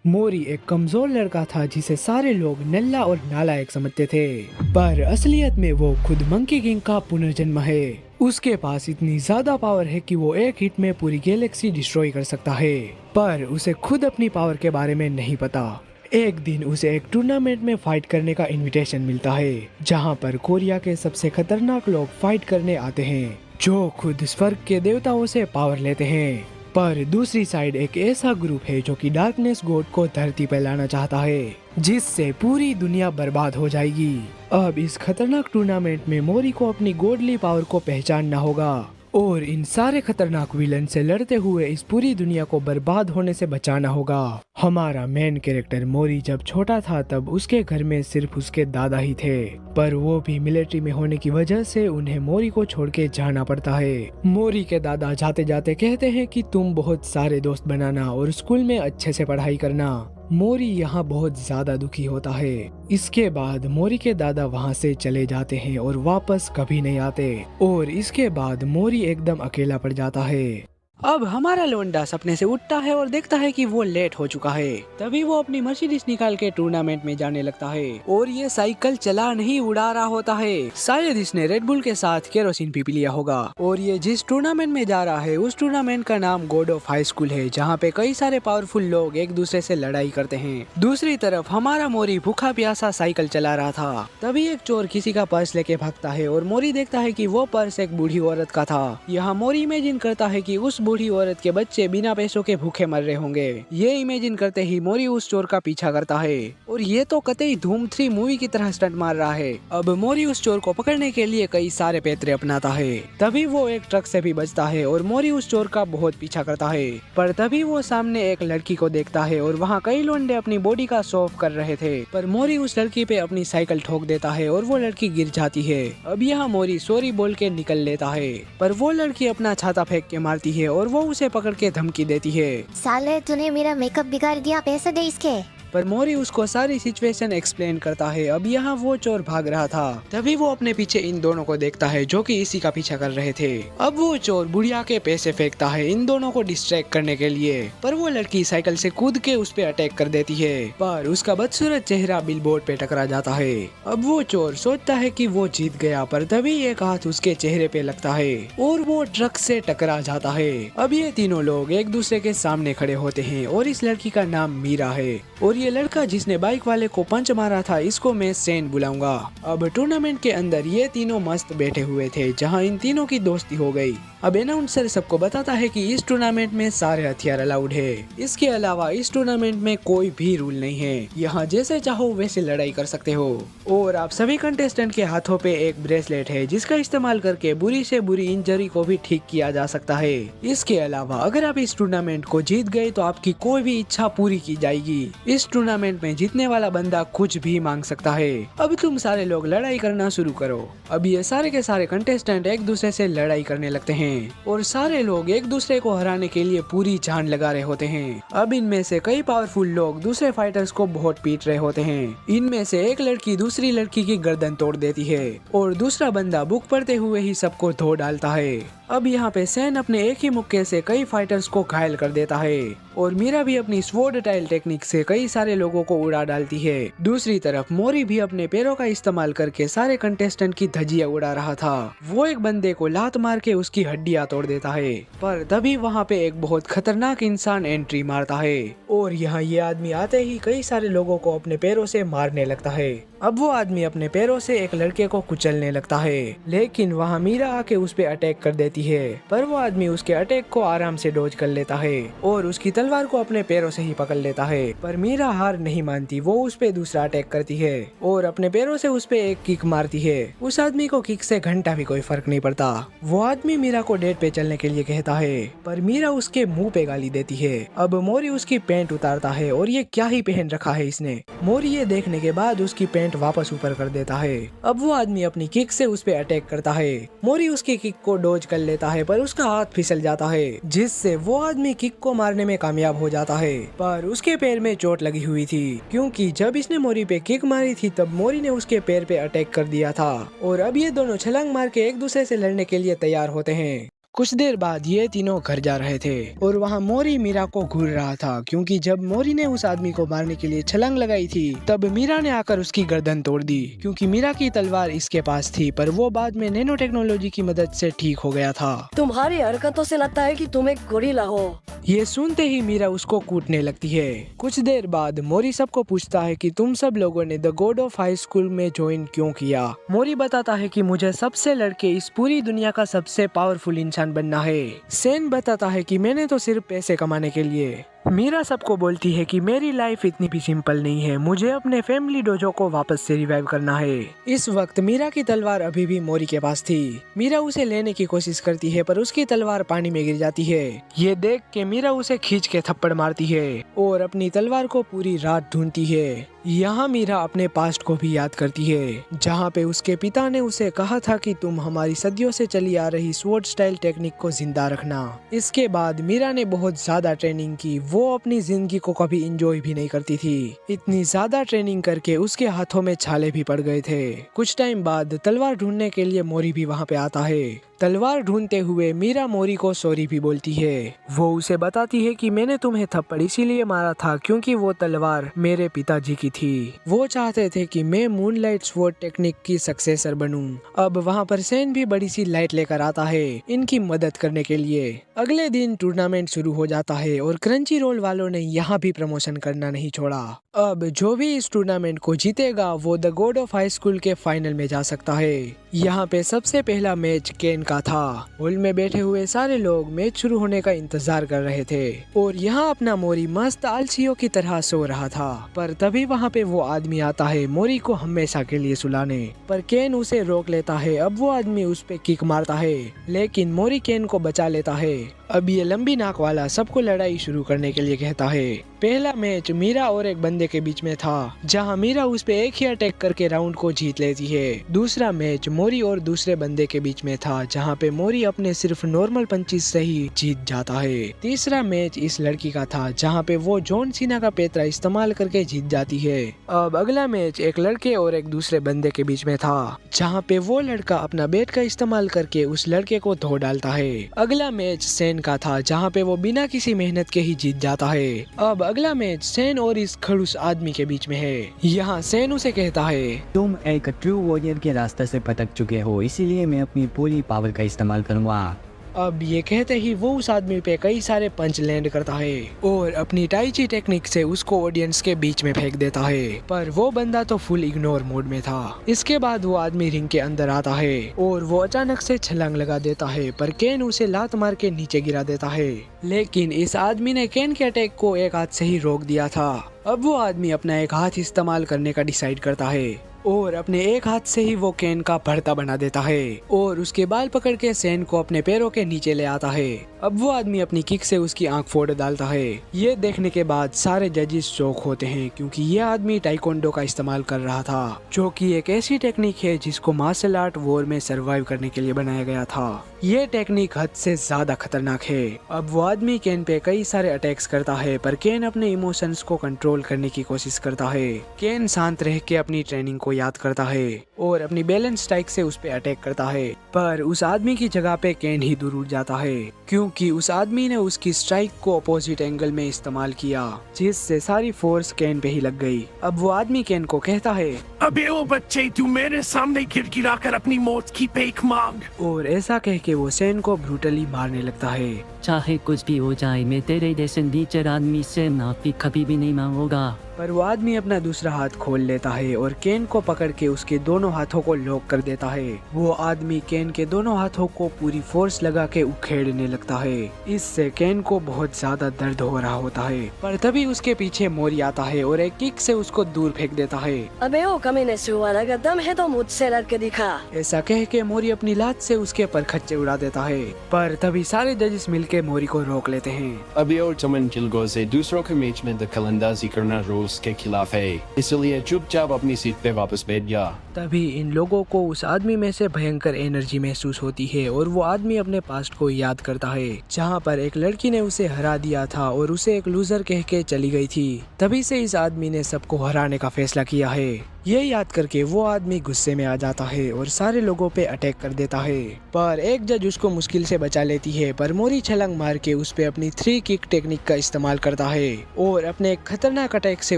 मोरी एक कमजोर लड़का था जिसे सारे लोग नल्ला और नालायक समझते थे, पर असलियत में वो खुद मंकी किंग का पुनर्जन्म है। उसके पास इतनी ज्यादा पावर है कि वो एक हिट में पूरी गैलेक्सी डिस्ट्रॉय कर सकता है, पर उसे खुद अपनी पावर के बारे में नहीं पता। एक दिन उसे एक टूर्नामेंट में फाइट करने का इनविटेशन मिलता है, जहां पर कोरिया के सबसे खतरनाक लोग फाइट करने आते हैं, जो खुद स्वर्ग के देवताओं से पावर लेते हैं। पर दूसरी साइड एक ऐसा ग्रुप है जो कि डार्कनेस गॉड को धरती पर लाना चाहता है, जिससे पूरी दुनिया बर्बाद हो जाएगी। अब इस खतरनाक टूर्नामेंट में मोरी को अपनी गॉडली पावर को पहचानना होगा और इन सारे खतरनाक विलन से लड़ते हुए इस पूरी दुनिया को बर्बाद होने से बचाना होगा। हमारा मेन कैरेक्टर मोरी जब छोटा था तब उसके घर में सिर्फ उसके दादा ही थे, पर वो भी मिलिट्री में होने की वजह से उन्हें मोरी को छोड़ के जाना पड़ता है। मोरी के दादा जाते जाते कहते हैं कि तुम बहुत सारे दोस्त बनाना और स्कूल में अच्छे से पढ़ाई करना। मोरी यहाँ बहुत ज्यादा दुखी होता है। इसके बाद मोरी के दादा वहाँ से चले जाते हैं और वापस कभी नहीं आते, और इसके बाद मोरी एकदम अकेला पड़ जाता है। अब हमारा लोंडा सपने से उठता है और देखता है कि वो लेट हो चुका है। तभी वो अपनी मर्सिडीज निकाल के टूर्नामेंट में जाने लगता है, और ये साइकिल चला नहीं उड़ा रहा होता है। शायद इसने रेडबुल के साथ केरोसिन पी लिया होगा। और ये जिस टूर्नामेंट में जा रहा है उस टूर्नामेंट का नाम गॉड ऑफ हाई स्कूल है, जहाँ पे कई सारे पावरफुल लोग एक दूसरे से लड़ाई करते हैं। दूसरी तरफ हमारा मोरी भूखा प्यासा साइकिल चला रहा था। तभी एक चोर किसी का पर्स लेके भागता है और मोरी देखता है कि वो पर्स एक बूढ़ी औरत का था। यहाँ मोरी इमेजिन करता है कि उस बूढ़ी औरत के बच्चे बिना पैसों के भूखे मर रहे होंगे। ये इमेजिन करते ही मोरी उस चोर का पीछा करता है, और ये तो कतई धूम 3 मूवी की तरह स्टंट मार रहा है। अब मोरी उस चोर को पकड़ने के लिए कई सारे पैतरे अपनाता है। तभी वो एक ट्रक से भी बचता है और मोरी उस चोर का बहुत पीछा करता है। पर तभी वो सामने एक लड़की को देखता है और वहाँ कई लोंडे अपनी बॉडी का शो ऑफ कर रहे थे, पर मोरी उस लड़की पे अपनी साइकिल ठोक देता है और वो लड़की गिर जाती है। अब यहाँ मोरी सॉरी बोल के निकल लेता है, पर वो लड़की अपना छाता फेंक के मारती है और वो उसे पकड़ के धमकी देती है, साले तूने मेरा मेकअप बिगाड़ दिया, पैसे दे इसके। पर मोरी उसको सारी सिचुएशन एक्सप्लेन करता है। अब यहाँ वो चोर भाग रहा था, तभी वो अपने पीछे इन दोनों को देखता है जो कि इसी का पीछा कर रहे थे। अब वो चोर बुढ़िया के पैसे फेंकता है इन दोनों को डिस्ट्रैक्ट करने के लिए, पर वो लड़की साइकिल से कूद के उस पे अटैक कर देती है, पर उसका बदसूरत चेहरा बिलबोर्ड पे टकरा जाता है। अब वो चोर सोचता है कि वो जीत गया, पर तभी एक हाथ उसके चेहरे पे लगता है और वो ट्रक से टकरा जाता है। अब ये तीनों लोग एक दूसरे के सामने खड़े होते हैं, और इस लड़की का नाम मीरा है, और ये लड़का जिसने बाइक वाले को पंच मारा था इसको मैं सेन बुलाऊंगा। अब टूर्नामेंट के अंदर ये तीनों मस्त बैठे हुए थे, जहां इन तीनों की दोस्ती हो गई। अब अनाउंसर सबको बताता है कि इस टूर्नामेंट में सारे हथियार अलाउड है। इसके अलावा इस टूर्नामेंट में कोई भी रूल नहीं है, यहाँ जैसे चाहो वैसे लड़ाई कर सकते हो। और आप सभी कंटेस्टेंट के हाथों पे एक ब्रेसलेट है, जिसका इस्तेमाल करके बुरी से बुरी इंजरी को भी ठीक किया जा सकता है। इसके अलावा अगर आप इस टूर्नामेंट को जीत गए तो आपकी कोई भी इच्छा पूरी की जाएगी। इस टूर्नामेंट में जीतने वाला बंदा कुछ भी मांग सकता है। अब तुम सारे लोग लड़ाई करना शुरू करो। अब ये सारे के सारे कंटेस्टेंट एक दूसरे से लड़ाई करने लगते हैं, और सारे लोग एक दूसरे को हराने के लिए पूरी जान लगा रहे होते हैं। अब इनमें से कई पावरफुल लोग दूसरे फाइटर्स को बहुत पीट रहे होते हैं। इनमें से एक लड़की दूसरी लड़की की गर्दन तोड़ देती है, और दूसरा बंदा बुक पड़ते हुए ही सबको धो डालता है। अब यहाँ पे सैन अपने एक ही मुक्के से कई फाइटर्स को घायल कर देता है, और मीरा भी अपनी स्वॉर्ड टाइल टेक्निक से कई सारे लोगों को उड़ा डालती है। दूसरी तरफ मोरी भी अपने पैरों का इस्तेमाल करके सारे कंटेस्टेंट की धज्जियां उड़ा रहा था। वो एक बंदे को लात मार के उसकी हड्डियां तोड़ देता है, पर तभी वहाँ पे एक बहुत खतरनाक इंसान एंट्री मारता है, और यहाँ ये आदमी आते ही कई सारे लोगों को अपने पैरों से मारने लगता है। अब वो आदमी अपने पैरों से एक लड़के को कुचलने लगता है, लेकिन वहाँ मीरा आके उस पे अटैक कर देती है, पर वो आदमी उसके अटैक को आराम से डॉज कर लेता है और उसकी तलवार को अपने पैरों से ही पकड़ लेता है। पर मीरा हार नहीं मानती, वो उस पे दूसरा अटैक करती है और अपने पैरों से उस पे एक किक मारती है। उस आदमी को किक से घंटा भी कोई फर्क नहीं पड़ता। वो आदमी मीरा को डेट पे चलने के लिए कहता है, पर मीरा उसके मुँह पे गाली देती है। अब मोरी उसकी पैंट उतारता है, और ये क्या ही पहन रखा है इसने। मोरी ये देखने के बाद उसकी पैंट वापस ऊपर कर देता है। अब वो आदमी अपनी किक से उस पे अटैक करता है। मोरी उसकी किक को डॉज कर लेता है, पर उसका हाथ फिसल जाता है, जिससे वो आदमी किक को मारने में कामयाब हो जाता है। पर उसके पैर में चोट लगी हुई थी, क्योंकि जब इसने मोरी पे किक मारी थी तब मोरी ने उसके पैर पे अटैक कर दिया था। और अब ये दोनों छलांग मार के एक दूसरे से लड़ने के लिए तैयार होते हैं। कुछ देर बाद ये तीनों घर जा रहे थे और वहाँ मोरी मीरा को घूर रहा था, क्योंकि जब मोरी ने उस आदमी को मारने के लिए छलांग लगाई थी तब मीरा ने आकर उसकी गर्दन तोड़ दी, क्योंकि मीरा की तलवार इसके पास थी, पर वो बाद में नैनो टेक्नोलॉजी की मदद से ठीक हो गया था। तुम्हारी हरकतों से लगता है कि तुम एक गोरिल्ला हो। ये सुनते ही मीरा उसको कूटने लगती है। कुछ देर बाद मोरी सबको पूछता है कि तुम सब लोगों ने the God of high school में ज्वाइन क्यों किया। मोरी बताता है कि मुझे सबसे लड़के इस पूरी दुनिया का सबसे पावरफुल इंसान बनना है। सेन बताता है कि मैंने तो सिर्फ पैसे कमाने के लिए। मीरा सबको बोलती है कि मेरी लाइफ इतनी भी सिंपल नहीं है, मुझे अपने फैमिली डोजो को वापस से रिवाइव करना है। इस वक्त मीरा की तलवार अभी भी मोरी के पास थी। मीरा उसे लेने की कोशिश करती है पर उसकी तलवार पानी में गिर जाती है। ये देख के मीरा उसे खींच के थप्पड़ मारती है और अपनी तलवार को पूरी रात ढूंढती है। यहाँ मीरा अपने पास्ट को भी याद करती है, जहाँ पे उसके पिता ने उसे कहा था कि तुम हमारी सदियों से चली आ रही स्वॉर्ड स्टाइल टेक्निक को जिंदा रखना। इसके बाद मीरा ने बहुत ज्यादा ट्रेनिंग की। वो अपनी जिंदगी को कभी एंजॉय भी नहीं करती थी। इतनी ज्यादा ट्रेनिंग करके उसके हाथों में छाले भी पड़ गए थे। कुछ टाइम बाद तलवार ढूंढने के लिए मोरी भी वहाँ पे आता है। तलवार ढूंढते हुए मीरा मोरी को सॉरी भी बोलती है। वो उसे बताती है कि मैंने तुम्हें थप्पड़ इसीलिए मारा था क्योंकि वो तलवार मेरे पिताजी की थी। वो चाहते थे कि मैं मूनलाइट स्वॉर्ड टेक्निक की सक्सेसर बनूं। अब वहाँ पर सेन भी बड़ी सी लाइट लेकर आता है इनकी मदद करने के लिए। अगले दिन टूर्नामेंट शुरू हो जाता है और क्रंची रोल वालों ने यहाँ भी प्रमोशन करना नहीं छोड़ा। अब जो भी इस टूर्नामेंट को जीतेगा वो the God of high school के फाइनल में जा सकता है। यहाँ पे सबसे पहला मैच केन का था। हॉल में बैठे हुए सारे लोग मैच शुरू होने का इंतजार कर रहे थे और यहाँ अपना मोरी मस्त आलसियों की तरह सो रहा था। पर तभी वहाँ पे वो आदमी आता है मोरी को हमेशा के लिए सुलाने, पर केन उसे रोक लेता है। अब वो आदमी उस पे किक मारता है लेकिन मोरी केन को बचा लेता है। अब ये लंबी नाक वाला सबको लड़ाई शुरू करने के लिए कहता है। पहला मैच मीरा और एक बंदे के बीच में था, जहां मीरा उस पे एक ही अटैक करके राउंड को जीत लेती है। दूसरा मैच मोरी और दूसरे बंदे के बीच में था, जहां पे मोरी अपने सिर्फ नॉर्मल पंचेस से ही जीत जाता है। तीसरा मैच इस लड़की का था, जहां पे वो जॉन सीना का पेतरा इस्तेमाल करके जीत जाती है। अब अगला मैच एक लड़के और एक दूसरे बंदे के बीच में था, जहाँ पे वो लड़का अपना बैट का इस्तेमाल करके उस लड़के को धो डालता है। अगला मैच सेन का था, जहाँ पे वो बिना किसी मेहनत के ही जीत जाता है। अब अगला मैच सेन और इस खड़ूस आदमी के बीच में है। यहाँ सेन उसे कहता है, तुम एक ट्रू वॉरियर के रास्ते से भटक चुके हो, इसीलिए मैं अपनी पूरी पावर का इस्तेमाल करूँगा। अब ये कहते ही वो उस आदमी पे कई सारे पंच लैंड करता है और अपनी टाइची टेक्निक से उसको ऑडियंस के बीच में फेंक देता है, पर वो बंदा तो फुल इग्नोर मोड में था। इसके बाद वो आदमी रिंग के अंदर आता है और वो अचानक से छलांग लगा देता है, पर केन उसे लात मार के नीचे गिरा देता है। लेकिन इस आदमी ने केन के अटैक को एक हाथ से ही रोक दिया था। अब वो आदमी अपना एक हाथ इस्तेमाल करने का डिसाइड करता है और अपने एक हाथ से ही वो केन का भरता बना देता है और उसके बाल पकड़ के सेन को अपने पैरों के नीचे ले आता है। अब वो आदमी अपनी किक से उसकी आंख फोड़ डालता है। ये देखने के बाद सारे जजेस शॉक होते हैं, क्योंकि ये आदमी टाइकोंडो का इस्तेमाल कर रहा था, जो कि एक ऐसी टेक्निक है जिसको मार्शल आर्ट वॉर में सरवाइव करने के लिए बनाया गया था। ये टेक्निक हद से ज्यादा खतरनाक है। अब वो आदमी केन पे कई सारे अटैक्स करता है, पर केन अपने इमोशंस को कंट्रोल करने की कोशिश करता है। केन शांत रह के अपनी ट्रेनिंग को याद करता है और अपनी बैलेंस स्ट्राइक से उस पे अटैक करता है, पर उस आदमी की जगह पे केन ही दूर उठ जाता है, क्योंकि उस आदमी ने उसकी स्ट्राइक को अपोजिट एंगल में इस्तेमाल किया, जिससे सारी फोर्स केन पे ही लग गई। अब वो आदमी केन को कहता है, अबे ओ बच्चे, तू मेरे सामने गिड़गिड़ा कर अपनी मौत की भीख मांग। और ऐसा कह के वो सेन को ब्रूटली मारने लगता है। चाहे कुछ भी हो जाए, मैं तेरे जैसे नीचर आदमी से माफी कभी भी नहीं मांगूंगा। पर वो आदमी अपना दूसरा हाथ खोल लेता है और केन को पकड़ के उसके दोनों हाथों को लॉक कर देता है। वो आदमी केन के दोनों हाथों को पूरी फोर्स लगा के उखेड़ने लगता है। इससे केन को बहुत ज्यादा दर्द हो रहा होता है, पर तभी उसके पीछे मोरी आता है और एक किक से उसको दूर फेंक देता है। अबे ओ कमीने सुअर, अगर दम है तो मुझसे लड़के दिखा। ऐसा कह के मोरी अपनी लात से उसके परखच्चे उड़ा देता है, पर तभी सारे जजेस मिलके मोरी को रोक लेते हैं। अभी और चमन चिलगोजे दूसरों के मैच में दखलंदाजी करना रूल्स के खिलाफ है, इसलिए चुपचाप अपनी सीट पे वापस बैठ जा। तभी इन लोगों को उस आदमी में से भयंकर एनर्जी महसूस होती है और वो आदमी अपने पास्ट को याद करता है, जहाँ पर एक लड़की ने उसे हरा दिया था और उसे एक लूजर कह के चली गई थी। तभी से इस आदमी ने सबको हराने का फैसला किया है। ये याद करके वो आदमी गुस्से में आ जाता है और सारे लोगों पे अटैक कर देता है। पर एक जज उसको मुश्किल से बचा लेती है, पर मोरी छलांग मार के उस पे अपनी 3 किक टेक्निक का इस्तेमाल करता है और अपने एक खतरनाक अटैक से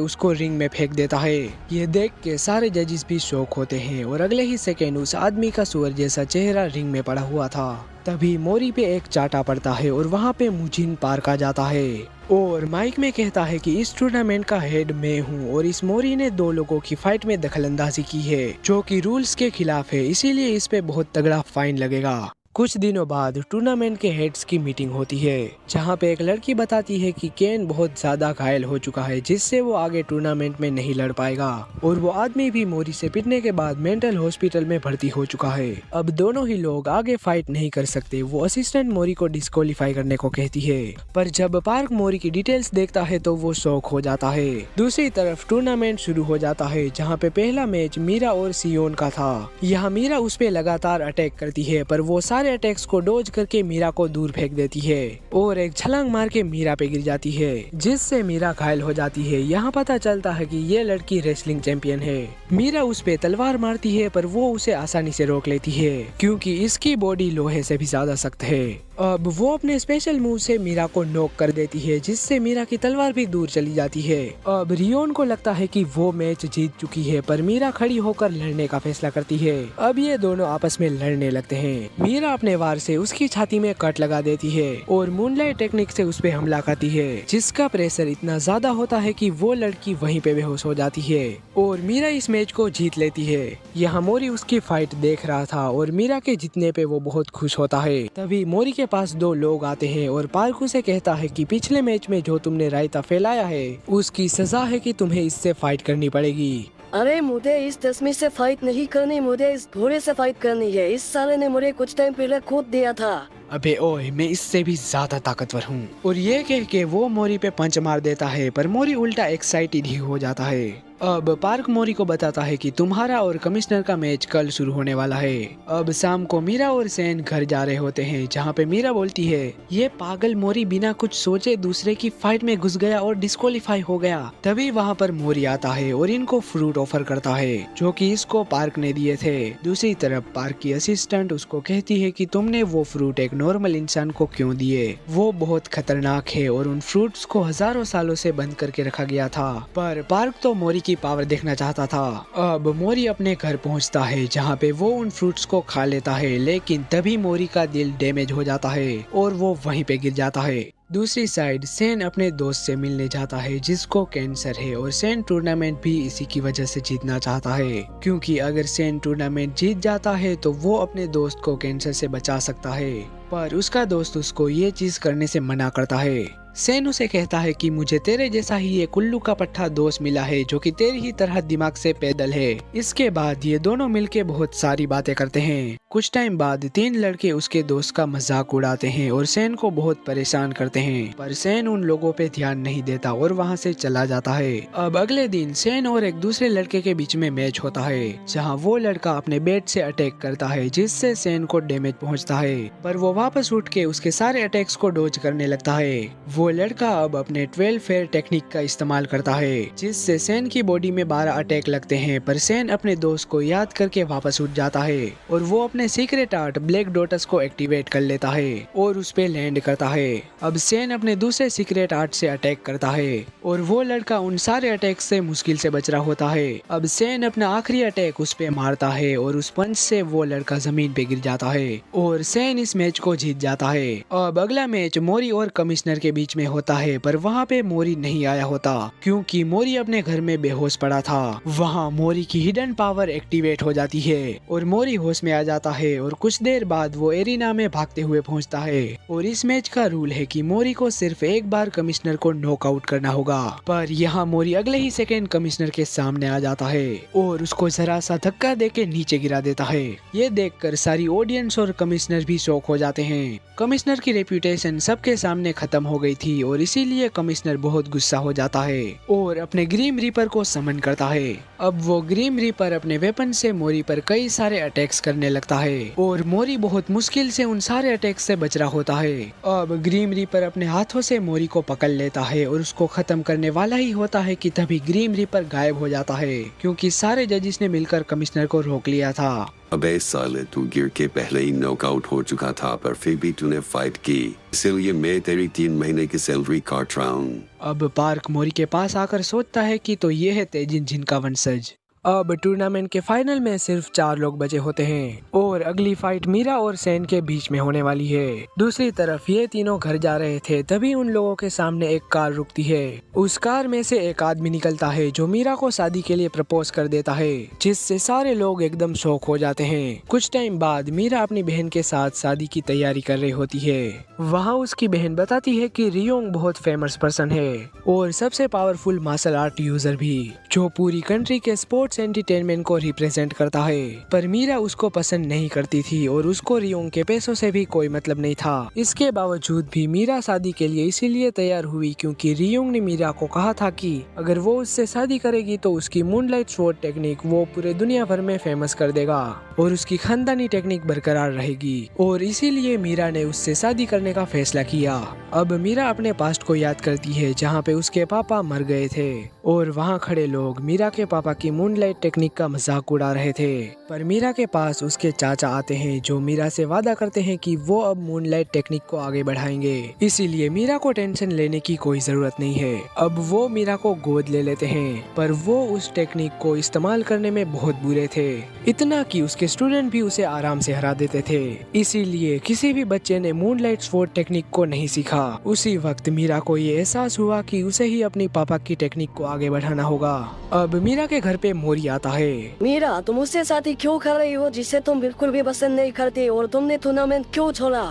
उसको रिंग में फेंक देता है। ये देख के सारे जजेस भी शॉक होते हैं और अगले ही सेकेंड उस आदमी का सुअर जैसा चेहरा रिंग में पड़ा हुआ था। तभी मोरी पे एक चाटा पड़ता है और वहाँ पे मुजिन पार्क आ जाता है और माइक में कहता है कि इस टूर्नामेंट का हेड मैं हूँ और इस मोरी ने 2 लोगों की फाइट में दखलंदाजी की है जो कि रूल्स के खिलाफ है, इसीलिए इस पे बहुत तगड़ा फाइन लगेगा। कुछ दिनों बाद टूर्नामेंट के हेड्स की मीटिंग होती है जहां पे एक लड़की बताती है कि केन बहुत ज्यादा घायल हो चुका है जिससे वो आगे टूर्नामेंट में नहीं लड़ पाएगा और वो आदमी भी मोरी से पिटने के बाद मेंटल हॉस्पिटल में भर्ती हो चुका है। अब दोनों ही लोग आगे फाइट नहीं कर सकते। वो असिस्टेंट मोरी को डिस्क्वालीफाई करने को कहती है, पर जब पार्क मोरी की डिटेल्स देखता है तो वो शॉक हो जाता है। दूसरी तरफ टूर्नामेंट शुरू हो जाता है जहाँ पे पहला मैच मीरा और सियोन का था। यहाँ मीरा उस पे लगातार अटैक करती है पर वो सारे अटैक्स को डोज करके मीरा को दूर फेंक देती है और एक छलांग मार के मीरा पे गिर जाती है जिससे मीरा घायल हो जाती है। यहाँ पता चलता है कि ये लड़की रेसलिंग चैंपियन है। मीरा उस पे तलवार मारती है पर वो उसे आसानी से रोक लेती है क्योंकि इसकी बॉडी लोहे से भी ज्यादा सख्त है। अब वो अपने स्पेशल मूव से मीरा को नॉक कर देती है जिससे मीरा की तलवार भी दूर चली जाती है। अब रियोन को लगता है कि वो मैच जीत चुकी है पर मीरा खड़ी होकर लड़ने का फैसला करती है। अब ये दोनों आपस में लड़ने लगते हैं। मीरा अपने वार से उसकी छाती में कट लगा देती है और मूनलाइट टेक्निक से उस पे हमला करती है जिसका प्रेशर इतना ज्यादा होता है कि वो लड़की वहीं पे बेहोश हो जाती है और मीरा इस मैच को जीत लेती है। यहाँ मोरी उसकी फाइट देख रहा था और मीरा के जीतने पे वो बहुत खुश होता है। तभी मोरी के पास 2 लोग आते हैं और पार्क उसे कहता है कि पिछले मैच में जो तुमने रायता फैलाया है उसकी सजा है कि तुम्हें इससे फाइट करनी पड़ेगी। अरे मुझे इस तस्वीर से फाइट नहीं करनी, मुझे इस घोड़े से फाइट करनी है। इस साले ने मुझे कुछ टाइम पहले कूद दिया था। अबे ओए, मैं इससे भी ज्यादा ताकतवर हूँ। और ये कह के वो मोरी पे पंच मार देता है पर मोरी उल्टा एक्साइटेड ही हो जाता है। अब पार्क मोरी को बताता है कि तुम्हारा और कमिश्नर का मैच कल शुरू होने वाला है। अब शाम को मीरा और सैन घर जा रहे होते हैं जहाँ पे मीरा बोलती है ये पागल मोरी बिना कुछ सोचे दूसरे की फाइट में घुस गया और डिस्क्वालीफाई हो गया। तभी वहाँ पर मोरी आता है और इनको फ्रूट ऑफर करता है जो कि इसको पार्क ने दिए थे। दूसरी तरफ पार्क की असिस्टेंट उसको कहती है कि तुमने वो फ्रूट एक नॉर्मल इंसान को क्यों दिए, वो बहुत खतरनाक है और उन फ्रूट्स को हजारों सालों से बंद करके रखा गया था। पर पार्क तो मोरी की पावर देखना चाहता था। अब मोरी अपने घर पहुंचता है जहां पे वो उन फ्रूट्स को खा लेता है, लेकिन तभी मोरी का दिल डैमेज हो जाता है और वो वहीं पे गिर जाता है। दूसरी साइड सैन अपने दोस्त से मिलने जाता है जिसको कैंसर है और सैन टूर्नामेंट भी इसी की वजह से जीतना चाहता है क्योंकि अगर सैन टूर्नामेंट जीत जाता है तो वो अपने दोस्त को कैंसर से बचा सकता है। पर उसका दोस्त उसको ये चीज करने से मना करता है। सैन उसे कहता है कि मुझे तेरे जैसा ही एक उल्लू का पट्टा दोस्त मिला है जो कि तेरी ही तरह दिमाग से पैदल है। इसके बाद ये दोनों मिलके बहुत सारी बातें करते हैं। कुछ टाइम बाद 3 लड़के उसके दोस्त का मजाक उड़ाते हैं और सैन को बहुत परेशान करते हैं, पर सैन उन लोगों पे ध्यान नहीं देता और वहाँ से चला जाता है। अब अगले दिन सैन और एक दूसरे लड़के के बीच में मैच होता है जहाँ वो लड़का अपने बैट से अटैक करता है जिससे सैन को डैमेज पहुँचता है, पर वो वापस उठ के उसके सारे अटैक्स को डोज करने लगता है। वो लड़का अब अपने 12 फेयर टेक्निक का इस्तेमाल करता है जिससे सैन की बॉडी में 12 अटैक लगते हैं, पर सैन अपने दोस्त को याद करके वापस उठ जाता है और वो अपने सीक्रेट आर्ट ब्लैक डॉटस को एक्टिवेट कर लेता है और उस पे लैंड करता है। अब सैन अपने दूसरे सीक्रेट आर्ट से अटैक करता है और वो लड़का उन सारे अटैक से मुश्किल से बच रहा होता है। अब सैन अपना आखिरी अटैक उस पे मारता है और उस पंच से वो लड़का जमीन पे गिर जाता है और सैन इस मैच को जीत जाता है। अब अगला मैच मोरी और कमिश्नर के बीच में होता है, पर वहाँ पे मोरी नहीं आया होता क्योंकि मोरी अपने घर में बेहोश पड़ा था। वहाँ मोरी की हिडन पावर एक्टिवेट हो जाती है और मोरी होश में आ जाता है और कुछ देर बाद वो एरिना में भागते हुए पहुँचता है। और इस मैच का रूल है कि मोरी को सिर्फ एक बार कमिश्नर को नॉकआउट करना होगा, पर यहाँ मोरी अगले ही सेकेंड कमिश्नर के सामने आ जाता है और उसको जरा सा धक्का देके नीचे गिरा देता है। ये देखकर सारी ऑडियंस और कमिश्नर भी शॉक हो जाते हैं। कमिश्नर की रेप्यूटेशन सबके सामने खत्म हो गई थी और इसीलिए कमिश्नर बहुत गुस्सा हो जाता है और अपने ग्रीम रीपर को समन करता है। अब वो ग्रीम रीपर अपने वेपन से मोरी पर कई सारे अटैक्स करने लगता है और मोरी बहुत मुश्किल से उन सारे अटैक से बच रहा होता है। अब ग्रीम रीपर अपने हाथों से मोरी को पकड़ लेता है और उसको खत्म करने वाला ही होता है कि तभी ग्रीम रीपर गायब हो जाता है, क्योंकि सारे जजिस ने मिलकर कमिश्नर को रोक लिया था। अबे साले, तू गिर के पहले ही नॉकआउट हो चुका था, पर फिर भी तूने फाइट की, इसलिए मैं तेरी 3 महीने की सैलरी काट रहा हूँ। अब पार्क मोरी के पास आकर सोचता है कि तो ये है तेजिन जिन का वंशज। अब टूर्नामेंट के फाइनल में सिर्फ 4 लोग बचे होते हैं और अगली फाइट मीरा और सैन के बीच में होने वाली है। दूसरी तरफ ये तीनों घर जा रहे थे, तभी उन लोगों के सामने एक कार रुकती है। उस कार में से एक आदमी निकलता है जो मीरा को शादी के लिए प्रपोज कर देता है, जिससे सारे लोग एकदम शॉक हो जाते हैं। कुछ टाइम बाद मीरा अपनी बहन के साथ शादी की तैयारी कर रही होती है। वहाँ उसकी बहन बताती है कि रियोंग बहुत फेमस पर्सन है और सबसे पावरफुल मार्शल आर्ट यूजर भी, जो पूरी कंट्री के स्पोर्ट्स एंटरटेनमेंट को रिप्रेजेंट करता है। पर मीरा उसको पसंद नहीं करती थी और उसको रियोंग के पैसों से भी कोई मतलब नहीं था। इसके बावजूद भी मीरा शादी के लिए इसीलिए तैयार हुई क्योंकि रियोंग ने मीरा को कहा था कि अगर वो उससे शादी करेगी तो उसकी मूनलाइट स्वॉर्ड टेक्निक वो पूरे दुनिया भर में फेमस कर देगा और उसकी खानदानी टेक्निक बरकरार रहेगी, और इसीलिए मीरा ने उससे शादी करने का फैसला किया। अब मीरा अपने पास्ट को याद करती है जहाँ पे उसके पापा मर गए थे और वहाँ खड़े लोग मीरा के पापा की मूनलाइट टेक्निक का मजाक उड़ा रहे थे। पर मीरा के पास उसके चाचा आते हैं जो मीरा से वादा करते हैं कि वो अब मूनलाइट टेक्निक को आगे बढ़ाएंगे, इसीलिए मीरा को टेंशन लेने की कोई जरूरत नहीं है। अब वो मीरा को गोद ले लेते हैं, पर वो उस टेक्निक को इस्तेमाल करने में बहुत बुरे थे, इतना कि उसके स्टूडेंट भी उसे आराम से हरा देते थे। इसीलिए किसी भी बच्चे ने मूनलाइट स्वॉर्ड टेक्निक को नहीं सीखा। उसी वक्त मीरा को ये एहसास हुआ कि उसे ही अपनी पापा की टेक्निक को आगे बढ़ाना होगा। अब मीरा के घर पे मोरी आता है। मीरा, तुम उससे शादी क्यों कर रही हो जिसे तुम बिल्कुल भी पसंद नहीं करते, और तुमने टूर्नामेंट क्यों छोड़ा?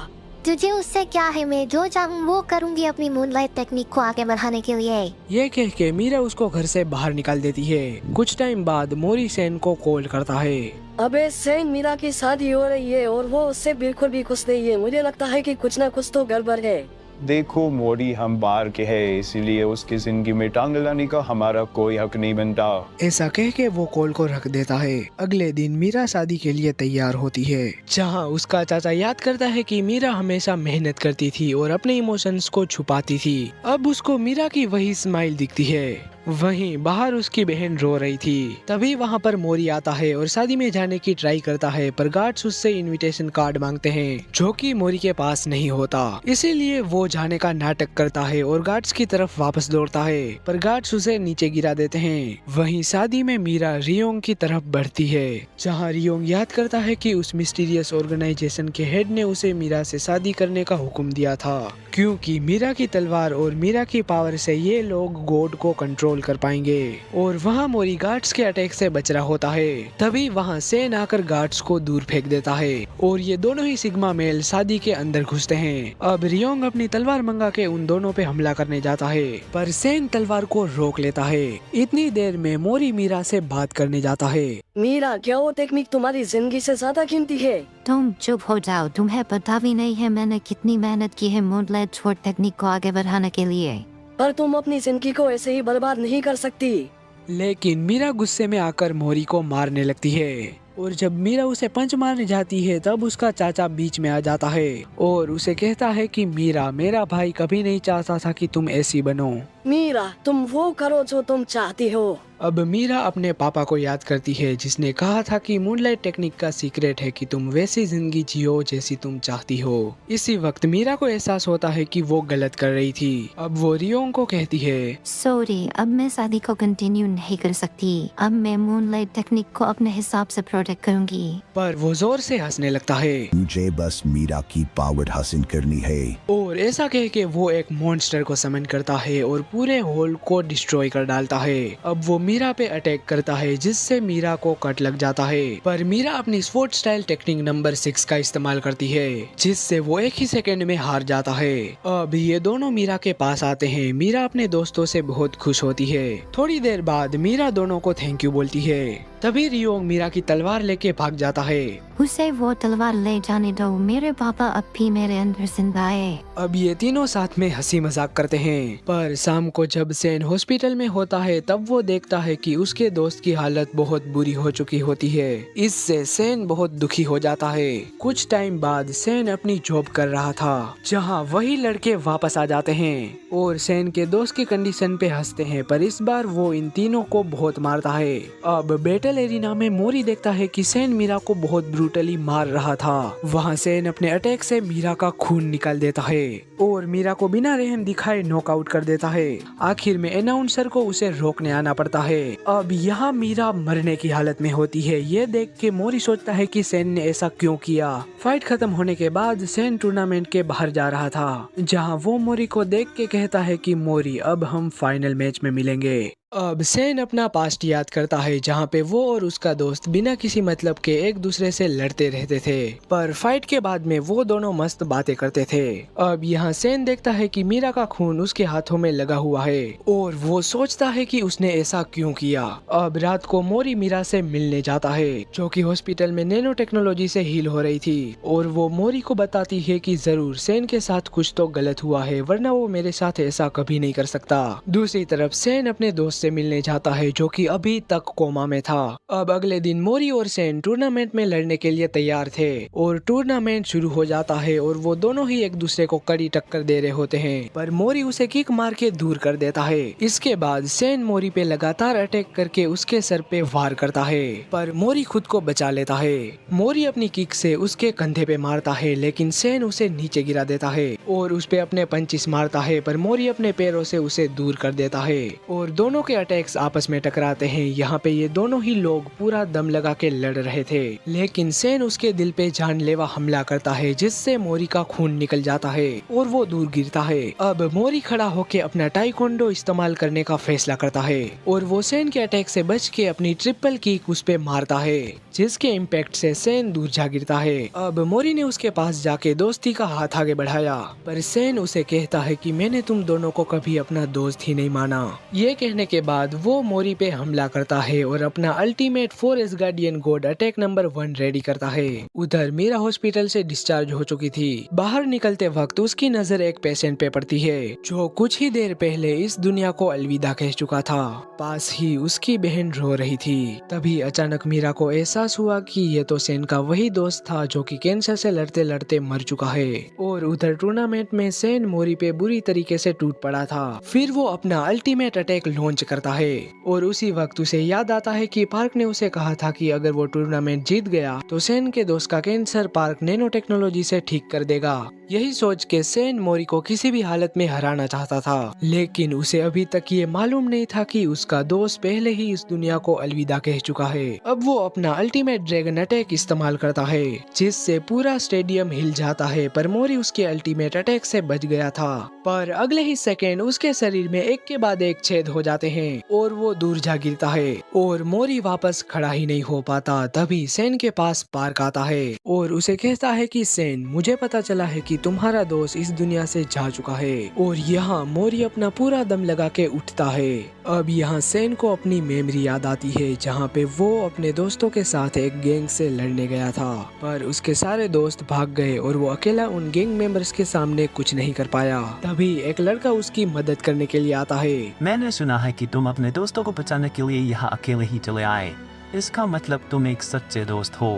तुझे उससे क्या है, मैं जो चाहूँ वो करूँगी अपनी मूनलाइट टेक्निक को आगे बढ़ाने के लिए। ये कह के मीरा उसको घर से बाहर निकाल देती है। कुछ टाइम बाद मोरी सैन को कॉल करता है। अबे सैन, मीरा की शादी हो रही है और वो उससे बिल्कुल भी खुश नहीं है। मुझे लगता है कि कुछ ना कुछ तो गड़बड़ है। देखो मोरी, हम बाहर के हैं, इसीलिए उसकी जिंदगी में टांग लाने का हमारा कोई हक नहीं बनता। ऐसा कह के वो कॉल को रख देता है। अगले दिन मीरा शादी के लिए तैयार होती है, जहाँ उसका चाचा याद करता है कि मीरा हमेशा मेहनत करती थी और अपने इमोशंस को छुपाती थी। अब उसको मीरा की वही स्माइल दिखती है। वहीं बाहर उसकी बहन रो रही थी। तभी वहाँ पर मोरी आता है और शादी में जाने की ट्राई करता है, पर गार्ड्स उससे इनविटेशन कार्ड मांगते हैं जो कि मोरी के पास नहीं होता। इसीलिए वो जाने का नाटक करता है और गार्ड्स की तरफ वापस दौड़ता है, पर गार्ड्स उसे नीचे गिरा देते हैं। वहीं शादी में मीरा रियोंग की तरफ बढ़ती है, जहाँ रियोंग याद करता है कि उस मिस्टीरियस ऑर्गेनाइजेशन के हेड ने उसे मीरा से शादी करने का हुक्म दिया था, क्योंकि मीरा की तलवार और मीरा की पावर से ये लोग गॉड को कंट्रोल कर पाएंगे। और वहाँ मोरी गार्ड्स के अटैक से बच रहा होता है। तभी वहाँ सैन आकर गार्ड्स को दूर फेंक देता है और ये दोनों ही सिग्मा मेल शादी के अंदर घुसते हैं। अब रियोंग अपनी तलवार मंगा के उन दोनों पे हमला करने जाता है, पर सैन तलवार को रोक लेता है। इतनी देर में मोरी मीरा से बात करने जाता है। मीरा, क्या वो टेक्निक तुम्हारी जिंदगी से ज्यादा कीमती है? तुम चुप हो जाओ, तुम्हें पता भी नहीं है मैंने कितनी मेहनत की है मूनलाइट स्वॉर्ड टेक्निक को आगे बढ़ाने के लिए। पर तुम अपनी जिंदगी को ऐसे ही बर्बाद नहीं कर सकती। लेकिन मीरा गुस्से में आकर मोरी को मारने लगती है, और जब मीरा उसे पंच मारने जाती है तब उसका चाचा बीच में आ जाता है और उसे कहता है कि मीरा, मेरा भाई कभी नहीं चाहता था कि तुम ऐसी बनो। मीरा, तुम वो करो जो तुम चाहती हो। अब मीरा अपने पापा को याद करती है जिसने कहा था कि मूनलाइट टेक्निक का सीक्रेट है कि तुम वैसी जिंदगी जियो जैसी तुम चाहती हो। इसी वक्त मीरा को एहसास होता है कि वो गलत कर रही थी। अब वो रियोंग को कहती है, सॉरी, अब मैं शादी को कंटिन्यू नहीं कर सकती। अब मैं मूनलाइट टेक्निक को अपने हिसाब से प्रोटेक्ट करूंगी। पर वो जोर से हंसने लगता है। मुझे बस मीरा की पावर हासिल करनी है। और ऐसा कह के वो एक मॉन्स्टर को समन करता है और पूरे हॉल को डिस्ट्रॉय कर डालता है। अब वो मीरा पे अटैक करता है जिससे मीरा को कट लग जाता है, पर मीरा अपनी स्पोर्ट स्टाइल टेक्निक नंबर 6 का इस्तेमाल करती है जिससे वो एक ही सेकंड में हार जाता है। अब ये दोनों मीरा के पास आते हैं। मीरा अपने दोस्तों से बहुत खुश होती है। थोड़ी देर बाद मीरा दोनों को थैंक यू बोलती है। तभी रियोंग मीरा की तलवार लेके भाग जाता है। उसे वो तलवार ले जाने दो, मेरे पापा अब भी मेरे अंदर जिंदा है। अब ये तीनों साथ में हंसी मजाक करते हैं, पर शाम को जब सेन हॉस्पिटल में होता है तब वो देखता है कि उसके दोस्त की हालत बहुत बुरी हो चुकी होती है। इससे सेन बहुत दुखी हो जाता है। कुछ टाइम बाद सेन अपनी जॉब कर रहा था, जहाँ वही लड़के वापस आ जाते हैं और सेन के दोस्त की कंडीशन पे हंसते हैं, पर इस बार वो इन तीनों को बहुत मारता है। अब बैटल एरिना में मोरी देखता है कि सेन मीरा को बहुत ब्रूटली मार रहा था। वहाँ सेन अपने अटैक से मीरा का खून निकाल देता है और मीरा को बिना रहम दिखाए नॉकआउट कर देता है। आखिर में अनाउंसर को उसे रोकने आना पड़ता है। अब यहाँ मीरा मरने की हालत में होती है। ये देख के मोरी सोचता है कि सेन ने ऐसा क्यों किया। फाइट खत्म होने के बाद सेन टूर्नामेंट के बाहर जा रहा था, जहाँ वो मोरी को देख के कहता है कि मोरी अब हम फाइनल मैच में मिलेंगे। अब सेन अपना पास्ट याद करता है, जहाँ पे वो और उसका दोस्त बिना किसी मतलब के एक दूसरे से लड़ते रहते थे, पर फाइट के बाद में वो दोनों मस्त बातें करते थे। अब यहाँ सेन देखता है कि मीरा का खून उसके हाथों में लगा हुआ है और वो सोचता है कि उसने ऐसा क्यों किया। अब रात को मोरी मीरा से मिलने जाता है, जो कि हॉस्पिटल में नैनो टेक्नोलॉजी से हील हो रही थी, और वो मोरी को बताती है कि जरूर सेन के साथ कुछ तो गलत हुआ है, वरना वो मेरे साथ ऐसा कभी नहीं कर सकता। दूसरी तरफ सेन अपने दोस्त से मिलने जाता है, जो कि अभी तक कोमा में था। अब अगले दिन मोरी और सेन टूर्नामेंट में लड़ने के लिए तैयार थे और टूर्नामेंट शुरू हो जाता है और वो दोनों ही एक दूसरे को कड़ी टक्कर दे रहे होते हैं, पर मोरी उसे किक मार के दूर कर देता है। इसके बाद सेन मोरी पे लगातार अटैक करके उसके सर पे वार करता है, पर मोरी खुद को बचा लेता है। मोरी अपनी किक से उसके कंधे पे मारता है, लेकिन सेन उसे नीचे गिरा देता है और उस पे अपने पंचिस मारता है, पर मोरी अपने पैरों से उसे दूर कर देता है और दोनों के अटैक्स आपस में टकराते हैं। यहाँ पे ये दोनों ही लोग पूरा दम लगा के लड़ रहे थे, लेकिन सेन उसके दिल पे जानलेवा हमला करता है, जिससे मोरी का खून निकल जाता है और वो दूर गिरता है। अब मोरी खड़ा होके अपना टाइकोंडो इस्तेमाल करने का फैसला करता है और वो सेन के अटैक से बच के अपनी ट्रिपल किक उस पे मारता है, जिसके इम्पैक्ट से सेन दूर जा गिरता है। अब मोरी ने उसके पास जाके दोस्ती का हाथ आगे बढ़ाया, पर सेन उसे कहता है कि मैंने तुम दोनों को कभी अपना दोस्त ही नहीं माना। ये कहने के बाद वो मोरी पे हमला करता है और अपना ultimate 4 guardian God attack number 1 ready करता है। उधर मीरा हॉस्पिटल से डिस्चार्ज हो चुकी थी। बाहर निकलते वक्त उसकी नजर एक पेशेंट पे पड़ती है, जो कुछ ही देर पहले इस दुनिया को अलविदा कह चुका था। पास ही उसकी बहन रो रही थी। तभी अचानक मीरा को एहसास हुआ कि ये तो सेन का वही दोस्त था जो कि कैंसर से लड़ते लड़ते मर चुका है, और उधर टूर्नामेंट में सेन मोरी पे बुरी तरीके से टूट पड़ा था। फिर वो अपना अल्टीमेट अटैक लॉन्च करता है और उसी वक्त उसे याद आता है कि पार्क ने उसे कहा था कि अगर वो टूर्नामेंट जीत गया तो सेन के दोस्त का कैंसर पार्क नैनो टेक्नोलॉजी से ठीक कर देगा। यही सोच के सेन मोरी को किसी भी हालत में हराना चाहता था, लेकिन उसे अभी तक ये मालूम नहीं था कि उसका दोस्त पहले ही इस दुनिया को अलविदा कह चुका है। अब वो अपना अल्टीमेट ड्रैगन अटैक इस्तेमाल करता है, जिससे पूरा स्टेडियम हिल जाता है, पर मोरी उसके अल्टीमेट अटैक से बच गया था। पर अगले ही सेकेंड उसके शरीर में एक के बाद एक छेद हो जाते हैं और वो दूर जा गिरता है और मोरी वापस खड़ा ही नहीं हो पाता। तभी सेन के पास पार्क आता है और उसे कहता है कि सेन, मुझे पता चला है कि तुम्हारा दोस्त इस दुनिया से जा चुका है। और यहाँ मोरी अपना पूरा दम लगा के उठता है। अब यहाँ सेन को अपनी मेमोरी याद आती है, जहाँ पे वो अपने दोस्तों के साथ एक गैंग से लड़ने गया था, पर उसके सारे दोस्त भाग गए और वो अकेला उन गैंग मेंबर्स के सामने कुछ नहीं कर पाया। तभी एक लड़का उसकी मदद करने के लिए आता है। मैंने सुना है कि तुम अपने दोस्तों को बचाने के लिए यहाँ अकेले ही चले आए, इसका मतलब तुम एक सच्चे दोस्त हो।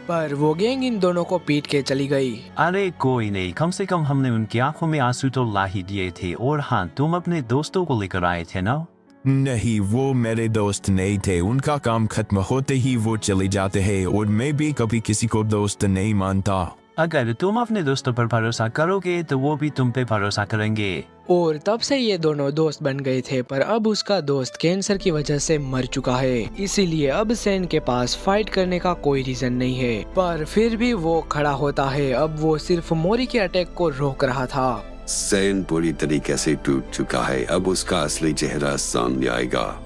पर वो गैंग इन दोनों को पीट के चली गई। अरे कोई नहीं, कम से कम हमने उनकी आंखों में आंसू तो ला ही दिए थे। और हाँ, तुम अपने दोस्तों को लेकर आए थे ना? नहीं, वो मेरे दोस्त नहीं थे। उनका काम खत्म होते ही वो चले जाते हैं और मैं भी कभी किसी को दोस्त नहीं मानता। अगर तुम अपने दोस्तों पर भरोसा करोगे तो वो भी तुम पे भरोसा करेंगे। और तब से ये दोनों दोस्त बन गए थे, पर अब उसका दोस्त कैंसर की वजह से मर चुका है, इसीलिए अब सेन के पास फाइट करने का कोई रीजन नहीं है। पर फिर भी वो खड़ा होता है। अब वो सिर्फ मोरी के अटैक को रोक रहा था। सेन पूरी तरीके से टूट चुका है, अब उसका असली चेहरा सामने आएगा।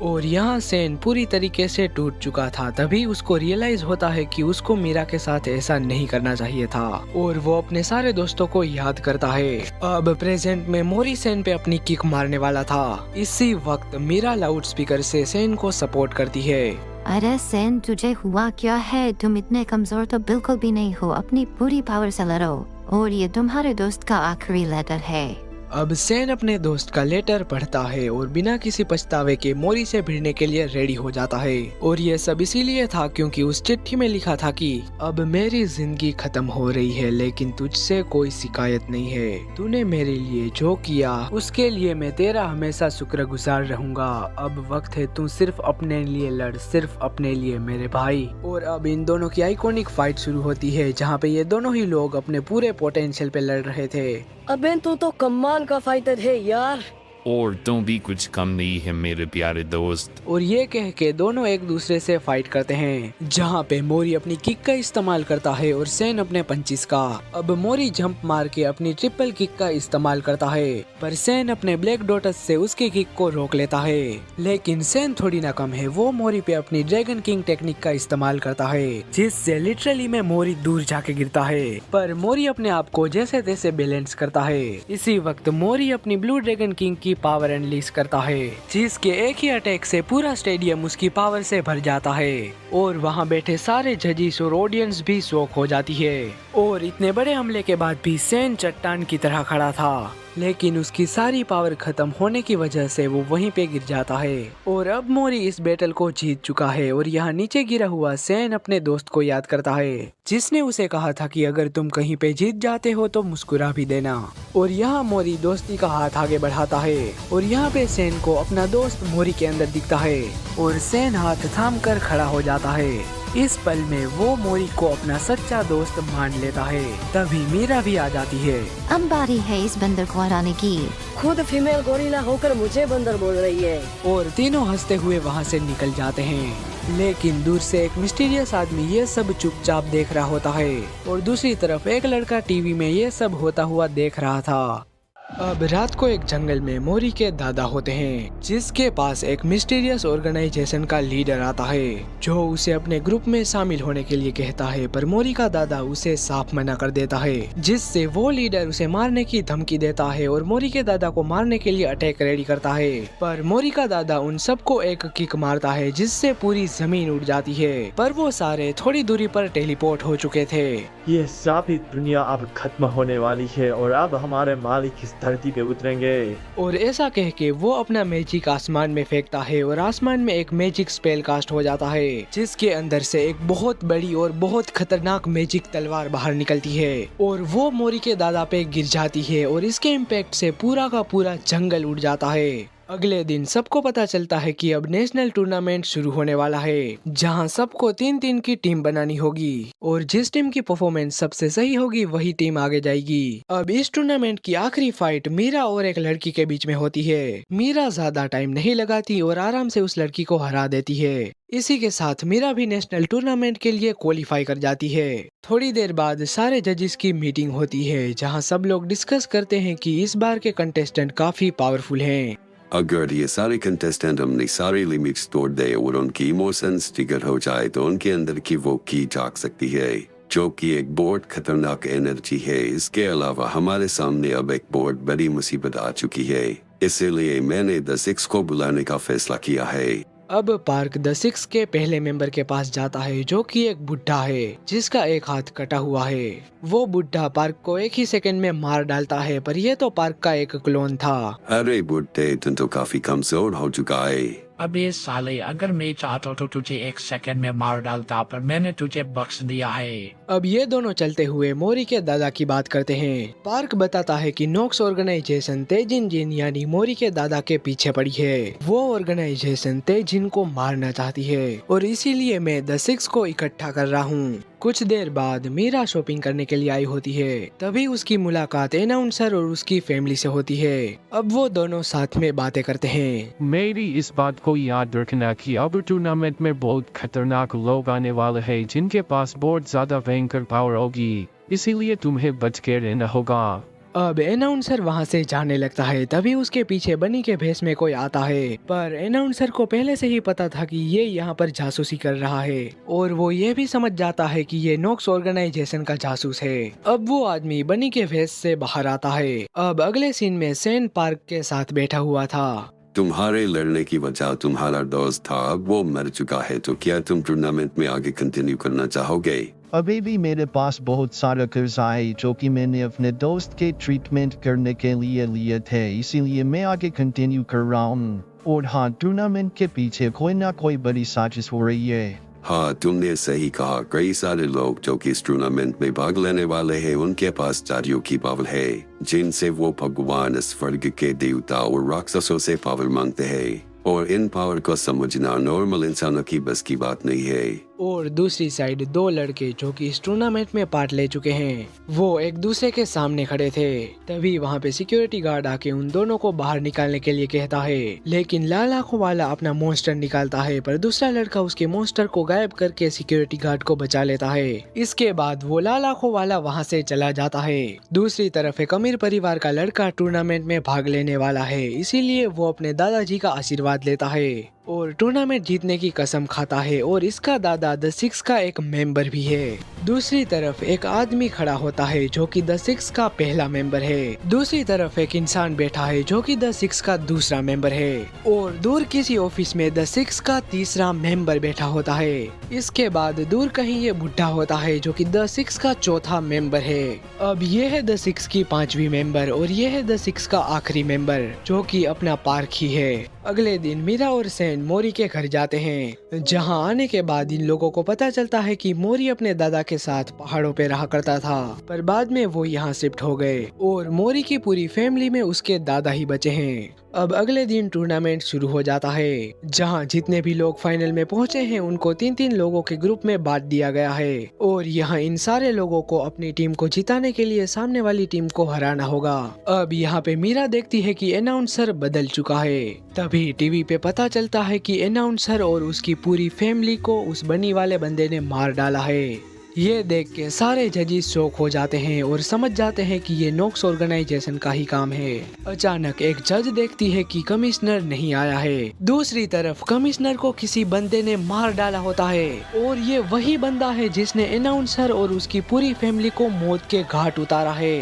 और यहाँ सेन पूरी तरीके से टूट चुका था। तभी उसको रियलाइज होता है कि उसको मीरा के साथ ऐसा नहीं करना चाहिए था, और वो अपने सारे दोस्तों को याद करता है। अब प्रेजेंट में मोरी सेन पे अपनी किक मारने वाला था। इसी वक्त मीरा लाउड स्पीकर से सेन को सपोर्ट करती है। अरे सेन, तुझे हुआ क्या है? तुम इतने कमजोर तो बिल्कुल भी नहीं हो। अपनी पूरी पावर से लड़ो। और ये तुम्हारे दोस्त का आखिरी लेटर है। अब सेन अपने दोस्त का लेटर पढ़ता है और बिना किसी पछतावे के मोरी से भिड़ने के लिए रेडी हो जाता है। और ये सब इसीलिए था क्योंकि उस चिट्ठी में लिखा था कि अब मेरी जिंदगी खत्म हो रही है, लेकिन तुझसे कोई शिकायत नहीं है। तूने मेरे लिए जो किया उसके लिए मैं तेरा हमेशा शुक्रगुजार रहूंगा। अब वक्त है तू सिर्फ अपने लिए लड़, सिर्फ अपने लिए मेरे भाई। और अब इन दोनों की आइकॉनिक फाइट शुरू होती है जहाँ पे ये दोनों ही लोग अपने पूरे पोटेंशियल पे लड़ रहे थे। अबे तू तो कमाल का फाइटर है यार। और तुम भी कुछ कम नहीं है मेरे प्यारे दोस्त। और ये कह के दोनों एक दूसरे से फाइट करते हैं, जहाँ पे मोरी अपनी किक का इस्तेमाल करता है और सेन अपने पंचिस का। अब मोरी जंप मार के अपनी ट्रिपल किक का इस्तेमाल करता है, पर सेन अपने ब्लैक डॉटस से उसकी किक को रोक लेता है। लेकिन सेन थोड़ी ना कम है, वो मोरी पे अपनी ड्रैगन किंग टेक्निक का इस्तेमाल करता है, जिससे लिटरली में मोरी दूर जाके गिरता है। पर मोरी अपने आप को जैसे तैसे बैलेंस करता है। इसी वक्त मोरी अपनी ब्लू ड्रैगन किंग की पावर अनलीज करता है, जिसके एक ही अटैक से पूरा स्टेडियम उसकी पावर से भर जाता है। और वहाँ बैठे सारे जजिस और ऑडियंस भी शॉक हो जाती है। और इतने बड़े हमले के बाद भी सेन चट्टान की तरह खड़ा था, लेकिन उसकी सारी पावर खत्म होने की वजह से वो वहीं पे गिर जाता है। और अब मोरी इस बैटल को जीत चुका है और यहाँ नीचे गिरा हुआ सेन अपने दोस्त को याद करता है, जिसने उसे कहा था कि अगर तुम कहीं पे जीत जाते हो तो मुस्कुरा भी देना। और यहाँ मोरी दोस्ती का हाथ आगे बढ़ाता है और यहाँ पे सेन को अपना दोस्त मोरी के अंदर दिखता है और सेन हाथ थाम कर खड़ा हो जाता है। इस पल में वो मोरी को अपना सच्चा दोस्त मान लेता है। तभी मीरा भी आ जाती है। अब बारी है इस बंदर को हराने की। खुद फीमेल गोरिल्ला होकर मुझे बंदर बोल रही है। और तीनों हंसते हुए वहाँ से निकल जाते हैं। लेकिन दूर से एक मिस्टीरियस आदमी ये सब चुपचाप देख रहा होता है और दूसरी तरफ एक लड़का टीवी में ये सब होता हुआ देख रहा था। अब रात को एक जंगल में मोरी के दादा होते हैं, जिसके पास एक मिस्टीरियस ऑर्गेनाइजेशन का लीडर आता है, जो उसे अपने ग्रुप में शामिल होने के लिए कहता है। पर मोरी का दादा उसे साफ मना कर देता है, जिससे वो लीडर उसे मारने की धमकी देता है और मोरी के दादा को मारने के लिए अटैक रेडी करता है। पर मोरी का दादा उन सबको एक किक मारता है, जिससे पूरी जमीन उड़ जाती है। पर वो सारे थोड़ी दूरी पर टेलीपोर्ट हो चुके थे। ये सारी दुनिया अब खत्म होने वाली है और अब हमारे मालिक इस धरती पे उतरेंगे। और ऐसा कह के वो अपना मैजिक आसमान में फेंकता है और आसमान में एक मैजिक स्पेल कास्ट हो जाता है, जिसके अंदर से एक बहुत बड़ी और बहुत खतरनाक मैजिक तलवार बाहर निकलती है और वो मोरी के दादा पे गिर जाती है और इसके इम्पैक्ट से पूरा का पूरा जंगल उड़ जाता है। अगले दिन सबको पता चलता है कि अब नेशनल टूर्नामेंट शुरू होने वाला है, जहां सबको 3-3 की टीम बनानी होगी और जिस टीम की परफॉर्मेंस सबसे सही होगी वही टीम आगे जाएगी। अब इस टूर्नामेंट की आखिरी फाइट मीरा और एक लड़की के बीच में होती है। मीरा ज्यादा टाइम नहीं लगाती और आराम से उस लड़की को हरा देती है। इसी के साथ मीरा भी नेशनल टूर्नामेंट के लिए क्वालिफाई कर जाती है। थोड़ी देर बाद सारे जजेस की मीटिंग होती है, जहां सब लोग डिस्कस करते हैं कि इस बार के कंटेस्टेंट काफी पावरफुल हैं। अगर ये सारे कंटेस्टेंट अपनी सारी लिमिट्स तोड़ दे और उनकी इमोशंस ट्रिगर हो जाए तो उनके अंदर की वो की जाग सकती है, जो कि एक बहुत खतरनाक एनर्जी है। इसके अलावा हमारे सामने अब एक बहुत बड़ी मुसीबत आ चुकी है, इसीलिए मैंने द सिक्स को बुलाने का फैसला किया है। अब पार्क द सिक्स के पहले मेंबर के पास जाता है, जो कि एक बुढ़ा है जिसका एक हाथ कटा हुआ है। वो बुढ़ा पार्क को एक ही सेकंड में मार डालता है, पर ये तो पार्क का एक क्लोन था। अरे बुढ़े, तुम तो काफी कमजोर हो चुका है। अबे साले, अगर मैं चाहता तो तुझे 1 सेकंड में मार डालता, पर मैंने तुझे बख्श दिया है। अब ये दोनों चलते हुए मोरी के दादा की बात करते हैं। पार्क बताता है कि नॉक्स ऑर्गेनाइजेशन तेजिन जिन यानी मोरी के दादा के पीछे पड़ी है। वो ऑर्गेनाइजेशन तेजिन को मारना चाहती है और इसीलिए मैं द सिक्स को इकट्ठा कर रहा हूँ। कुछ देर बाद मीरा शॉपिंग करने के लिए आई होती है, तभी उसकी मुलाकात अनाउंसर और उसकी फैमिली से होती है। अब वो दोनों साथ में बातें करते हैं। मेरी इस बात को याद रखना कि अब टूर्नामेंट में बहुत खतरनाक लोग आने वाले हैं, जिनके पास बहुत ज्यादा भयंकर पावर होगी, इसीलिए तुम्हें बच के रहना होगा। अब अनाउंसर वहाँ से जाने लगता है, तभी उसके पीछे बनी के भेस में कोई आता है। पर अनाउंसर को पहले से ही पता था कि ये यहाँ पर जासूसी कर रहा है और वो ये भी समझ जाता है कि ये नॉक्स ऑर्गेनाइजेशन का जासूस है। अब वो आदमी बनी के भेस से बाहर आता है। अब अगले सीन में सेन पार्क के साथ बैठा हुआ था तुम्हारे लड़ने की वजह तुम्हारा दोस्त था, अब वो मर चुका है, तो क्या तुम टूर्नामेंट में आगे कंटिन्यू करना चाहोगे? अभी भी मेरे पास बहुत सारा कर्ज है जो कि मैंने अपने दोस्त के ट्रीटमेंट करने के लिए लिए थे, इसीलिए मैं आगे कंटिन्यू कर रहा हूँ। और हाँ, टूर्नामेंट के पीछे कोई ना कोई बड़ी साजिश हो रही है। हाँ, तुमने सही कहा। कई सारे लोग जो कि इस टूर्नामेंट में भाग लेने वाले हैं, उनके पास जादू की पावर है, जिनसे वो भगवान स्वर्ग के देवता और राक्षसों से पावर मांगते हैं, और इन पावर को समझना नॉर्मल इंसानों की बस की बात नहीं है। और दूसरी साइड दो लड़के जो कि इस टूर्नामेंट में पार्ट ले चुके हैं, वो एक दूसरे के सामने खड़े थे। तभी वहाँ पे सिक्योरिटी गार्ड आके उन दोनों को बाहर निकालने के लिए कहता है, लेकिन लाल आंखों वाला अपना मॉन्स्टर निकालता है, पर दूसरा लड़का उसके मॉन्स्टर को गायब करके सिक्योरिटी गार्ड को बचा लेता है। इसके बाद वो लाल आंखों वाला वहाँ से चला जाता है। दूसरी तरफ एक अमीर परिवार का लड़का टूर्नामेंट में भाग लेने वाला है, इसीलिए वो अपने दादाजी का आशीर्वाद लेता है और टूर्नामेंट जीतने की कसम खाता है, और इसका दादा द सिक्स का एक मेंबर भी है। दूसरी तरफ एक आदमी खड़ा होता है जो कि द सिक्स का पहला मेंबर है। दूसरी तरफ एक इंसान बैठा है जो कि द सिक्स का दूसरा मेंबर है, और दूर किसी ऑफिस में द सिक्स का तीसरा मेंबर बैठा होता है। इसके बाद दूर कहीं ये बुढ़ा होता है जो कि द सिक्स का चौथा मेंबर है। अब ये है द सिक्स की पांचवी मेंबर, और ये है द सिक्स का आखिरी मेंबर जो कि अपना पार्क ही है। अगले दिन मीरा और सैन मोरी के घर जाते हैं, जहां आने के बाद इन लोगों को पता चलता है कि मोरी अपने दादा के साथ पहाड़ों पे रहा करता था, पर बाद में वो यहाँ शिफ्ट हो गए और मोरी की पूरी फैमिली में उसके दादा ही बचे हैं। अब अगले दिन टूर्नामेंट शुरू हो जाता है, जहां जितने भी लोग फाइनल में पहुंचे हैं उनको 3-3 लोगों के ग्रुप में बांट दिया गया है, और यहाँ इन सारे लोगों को अपनी टीम को जिताने के लिए सामने वाली टीम को हराना होगा। अब यहाँ पे मीरा देखती है कि अनाउंसर बदल चुका है। तभी टीवी पे पता चलता है कि अनाउंसर और उसकी पूरी फैमिली को उस बनी वाले बंदे ने मार डाला है। ये देख के सारे जजेस शॉक हो जाते हैं और समझ जाते हैं कि ये नॉक्स ऑर्गेनाइजेशन का ही काम है। अचानक एक जज देखती है कि कमिश्नर नहीं आया है। दूसरी तरफ कमिश्नर को किसी बंदे ने मार डाला होता है, और ये वही बंदा है जिसने अनाउंसर और उसकी पूरी फैमिली को मौत के घाट उतारा है।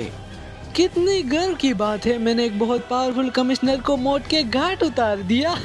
कितनी गर्व की बात है, मैंने एक बहुत पावरफुल कमिश्नर को मौत के घाट उतार दिया।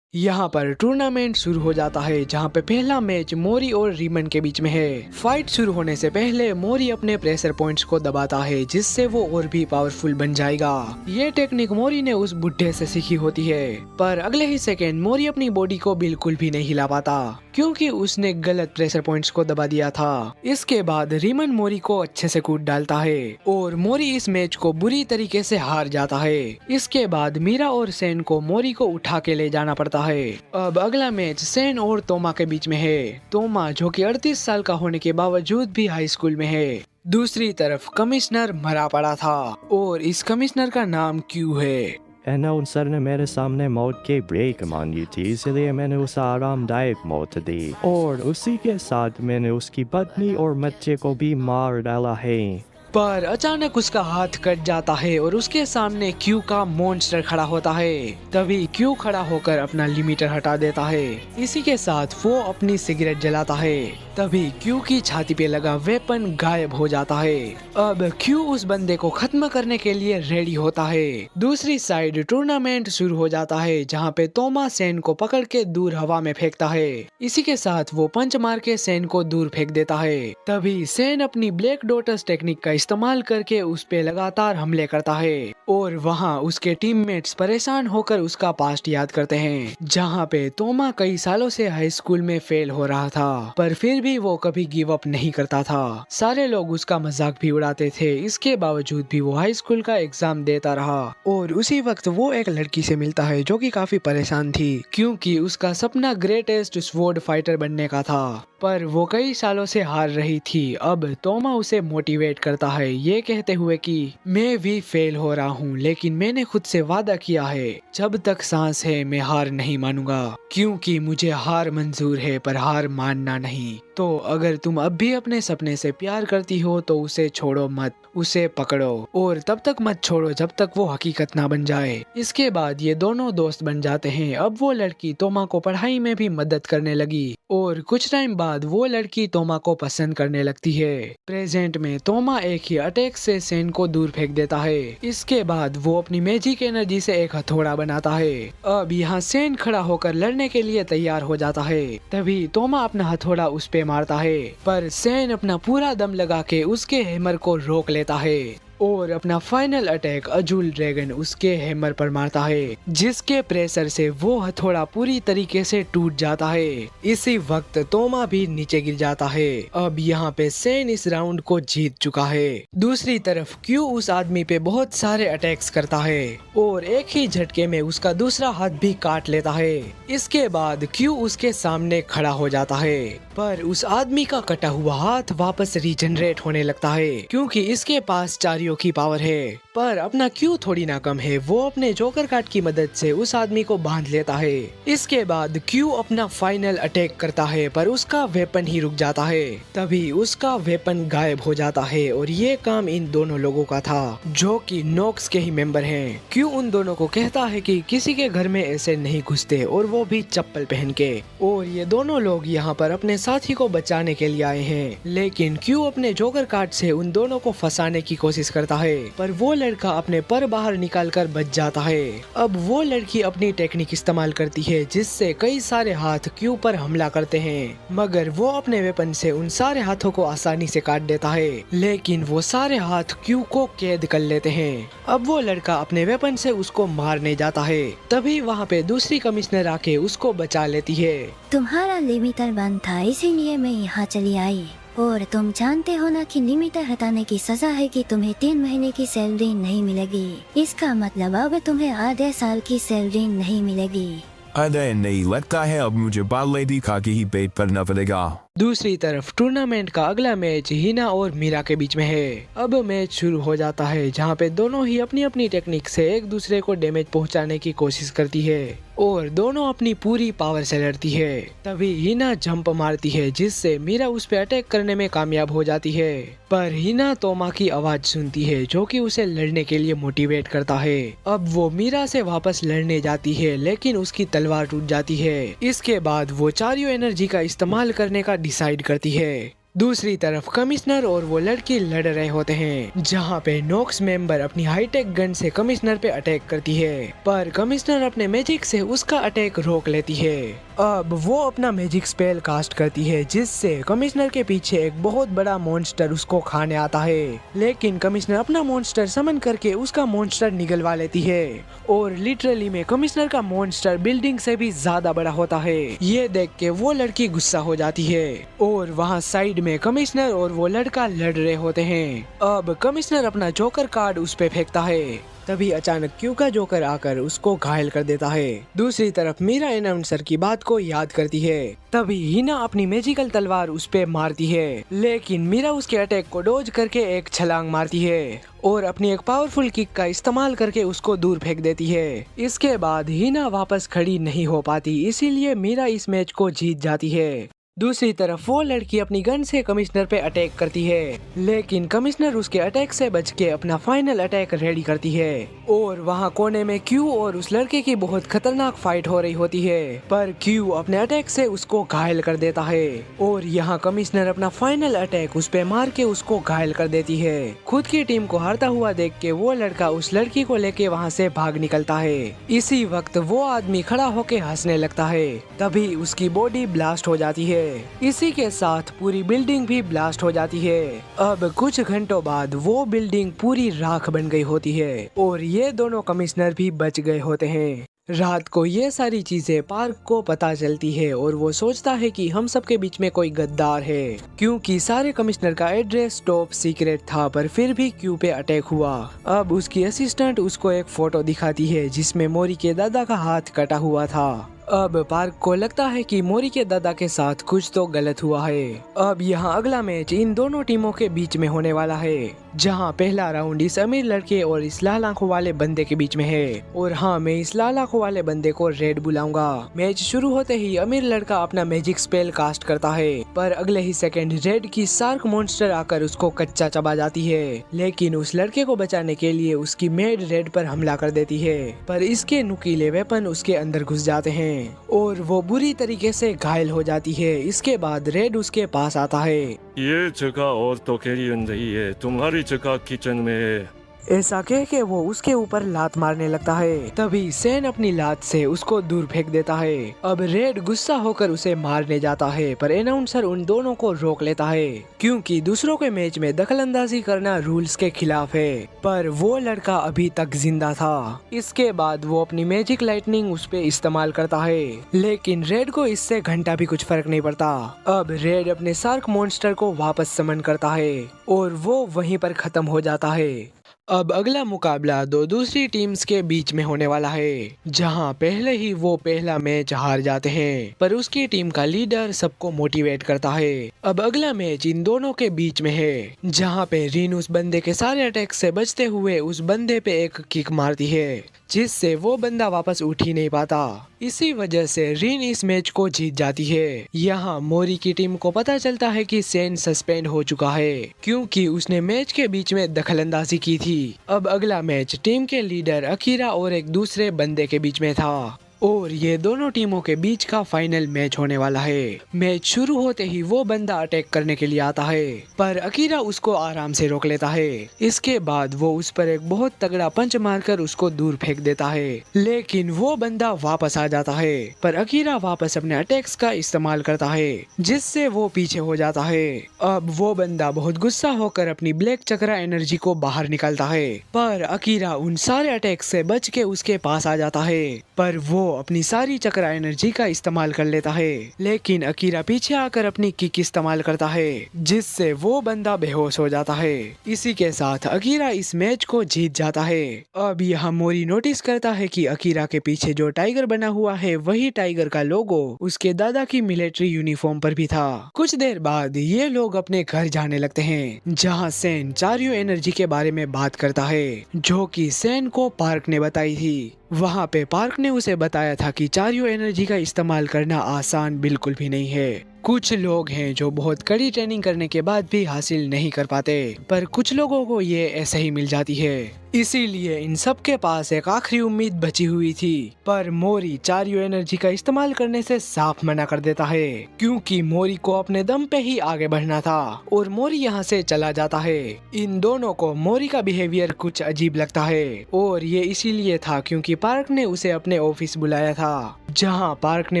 यहाँ पर टूर्नामेंट शुरू हो जाता है, जहाँ पे पहला मैच मोरी और रीमन के बीच में है। फाइट शुरू होने से पहले मोरी अपने प्रेशर पॉइंट्स को दबाता है, जिससे वो और भी पावरफुल बन जाएगा। ये टेक्निक मोरी ने उस बुढ़े से सीखी होती है, पर अगले ही सेकेंड मोरी अपनी बॉडी को बिल्कुल भी नहीं हिला पाता, क्योंकि उसने गलत प्रेशर पॉइंट्स को दबा दिया था। इसके बाद रीमन मोरी को अच्छे से कूट डालता है, और मोरी इस मैच को बुरी तरीके से हार जाता है। इसके बाद मीरा और सैन को मोरी को उठा के ले जाना पड़ता है। अब अगला मैच सैन और तोमा के बीच में है। तोमा जो कि 38 साल का होने के बावजूद भी हाई स्कूल में है। दूसरी तरफ कमिश्नर मरा पड़ा था, और इस कमिश्नर का नाम क्यू है। अनाउंसर ने मेरे सामने मौत के ब्रेक मांगी थी, इसलिए मैंने उसे आरामदायक मौत दी, और उसी के साथ मैंने उसकी पत्नी और बच्चे को भी मार डाला है। पर अचानक उसका हाथ कट जाता है और उसके सामने क्यू का मॉन्स्टर खड़ा होता है। तभी क्यू खड़ा होकर अपना लिमिटर हटा देता है। इसी के साथ वो अपनी सिगरेट जलाता है। तभी क्यू की छाती पे लगा वेपन गायब हो जाता है। अब क्यू उस बंदे को खत्म करने के लिए रेडी होता है। दूसरी साइड टूर्नामेंट शुरू हो जाता है, जहाँ पे तोमा सैन को पकड़ के दूर हवा में फेंकता है। इसी के साथ वो पंच मार के सैन को दूर फेंक देता है। तभी सैन अपनी ब्लैक डॉटर्स टेक्निक का इस्तेमाल करके उस पे लगातार हमले करता है, और वहाँ उसके टीममेट्स परेशान होकर उसका पास्ट याद करते हैं, जहाँ पे तोमा कई सालों से हाई स्कूल में फेल हो रहा था, पर फिर भी वो कभी गिव अप नहीं करता था। सारे लोग उसका मजाक भी उड़ाते थे, इसके बावजूद भी वो हाई स्कूल का एग्जाम देता रहा। और उसी वक्त वो एक लड़की से मिलता है जो कि काफी परेशान थी, क्योंकि उसका सपना ग्रेटेस्ट स्वॉर्ड फाइटर बनने का था, पर वो कई सालों से हार रही थी। अब तोमा उसे मोटिवेट करता है, ये कहते हुए कि मैं भी फेल हो रहा हूँ, लेकिन मैंने खुद से वादा किया है जब तक सांस है मैं हार नहीं मानूंगा, क्योंकि मुझे हार मंजूर है पर हार मानना नहीं। तो अगर तुम अब भी अपने सपने से प्यार करती हो तो उसे छोड़ो मत, उसे पकड़ो, और तब तक मत छोड़ो जब तक वो हकीकत ना बन जाए। इसके बाद ये दोनों दोस्त बन जाते हैं। अब वो लड़की तोमा को पढ़ाई में भी मदद करने लगी, और कुछ टाइम बाद वो लड़की तोमा को पसंद करने लगती है। प्रेजेंट में तोमा एक एक ही अटैक से सेन को दूर फेंक देता है। इसके बाद वो अपनी मैजिक एनर्जी से एक हथौड़ा बनाता है। अब यहाँ सेन खड़ा होकर लड़ने के लिए तैयार हो जाता है। तभी तोमा अपना हथौड़ा उस पे मारता है, पर सेन अपना पूरा दम लगा के उसके हैमर को रोक लेता है और अपना फाइनल अटैक अजूल ड्रैगन उसके हैमर पर मारता है, जिसके प्रेशर से वो हथौड़ा पूरी तरीके से टूट जाता है। इसी वक्त तोमा भी नीचे गिर जाता है। अब यहाँ पे सेन इस राउंड को जीत चुका है। दूसरी तरफ क्यू उस आदमी पे बहुत सारे अटैक्स करता है और एक ही झटके में उसका दूसरा हाथ भी काट लेता है। इसके बाद क्यू उसके सामने खड़ा हो जाता है, पर उस आदमी का कटा हुआ हाथ वापस रीजनरेट होने लगता है, क्योंकि इसके पास चारियों की पावर है। पर अपना क्यू थोड़ी ना कम है, वो अपने जोकर कार्ड की मदद से उस आदमी को बांध लेता है। इसके बाद क्यू अपना फाइनल अटैक करता है, पर उसका वेपन ही रुक जाता है। तभी उसका वेपन गायब हो जाता है और ये काम इन दोनों लोगों का था, जो कि नॉक्स के ही मेंबर हैं। क्यू उन दोनों को कहता है कि किसी के घर में ऐसे नहीं घुसते, और वो भी चप्पल पहन के। और ये दोनों लोग यहाँ पर अपने साथी को बचाने के लिए आए हैं, लेकिन क्यू अपने जोकर कार्ड से उन दोनों को फंसाने की कोशिश करता है, पर वो लड़का अपने पर बाहर निकालकर बच जाता है। अब वो लड़की अपनी टेक्निक इस्तेमाल करती है, जिससे कई सारे हाथ क्यू पर हमला करते हैं, मगर वो अपने वेपन से उन सारे हाथों को आसानी से काट देता है। लेकिन वो सारे हाथ क्यू को कैद कर लेते हैं। अब वो लड़का अपने वेपन से उसको मारने जाता है, तभी वहाँ पे दूसरी कमिश्नर आके उसको बचा लेती है। तुम्हारा लिमिटर बंद था, इसीलिए मैं यहाँ चली आई। और तुम जानते हो ना कि लिमिटर हटाने की सजा है कि तुम्हें 3 महीने की सैलरी नहीं मिलेगी। इसका मतलब अब तुम्हें आधे साल की सैलरी नहीं मिलेगी। अरे नहीं, लगता है अब मुझे बाल लेडी खा के ही पेट भरना पड़ेगा। दूसरी तरफ टूर्नामेंट का अगला मैच हिना और मीरा के बीच में है। अब मैच शुरू हो जाता है, जहाँ पे दोनों ही अपनी अपनी टेक्निक से एक दूसरे को डैमेज पहुंचाने की कोशिश करती है और दोनों अपनी पूरी पावर से लड़ती है। तभी हिना जंप मारती है, जिससे मीरा उस पे अटैक करने में कामयाब हो जाती है, पर हिना तोमा की आवाज सुनती है, जो कि उसे लड़ने के लिए मोटिवेट करता है। अब वो मीरा से वापस लड़ने जाती है, लेकिन उसकी तलवार टूट जाती है। इसके बाद वो चारियों एनर्जी का इस्तेमाल करने का डिसाइड करती है। दूसरी तरफ कमिश्नर और वो लड़की लड़ रहे होते हैं, जहाँ पे नॉक्स मेंबर अपनी हाईटेक गन से कमिश्नर पे अटैक करती है, पर कमिश्नर अपने मैजिक से उसका अटैक रोक लेती है। अब वो अपना मैजिक स्पेल कास्ट करती है, जिससे कमिश्नर के पीछे एक बहुत बड़ा मॉन्स्टर उसको खाने आता है, लेकिन कमिश्नर अपना मॉन्स्टर समन करके उसका मॉन्स्टर निगलवा लेती है और लिटरली में कमिश्नर का मॉन्स्टर बिल्डिंग से भी ज्यादा बड़ा होता है। ये देख के वो लड़की गुस्सा हो जाती है और वहाँ साइड में कमिश्नर और वो लड़का लड़ रहे होते हैं। अब कमिश्नर अपना जोकर कार्ड उस पे फेंकता है, तभी अचानक क्यू का जोकर आकर उसको घायल कर देता है। दूसरी तरफ मीरा अनाउंसर की बात को याद करती है, तभी हिना अपनी मैजिकल तलवार उस पे मारती है, लेकिन मीरा उसके अटैक को डॉज करके एक छलांग मारती है और अपनी एक पावरफुल किक का इस्तेमाल करके उसको दूर फेंक देती है। इसके बाद हिना वापस खड़ी नहीं हो पाती, इसीलिए मीरा इस मैच को जीत जाती है। दूसरी तरफ वो लड़की अपनी गन से कमिश्नर पे अटैक करती है, लेकिन कमिश्नर उसके अटैक से बच के अपना फाइनल अटैक रेडी करती है और वहाँ कोने में क्यू और उस लड़के की बहुत खतरनाक फाइट हो रही होती है, पर क्यू अपने अटैक से उसको घायल कर देता है और यहाँ कमिश्नर अपना फाइनल अटैक उस पे मार के उसको घायल कर देती है। खुद की टीम को हारता हुआ देख के वो लड़का उस लड़की को लेके वहाँ से भाग निकलता है। इसी वक्त वो आदमी खड़ा होके हंसने लगता है, तभी उसकी बॉडी ब्लास्ट हो जाती है। इसी के साथ पूरी बिल्डिंग भी ब्लास्ट हो जाती है। अब कुछ घंटों बाद वो बिल्डिंग पूरी राख बन गई होती है और ये दोनों कमिश्नर भी बच गए होते हैं। रात को ये सारी चीजें पार्क को पता चलती है और वो सोचता है कि हम सबके बीच में कोई गद्दार है, क्योंकि सारे कमिश्नर का एड्रेस टॉप सीक्रेट था, पर फिर भी क्यू पे अटैक हुआ। अब उसकी असिस्टेंट उसको एक फोटो दिखाती है, जिसमें मोरी के दादा का हाथ कटा हुआ था। अब पार्क को लगता है कि मोरी के दादा के साथ कुछ तो गलत हुआ है। अब यहाँ अगला मैच इन दोनों टीमों के बीच में होने वाला है, जहाँ पहला राउंड इस अमीर लड़के और इस लाल आंखों वाले बंदे के बीच में है। और हाँ, मैं इस लाल आंखों वाले बंदे को रेड बुलाऊंगा। मैच शुरू होते ही अमीर लड़का अपना मैजिक स्पेल कास्ट करता है, पर अगले ही सेकंड रेड की शार्क मॉन्स्टर आकर उसको कच्चा चबा जाती है, लेकिन उस लड़के को बचाने के लिए उसकी मेड रेड पर हमला कर देती है, पर इसके नुकीले वेपन उसके अंदर घुस जाते हैं हैं और वो बुरी तरीके से घायल हो जाती है। इसके बाद रेड उसके पास आता है। ये जगह औरतों के लिए नहीं है, तुम्हारी जगह किचन में है। ऐसा कह के वो उसके ऊपर लात मारने लगता है। तभी सेन अपनी लात से उसको दूर फेंक देता है। अब रेड गुस्सा होकर उसे मारने जाता है, पर अनाउंसर उन दोनों को रोक लेता है क्योंकि दूसरों के मैच में दखलंदाजी करना रूल्स के खिलाफ है। पर वो लड़का अभी तक जिंदा था। इसके बाद वो अपनी मैजिक लाइटनिंग उस पे इस्तेमाल करता है, लेकिन रेड को इससे घंटा भी कुछ फर्क नहीं पड़ता। अब रेड अपने शार्क मॉन्स्टर को वापस समन करता है और वो वहीं पर खत्म हो जाता है। अब अगला मुकाबला दो दूसरी टीम्स के बीच में होने वाला है, जहां पहले ही वो पहला मैच हार जाते हैं, पर उसकी टीम का लीडर सबको मोटिवेट करता है। अब अगला मैच इन दोनों के बीच में है, जहां पे रीन उस बंदे के सारे अटैक से बचते हुए उस बंदे पे एक किक मारती है, जिससे वो बंदा वापस उठ ही नहीं पाता। इसी वजह से रीन इस मैच को जीत जाती है। यहाँ मोरी की टीम को पता चलता है कि सेन सस्पेंड हो चुका है क्योंकि उसने मैच के बीच में दखलंदाजी की थी। अब अगला मैच टीम के लीडर अकीरा और एक दूसरे बंदे के बीच में था और ये दोनों टीमों के बीच का फाइनल मैच होने वाला है। मैच शुरू होते ही वो बंदा अटैक करने के लिए आता है, पर अकीरा उसको आराम से रोक लेता है। इसके बाद वो उस पर एक बहुत तगड़ा पंच मारकर उसको दूर फेंक देता है, लेकिन वो बंदा वापस आ जाता है। पर अकीरा वापस अपने अटैक्स का इस्तेमाल करता है, जिससे वो पीछे हो जाता है। अब वो बंदा बहुत गुस्सा होकर अपनी ब्लैक चक्रा एनर्जी को बाहर निकालता है, पर अकीरा उन सारे अटैक से बच के उसके पास आ जाता है। पर वो अपनी सारी चक्रा एनर्जी का इस्तेमाल कर लेता है, लेकिन अकीरा पीछे आकर अपनी किक इस्तेमाल करता है, जिससे वो बंदा बेहोश हो जाता है। इसी के साथ अकीरा इस मैच को जीत जाता है। अब यहाँ मोरी नोटिस करता है कि अकीरा के पीछे जो टाइगर बना हुआ है, वही टाइगर का लोगो उसके दादा की मिलिट्री यूनिफॉर्म पर भी था। कुछ देर बाद ये लोग अपने घर जाने लगते हैं, जहाँ सेन चारियो एनर्जी के बारे में बात करता है, जो कि सेन को पार्क ने बताई थी। वहाँ पे पार्क ने उसे बताया था कि चारियो एनर्जी का इस्तेमाल करना आसान बिल्कुल भी नहीं है। कुछ लोग हैं जो बहुत कड़ी ट्रेनिंग करने के बाद भी हासिल नहीं कर पाते, पर कुछ लोगों को ये ऐसे ही मिल जाती है। इसीलिए इन सब के पास एक आखिरी उम्मीद बची हुई थी, पर मोरी चारियो एनर्जी का इस्तेमाल करने से साफ मना कर देता है, क्योंकि मोरी को अपने दम पे ही आगे बढ़ना था और मोरी यहाँ से चला जाता है। इन दोनों को मोरी का बिहेवियर कुछ अजीब लगता है, और ये इसीलिए था क्योंकि पार्क ने उसे अपने ऑफिस बुलाया था, जहाँ पार्क ने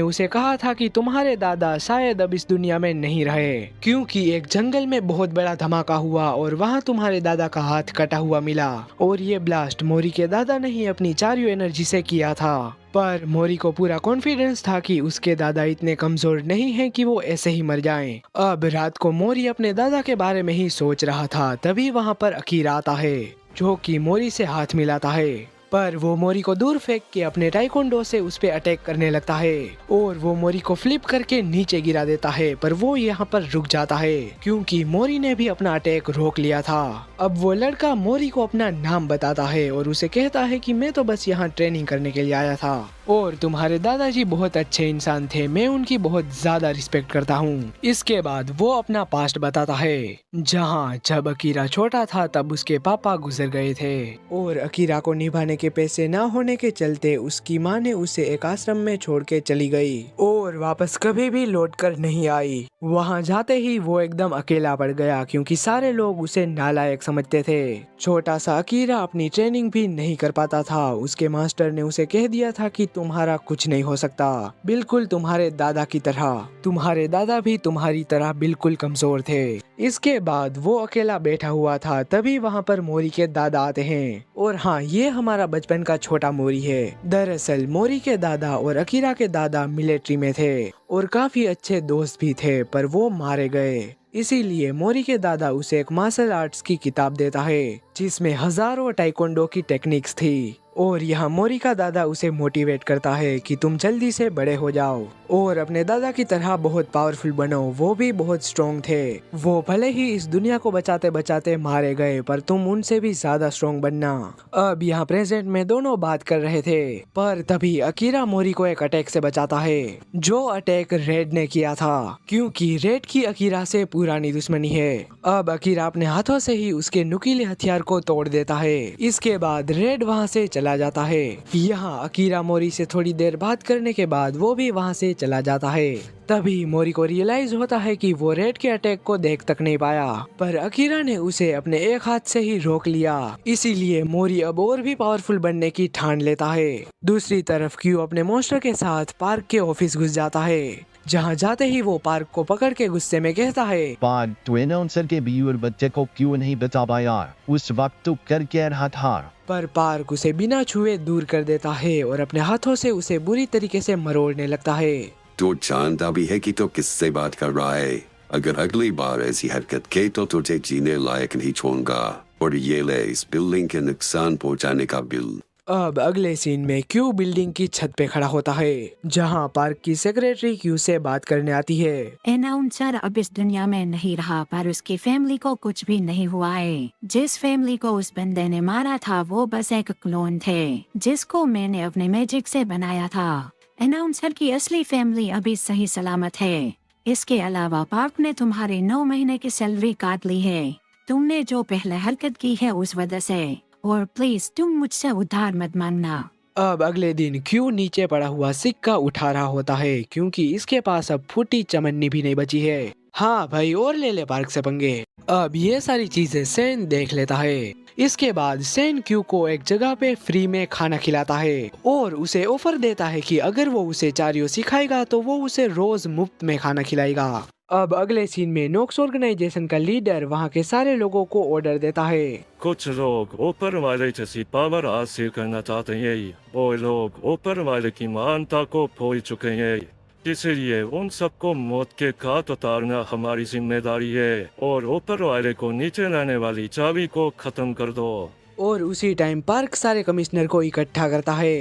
उसे कहा था कि तुम्हारे दादा शायद अब इस दुनिया में नहीं रहे, क्योंकि एक जंगल में बहुत बड़ा धमाका हुआ और वहाँ तुम्हारे दादा का हाथ कटा हुआ मिला, और ये ब्लास्ट मोरी के दादा ने ही अपनी चारियो एनर्जी से किया था। पर मोरी को पूरा कॉन्फिडेंस था कि उसके दादा इतने कमजोर नहीं हैं कि वो ऐसे ही मर जाएं। अब रात को मोरी अपने दादा के बारे में ही सोच रहा था, तभी वहाँ पर अकीरा आता है, जो कि मोरी से हाथ मिलाता है। पर वो मोरी को दूर फेंक के अपने टाइकोंडो से उस पे अटैक करने लगता है और वो मोरी को फ्लिप करके नीचे गिरा देता है, पर वो यहाँ पर रुक जाता है क्योंकि मोरी ने भी अपना अटैक रोक लिया था। अब वो लड़का मोरी को अपना नाम बताता है और उसे कहता है कि मैं तो बस यहाँ ट्रेनिंग करने के लिए आया था और तुम्हारे दादाजी बहुत अच्छे इंसान थे, मैं उनकी बहुत ज्यादा रिस्पेक्ट करता हूँ। इसके बाद वो अपना पास्ट बताता है, जहाँ जब अकीरा छोटा था तब उसके पापा गुजर गए थे और अकीरा को निभाने के पैसे ना होने के चलते उसकी माँ ने उसे एक आश्रम में छोड़ के चली गई और वापस कभी भी लौट कर नहीं आई। वहाँ जाते ही वो एकदम अकेला पड़ गया क्योंकि सारे लोग उसे नालायक समझते थे। छोटा सा अकीरा अपनी ट्रेनिंग भी नहीं कर पाता था। उसके मास्टर ने उसे कह दिया था कि तुम्हारा कुछ नहीं हो सकता, बिल्कुल तुम्हारे दादा की तरह। तुम्हारे दादा भी तुम्हारी तरह बिल्कुल कमजोर थे। इसके बाद वो अकेला बैठा हुआ था, तभी वहाँ पर मोरी के दादा आते हैं। और हाँ, ये हमारा बचपन का छोटा मोरी है। दरअसल मोरी के दादा और अकीरा के दादा मिलिट्री में थे और काफी अच्छे दोस्त भी थे, पर वो मारे गए। इसीलिए मोरी के दादा उसे एक मार्शल आर्ट्स की किताब देता है, जिसमें हजारों टाइकोंडो की टेक्निक्स थी। और यहाँ मोरी का दादा उसे मोटिवेट करता है कि तुम जल्दी से बड़े हो जाओ और अपने दादा की तरह बहुत पावरफुल बनो। वो भी बहुत स्ट्रॉन्ग थे। वो भले ही इस दुनिया को बचाते बचाते मारे गए, पर तुम उनसे भी ज्यादा स्ट्रॉन्ग बनना। अब यहाँ प्रेजेंट में दोनों बात कर रहे थे, पर तभी अकीरा मोरी को एक अटैक से बचाता है, जो अटैक रेड ने किया था, क्योंकि रेड की अकीरा से पुरानी दुश्मनी है। अब अकीरा अपने हाथों से ही उसके नुकीले हथियार को तोड़ देता है। इसके बाद रेड वहाँ से चला जाता है। यहाँ अकीरा मोरी से थोड़ी देर बात करने के बाद वो भी वहाँ से चला जाता है। तभी मोरी को रियलाइज होता है कि वो रेड के अटैक को देख तक नहीं पाया, पर अकीरा ने उसे अपने एक हाथ से ही रोक लिया। इसीलिए मोरी अब और भी पावरफुल बनने की ठान लेता है। दूसरी तरफ क्यू अपने मॉन्स्टर के साथ पार्क के ऑफिस घुस जाता है, जहाँ जाते ही वो पार्क को पकड़ के गुस्से में कहता है, बाद तो अनाउंसर के बीवर बच्चे को क्यों नहीं बता पाया, उस वक्त तो कर क्या रहा था। पर पार्क उसे बिना छुए दूर कर देता है और अपने हाथों से उसे बुरी तरीके से मरोड़ने लगता है। तो जानता भी है कि तो किससे बात कर रहा है। अगर अगली बार ऐसी हरकत के तो तुझे जीने लायक नहीं छोड़ूंगा, और ये ले इस बिल्डिंग के नुकसान पहुंचाने का बिल। अब अगले सीन में क्यू बिल्डिंग की छत पे खड़ा होता है, जहां पार्क की सेक्रेटरी क्यू से बात करने आती है। अनाउंसर अब इस दुनिया में नहीं रहा, पर उसकी फैमिली को कुछ भी नहीं हुआ है। जिस फैमिली को उस बंदे ने मारा था वो बस एक क्लोन थे, जिसको मैंने अपने मैजिक से बनाया था। अनाउंसर की असली फैमिली अभी सही सलामत है। इसके अलावा पार्क ने तुम्हारे 9 महीने की सैलरी काट ली है। तुमने जो पहले हरकत की है उस वजह से, और प्लीज तुम मुझसे उधार मत मांगना। अब अगले दिन क्यू नीचे पड़ा हुआ सिक्का उठा रहा होता है, क्योंकि इसके पास अब फूटी चमन्नी भी नहीं बची है। हाँ भाई, और ले ले पार्क से पंगे। अब ये सारी चीजें सेन देख लेता है। इसके बाद सेन क्यू को एक जगह पे फ्री में खाना खिलाता है और उसे ऑफर देता है कि अगर वो उसे चारियो सिखाएगा तो वो उसे रोज मुफ्त में खाना खिलाएगा। अब अगले सीन में नोक्स ऑर्गेनाइजेशन का लीडर वहाँ के सारे लोगों को ऑर्डर देता है। कुछ लोग ऊपर वाले जैसी पावर हासिल करना चाहते हैं, वो लोग ऊपर वाले की मानता को भूल चुके हैं। इसलिए उन सबको मौत के घाट उतारना हमारी जिम्मेदारी है, और ऊपर वाले को नीचे लाने वाली चाबी को खत्म कर दो। और उसी टाइम पार्क सारे कमिश्नर को इकट्ठा करता है।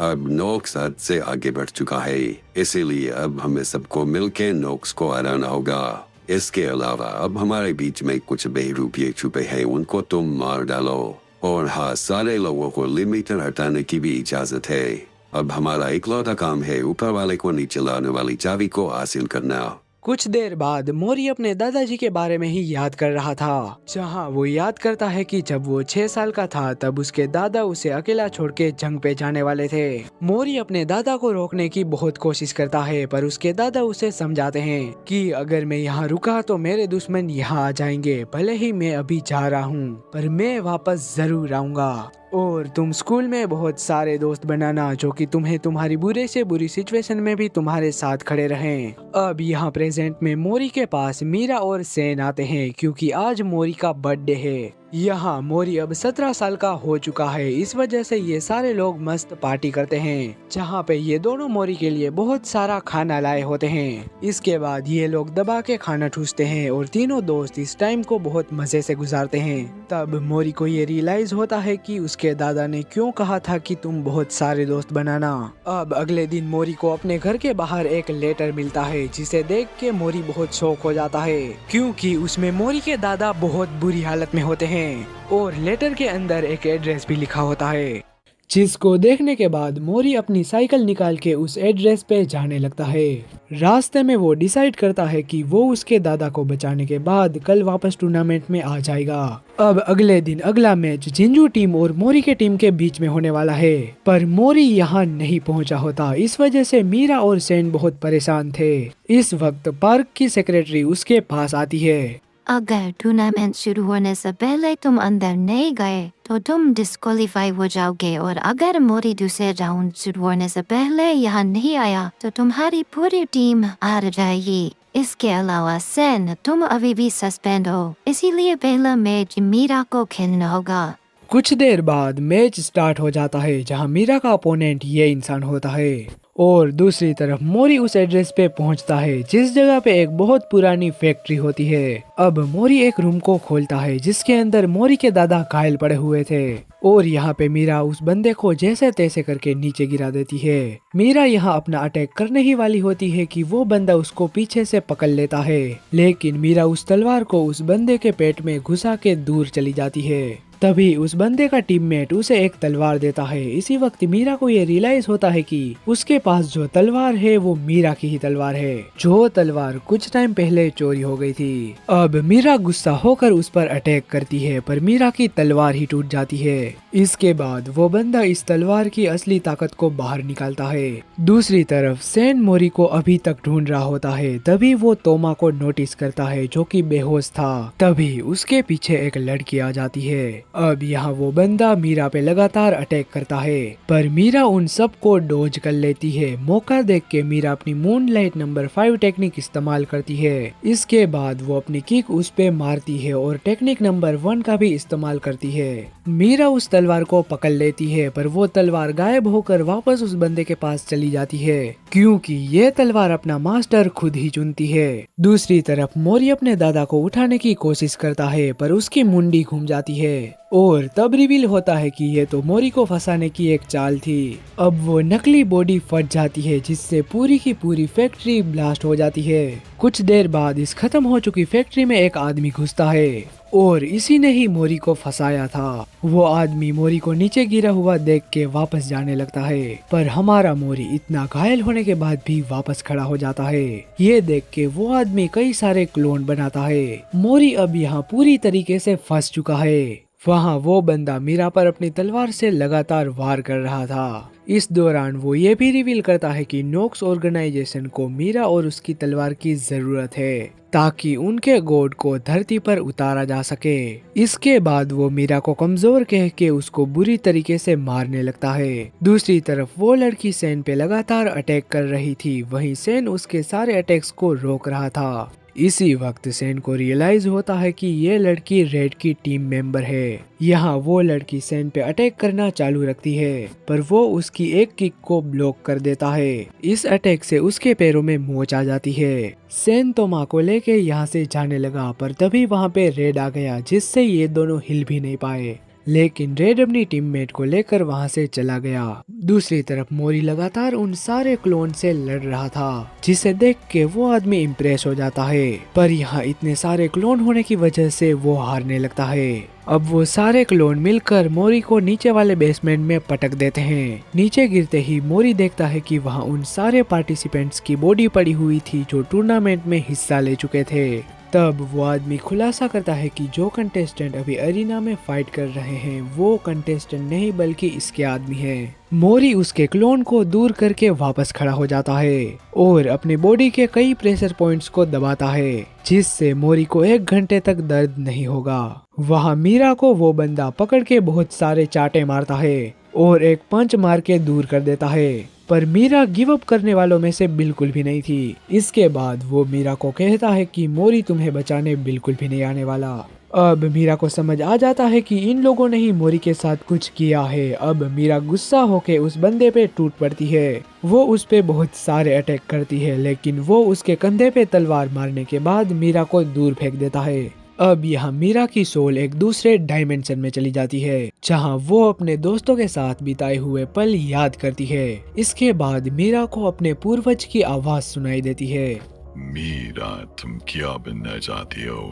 अब नोक्स हद से आगे बढ़ चुका है, इसीलिए अब हमें सबको मिलकर नोक्स को हराना होगा। इसके अलावा अब हमारे बीच में कुछ बेरूपिये छुपे हैं, उनको तुम मार डालो। और हाँ, सारे लोगों को लिमिटर हटाने की भी इजाजत है। अब हमारा इकलौता काम है ऊपर वाले को नीचे लाने वाली चाबी को हासिल करना। कुछ देर बाद मोरी अपने दादाजी के बारे में ही याद कर रहा था, जहां वो याद करता है कि जब वो 6 साल का था तब उसके दादा उसे अकेला छोड़ के जंग पे जाने वाले थे। मोरी अपने दादा को रोकने की बहुत कोशिश करता है, पर उसके दादा उसे समझाते हैं कि अगर मैं यहाँ रुका तो मेरे दुश्मन यहाँ आ जाएंगे। भले ही मैं अभी जा रहा हूँ, पर मैं वापस जरूर आऊंगा। और तुम स्कूल में बहुत सारे दोस्त बनाना जो कि तुम्हें तुम्हारी बुरे से बुरी सिचुएशन में भी तुम्हारे साथ खड़े रहें। अब यहाँ प्रेजेंट में मोरी के पास मीरा और सेन आते हैं, क्योंकि आज मोरी का बर्थडे है। यहाँ मोरी अब 17 साल का हो चुका है, इस वजह से ये सारे लोग मस्त पार्टी करते हैं, जहाँ पे ये दोनों मोरी के लिए बहुत सारा खाना लाए होते हैं। इसके बाद ये लोग दबा के खाना ठूसते हैं और तीनों दोस्त इस टाइम को बहुत मजे से गुजारते हैं। तब मोरी को ये रियलाइज होता है कि उसके दादा ने क्यों कहा था कि तुम बहुत सारे दोस्त बनाना। अब अगले दिन मोरी को अपने घर के बाहर एक लेटर मिलता है, जिसे देख के मोरी बहुत शौक हो जाता है, क्योंकि उसमें मोरी के दादा बहुत बुरी हालत में होते हैं और लेटर के अंदर एक एड्रेस भी लिखा होता है, जिसको देखने के बाद मोरी अपनी साइकिल निकाल के उस एड्रेस पे जाने लगता है। रास्ते में वो डिसाइड करता है कि वो उसके दादा को बचाने के बाद कल वापस टूर्नामेंट में आ जाएगा। अब अगले दिन अगला मैच जिंजू टीम और मोरी के टीम के बीच में होने वाला है, पर मोरी यहाँ नहीं पहुँचा होता। इस वजह से मीरा और सेन बहुत परेशान थे। इस वक्त पार्क की सेक्रेटरी उसके पास आती है। अगर टूर्नामेंट शुरू होने से पहले तुम अंदर नहीं गए तो तुम डिस्क्वालीफाई हो जाओगे, और अगर मोरी दूसरे राउंड शुरू होने से पहले यहाँ नहीं आया तो तुम्हारी पूरी टीम हार जाएगी। इसके अलावा सेन, तुम अभी भी सस्पेंड हो, इसीलिए पहला मैच मीरा को खेलना होगा। कुछ देर बाद मैच स्टार्ट हो जाता है, जहां मीरा का अपोनेंट ये इंसान होता है, और दूसरी तरफ मोरी उस एड्रेस पे पहुंचता है जिस जगह पे एक बहुत पुरानी फैक्ट्री होती है। अब मोरी एक रूम को खोलता है जिसके अंदर मोरी के दादा घायल पड़े हुए थे, और यहाँ पे मीरा उस बंदे को जैसे तैसे करके नीचे गिरा देती है। मीरा यहाँ अपना अटैक करने ही वाली होती है कि वो बंदा उसको पीछे से पकड़ लेता है, लेकिन मीरा उस तलवार को उस बंदे के पेट में घुसा के दूर चली जाती है। तभी उस बंदे का टीममेट उसे एक तलवार देता है। इसी वक्त मीरा को ये रियलाइज होता है कि उसके पास जो तलवार है वो मीरा की ही तलवार है, जो तलवार कुछ टाइम पहले चोरी हो गई थी। अब मीरा गुस्सा होकर उस पर अटैक करती है, पर मीरा की तलवार ही टूट जाती है। इसके बाद वो बंदा इस तलवार की असली ताकत को बाहर निकालता है। दूसरी तरफ सेन मोरी को अभी तक ढूंढ रहा होता है। तभी वो तोमा को नोटिस करता है जो कि बेहोश था। तभी उसके पीछे एक लड़की आ जाती है। अब यहाँ वो बंदा मीरा पे लगातार अटैक करता है, पर मीरा उन सब को डोज कर लेती है। मौका देख के मीरा अपनी मूनलाइट नंबर 5 टेक्निक इस्तेमाल करती है। इसके बाद वो अपनी किक उस पे मारती है और टेक्निक नंबर 1 का भी इस्तेमाल करती है। मीरा उस तलवार को पकड़ लेती है, पर वो तलवार गायब होकर वापस उस बंदे के पास चली जाती है, क्योंकि ये तलवार अपना मास्टर खुद ही चुनती है। दूसरी तरफ मोरी अपने दादा को उठाने की कोशिश करता है, पर उसकी मुंडी घूम जाती है और तब रिवील होता है कि ये तो मोरी को फंसाने की एक चाल थी। अब वो नकली बॉडी फट जाती है, जिससे पूरी की पूरी फैक्ट्री ब्लास्ट हो जाती है। कुछ देर बाद इस खत्म हो चुकी फैक्ट्री में एक आदमी घुसता है और इसी ने ही मोरी को फंसाया था। वो आदमी मोरी को नीचे गिरा हुआ देख के वापस जाने लगता है, पर हमारा मोरी इतना घायल होने के बाद भी वापस खड़ा हो जाता है। ये देख के वो आदमी कई सारे क्लोन बनाता है। मोरी अब यहाँ पूरी तरीके से फंस चुका है। वहाँ वो बंदा मीरा पर अपनी तलवार से लगातार वार कर रहा था। इस दौरान वो ये भी रिवील करता है कि नोक्स ऑर्गेनाइजेशन को मीरा और उसकी तलवार की जरूरत है, ताकि उनके गॉड को धरती पर उतारा जा सके। इसके बाद वो मीरा को कमजोर कह के उसको बुरी तरीके से मारने लगता है। दूसरी तरफ वो लड़की सेन पे लगातार अटैक कर रही थी, वहीं सेन उसके सारे अटैक्स को रोक रहा था। इसी वक्त सेन को रियलाइज होता है कि ये लड़की रेड की टीम मेंबर है। यहाँ वो लड़की सेन पे अटैक करना चालू रखती है, पर वो उसकी एक किक को ब्लॉक कर देता है। इस अटैक से उसके पैरों में मोच आ जाती है। सेन तोमा को लेके यहाँ से जाने लगा, पर तभी वहाँ पे रेड आ गया, जिससे ये दोनों हिल भी नहीं पाए। लेकिन रेड अपनी टीममेट को लेकर वहां से चला गया। दूसरी तरफ मोरी लगातार उन सारे क्लोन से लड़ रहा था, जिसे देख के वो आदमी इम्प्रेस हो जाता है, पर यहाँ इतने सारे क्लोन होने की वजह से वो हारने लगता है। अब वो सारे क्लोन मिलकर मोरी को नीचे वाले बेसमेंट में पटक देते हैं। नीचे गिरते ही मोरी देखता है कि वहाँ उन सारे पार्टिसिपेंट्स की बॉडी पड़ी हुई थी जो टूर्नामेंट में हिस्सा ले चुके थे। तब वो आदमी खुलासा करता है कि जो कंटेस्टेंट अभी अरीना में फाइट कर रहे हैं वो कंटेस्टेंट नहीं बल्कि इसके आदमी हैं। मोरी उसके क्लोन को दूर करके वापस खड़ा हो जाता है और अपनी बॉडी के कई प्रेशर पॉइंट्स को दबाता है, जिससे मोरी को 1 घंटे तक दर्द नहीं होगा। वहाँ मीरा को वो बंदा पकड़ के बहुत सारे चाटे मारता है और एक पंच मार के दूर कर देता है, पर मीरा गिव अप करने वालों में से बिल्कुल भी नहीं थी। इसके बाद वो मीरा को कहता है कि मोरी तुम्हें बचाने बिल्कुल भी नहीं आने वाला। अब मीरा को समझ आ जाता है कि इन लोगों ने ही मोरी के साथ कुछ किया है। अब मीरा गुस्सा होके उस बंदे पे टूट पड़ती है। वो उस पे बहुत सारे अटैक करती है, लेकिन वो उसके कंधे पे तलवार मारने के बाद मीरा को दूर फेंक देता है। अब यहाँ मीरा की सोल एक दूसरे डायमेंशन में चली जाती है, जहाँ वो अपने दोस्तों के साथ बिताए हुए पल याद करती है। इसके बाद मीरा को अपने पूर्वज की आवाज सुनाई देती है। मीरा, तुम क्या बनना चाहती हो?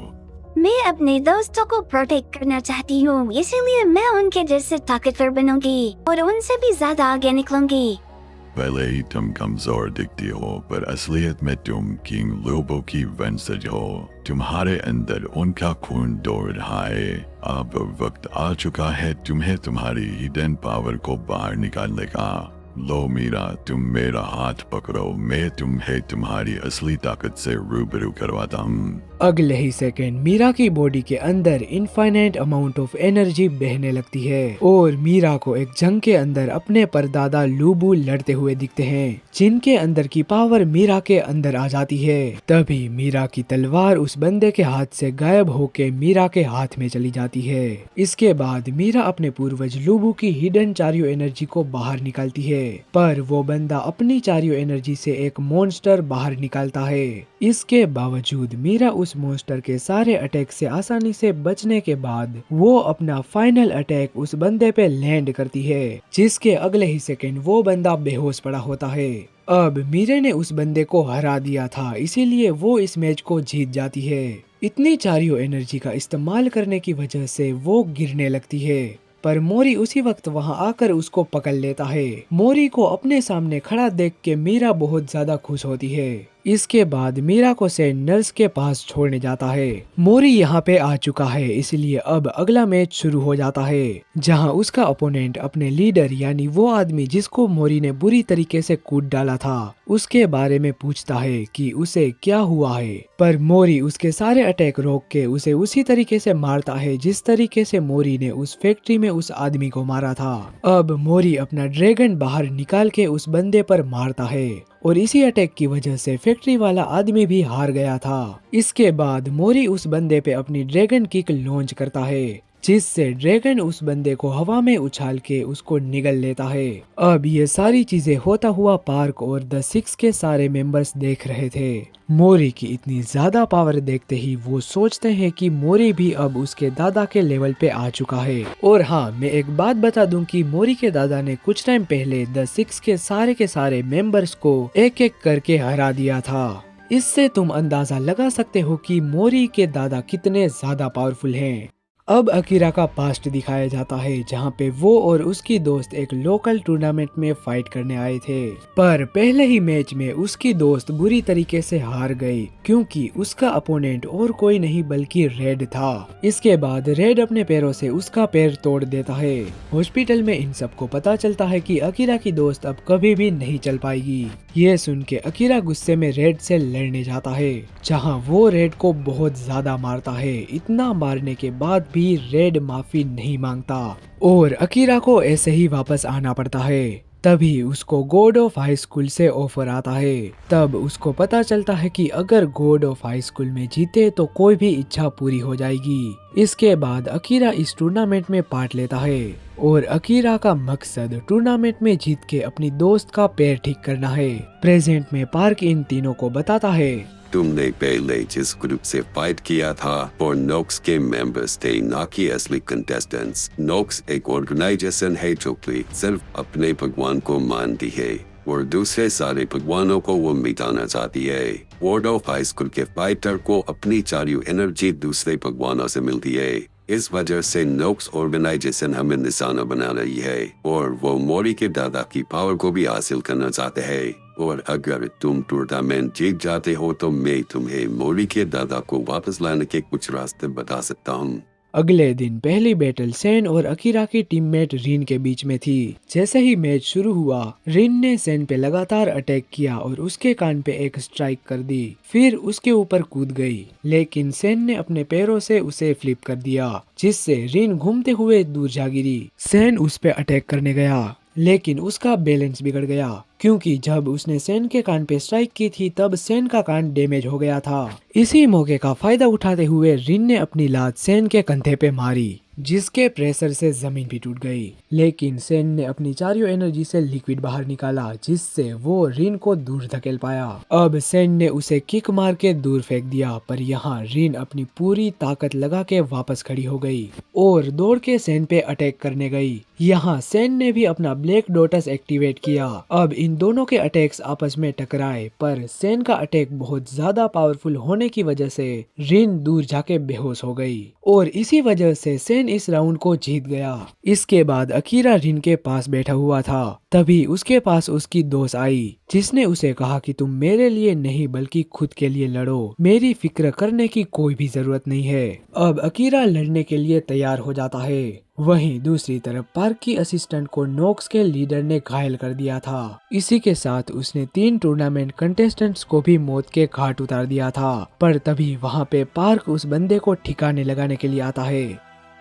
मैं अपने दोस्तों को प्रोटेक्ट करना चाहती हूँ, इसीलिए मैं उनके जैसे ताकतवर बनूंगी और उनसे भी ज्यादा आगे निकलूंगी। भले ही तुम कमजोर दिखती हो, पर असलियत में तुम किंग लोबो की वंशज हो। तुम्हारे अंदर उनका खून दौड़ रहा है। अब वक्त आ चुका है तुम्हें तुम्हारी हिडन पावर को बाहर निकालने का। लो मीरा, तुम मेरा हाथ पकड़ो, मैं तुम्हें तुम्हारी असली ताकत से रूबरू करवाता हूँ। अगले ही सेकंड मीरा की बॉडी के अंदर इनफाइनाइट अमाउंट ऑफ एनर्जी बहने लगती है और मीरा को एक जंग के अंदर अपने परदादा लूबू लड़ते हुए दिखते हैं, जिनके अंदर की पावर मीरा के अंदर आ जाती है। तभी मीरा की तलवार उस बंदे के हाथ से गायब होके मीरा के हाथ में चली जाती है। इसके बाद मीरा अपने पूर्वज लूबू की हिडन चारियो एनर्जी को बाहर निकालती है, पर वो बंदा अपनी चारियो एनर्जी से एक मॉन्स्टर बाहर निकालता है। इसके बावजूद मीरा उस मॉन्स्टर के सारे अटैक से आसानी से बचने के बाद वो अपना फाइनल अटैक उस बंदे पे लैंड करती है, जिसके अगले ही सेकंड वो बंदा बेहोश पड़ा होता है। अब मीरे ने उस बंदे को हरा दिया था, इसीलिए वो इस मैच को जीत जाती है। इतनी चारियो एनर्जी का इस्तेमाल करने की वजह से वो गिरने लगती है, पर मोरी उसी वक्त वहां आकर उसको पकड़ लेता है। मोरी को अपने सामने खड़ा देख के मीरा बहुत ज्यादा खुश होती है। इसके बाद मीरा को सेन नर्स के पास छोड़ने जाता है। मोरी यहाँ पे आ चुका है, इसलिए अब अगला मैच शुरू हो जाता है, जहाँ उसका अपोनेंट अपने लीडर यानी वो आदमी जिसको मोरी ने बुरी तरीके से कूट डाला था उसके बारे में पूछता है कि उसे क्या हुआ है, पर मोरी उसके सारे अटैक रोक के उसे उसी तरीके से मारता है जिस तरीके से मोरी ने उस फैक्ट्री में उस आदमी को मारा था। अब मोरी अपना ड्रैगन बाहर निकाल के उस बंदे पर मारता है और इसी अटैक की वजह से फैक्ट्री वाला आदमी भी हार गया था। इसके बाद मोरी उस बंदे पे अपनी ड्रैगन किक लॉन्च करता है, जिससे ड्रैगन उस बंदे को हवा में उछाल के उसको निगल लेता है। अब ये सारी चीजें होता हुआ पार्क और द सिक्स के सारे मेंबर्स देख रहे थे। मोरी की इतनी ज्यादा पावर देखते ही वो सोचते हैं कि मोरी भी अब उसके दादा के लेवल पे आ चुका है। और हाँ, मैं एक बात बता दूं कि मोरी के दादा ने कुछ टाइम पहले द सिक्स के सारे मेंबर्स को एक एक करके हरा दिया था। इससे तुम अंदाजा लगा सकते हो कि मोरी के दादा कितने ज्यादा पावरफुल हैं। अब अकीरा का पास्ट दिखाया जाता है, जहाँ पे वो और उसकी दोस्त एक लोकल टूर्नामेंट में फाइट करने आए थे, पर पहले ही मैच में उसकी दोस्त बुरी तरीके से हार गई क्योंकि उसका अपोनेंट और कोई नहीं बल्कि रेड था। इसके बाद रेड अपने पैरों से उसका पैर तोड़ देता है। हॉस्पिटल में इन सबको पता चलता है कि अकीरा की दोस्त अब कभी भी नहीं चल पाएगी। ये सुन के अकीरा गुस्से में रेड से लड़ने जाता है, जहाँ वो रेड को बहुत ज्यादा मारता है। इतना मारने के बाद भी रेड माफी नहीं मांगता और अकीरा को ऐसे ही वापस आना पड़ता है। तभी उसको गॉड ऑफ हाई स्कूल से ऑफर आता है। तब उसको पता चलता है कि अगर गॉड ऑफ हाई स्कूल में जीते तो कोई भी इच्छा पूरी हो जाएगी। इसके बाद अकीरा इस टूर्नामेंट में पार्ट लेता है और अकीरा का मकसद टूर्नामेंट में जीत के अपनी दोस्त का पैर ठीक करना है। प्रेजेंट में पार्क इन तीनों को बताता है, तुमने पहले जिस ग्रुप से फाइट किया था और नोक्स के मेंबर्स थे, ना कि असली कंटेस्टेंट्स। नोक्स एक ऑर्गेनाइजेशन है जो कि सिर्फ अपने भगवान को मानती है और दूसरे सारे भगवानों को वो मिटाना चाहती है। गॉड ऑफ हाई स्कूल के फाइटर को अपनी चारियों एनर्जी दूसरे भगवानों से मिलती है। इस वजह से नोक्स ऑर्गेनाइजेशन हमें निशाना बना रही है और वो मोरी के दादा की पावर को भी हासिल करना चाहते हैं। और अगर तुम टूर्नामेंट जीत जाते हो तो मैं तुम्हें मोरी के दादा को वापस लाने के कुछ रास्ते बता सकता हूँ। अगले दिन पहली बैटल सेन और अकीरा की टीममेट रिन के बीच में थी। जैसे ही मैच शुरू हुआ, रिन ने सेन पे लगातार अटैक किया और उसके कान पे एक स्ट्राइक कर दी, फिर उसके ऊपर कूद गई, लेकिन सेन ने अपने पैरों से उसे फ्लिप कर दिया, जिससे रिन घूमते हुए दूर जा गिरी। सेन उस पे अटैक करने गया, लेकिन उसका बैलेंस बिगड़ गया क्योंकि जब उसने सेन के कान पे स्ट्राइक की थी तब सेन का कान डैमेज हो गया था। इसी मौके का फायदा उठाते हुए रिन ने अपनी लात सेन के कंधे पे मारी, जिसके प्रेशर से जमीन भी टूट गई। लेकिन सेन ने अपनी चारियों एनर्जी से लिक्विड बाहर निकाला, जिससे वो रिन को दूर धकेल पाया। अब सेन ने उसे किक मार के दूर फेंक दिया, पर यहाँ रिन अपनी पूरी ताकत लगा के वापस खड़ी हो गई और दौड़ के सेन पे अटैक करने गई। यहाँ सेन ने भी अपना ब्लैक डॉटस एक्टिवेट किया। अब इन दोनों के अटैक्स आपस में टकराए, पर सेन का अटैक बहुत ज्यादा पावरफुल होने की वजह से रिन दूर जाके बेहोश हो गई और इसी वजह से सेन इस राउंड को जीत गया। इसके बाद अकीरा रिन के पास बैठा हुआ था, तभी उसके पास उसकी दोस्त आई, जिसने उसे कहा कि तुम मेरे लिए नहीं बल्कि खुद के लिए लड़ो, मेरी फिक्र करने की कोई भी जरूरत नहीं है। अब अकीरा लड़ने के लिए तैयार हो जाता है। वहीं दूसरी तरफ पार्क की असिस्टेंट को नोक्स के लीडर ने घायल कर दिया था। इसी के साथ उसने 3 टूर्नामेंट कंटेस्टेंट्स को भी मौत के घाट उतार दिया था, पर तभी वहाँ पे पार्क उस बंदे को ठिकाने लगाने के लिए आता है।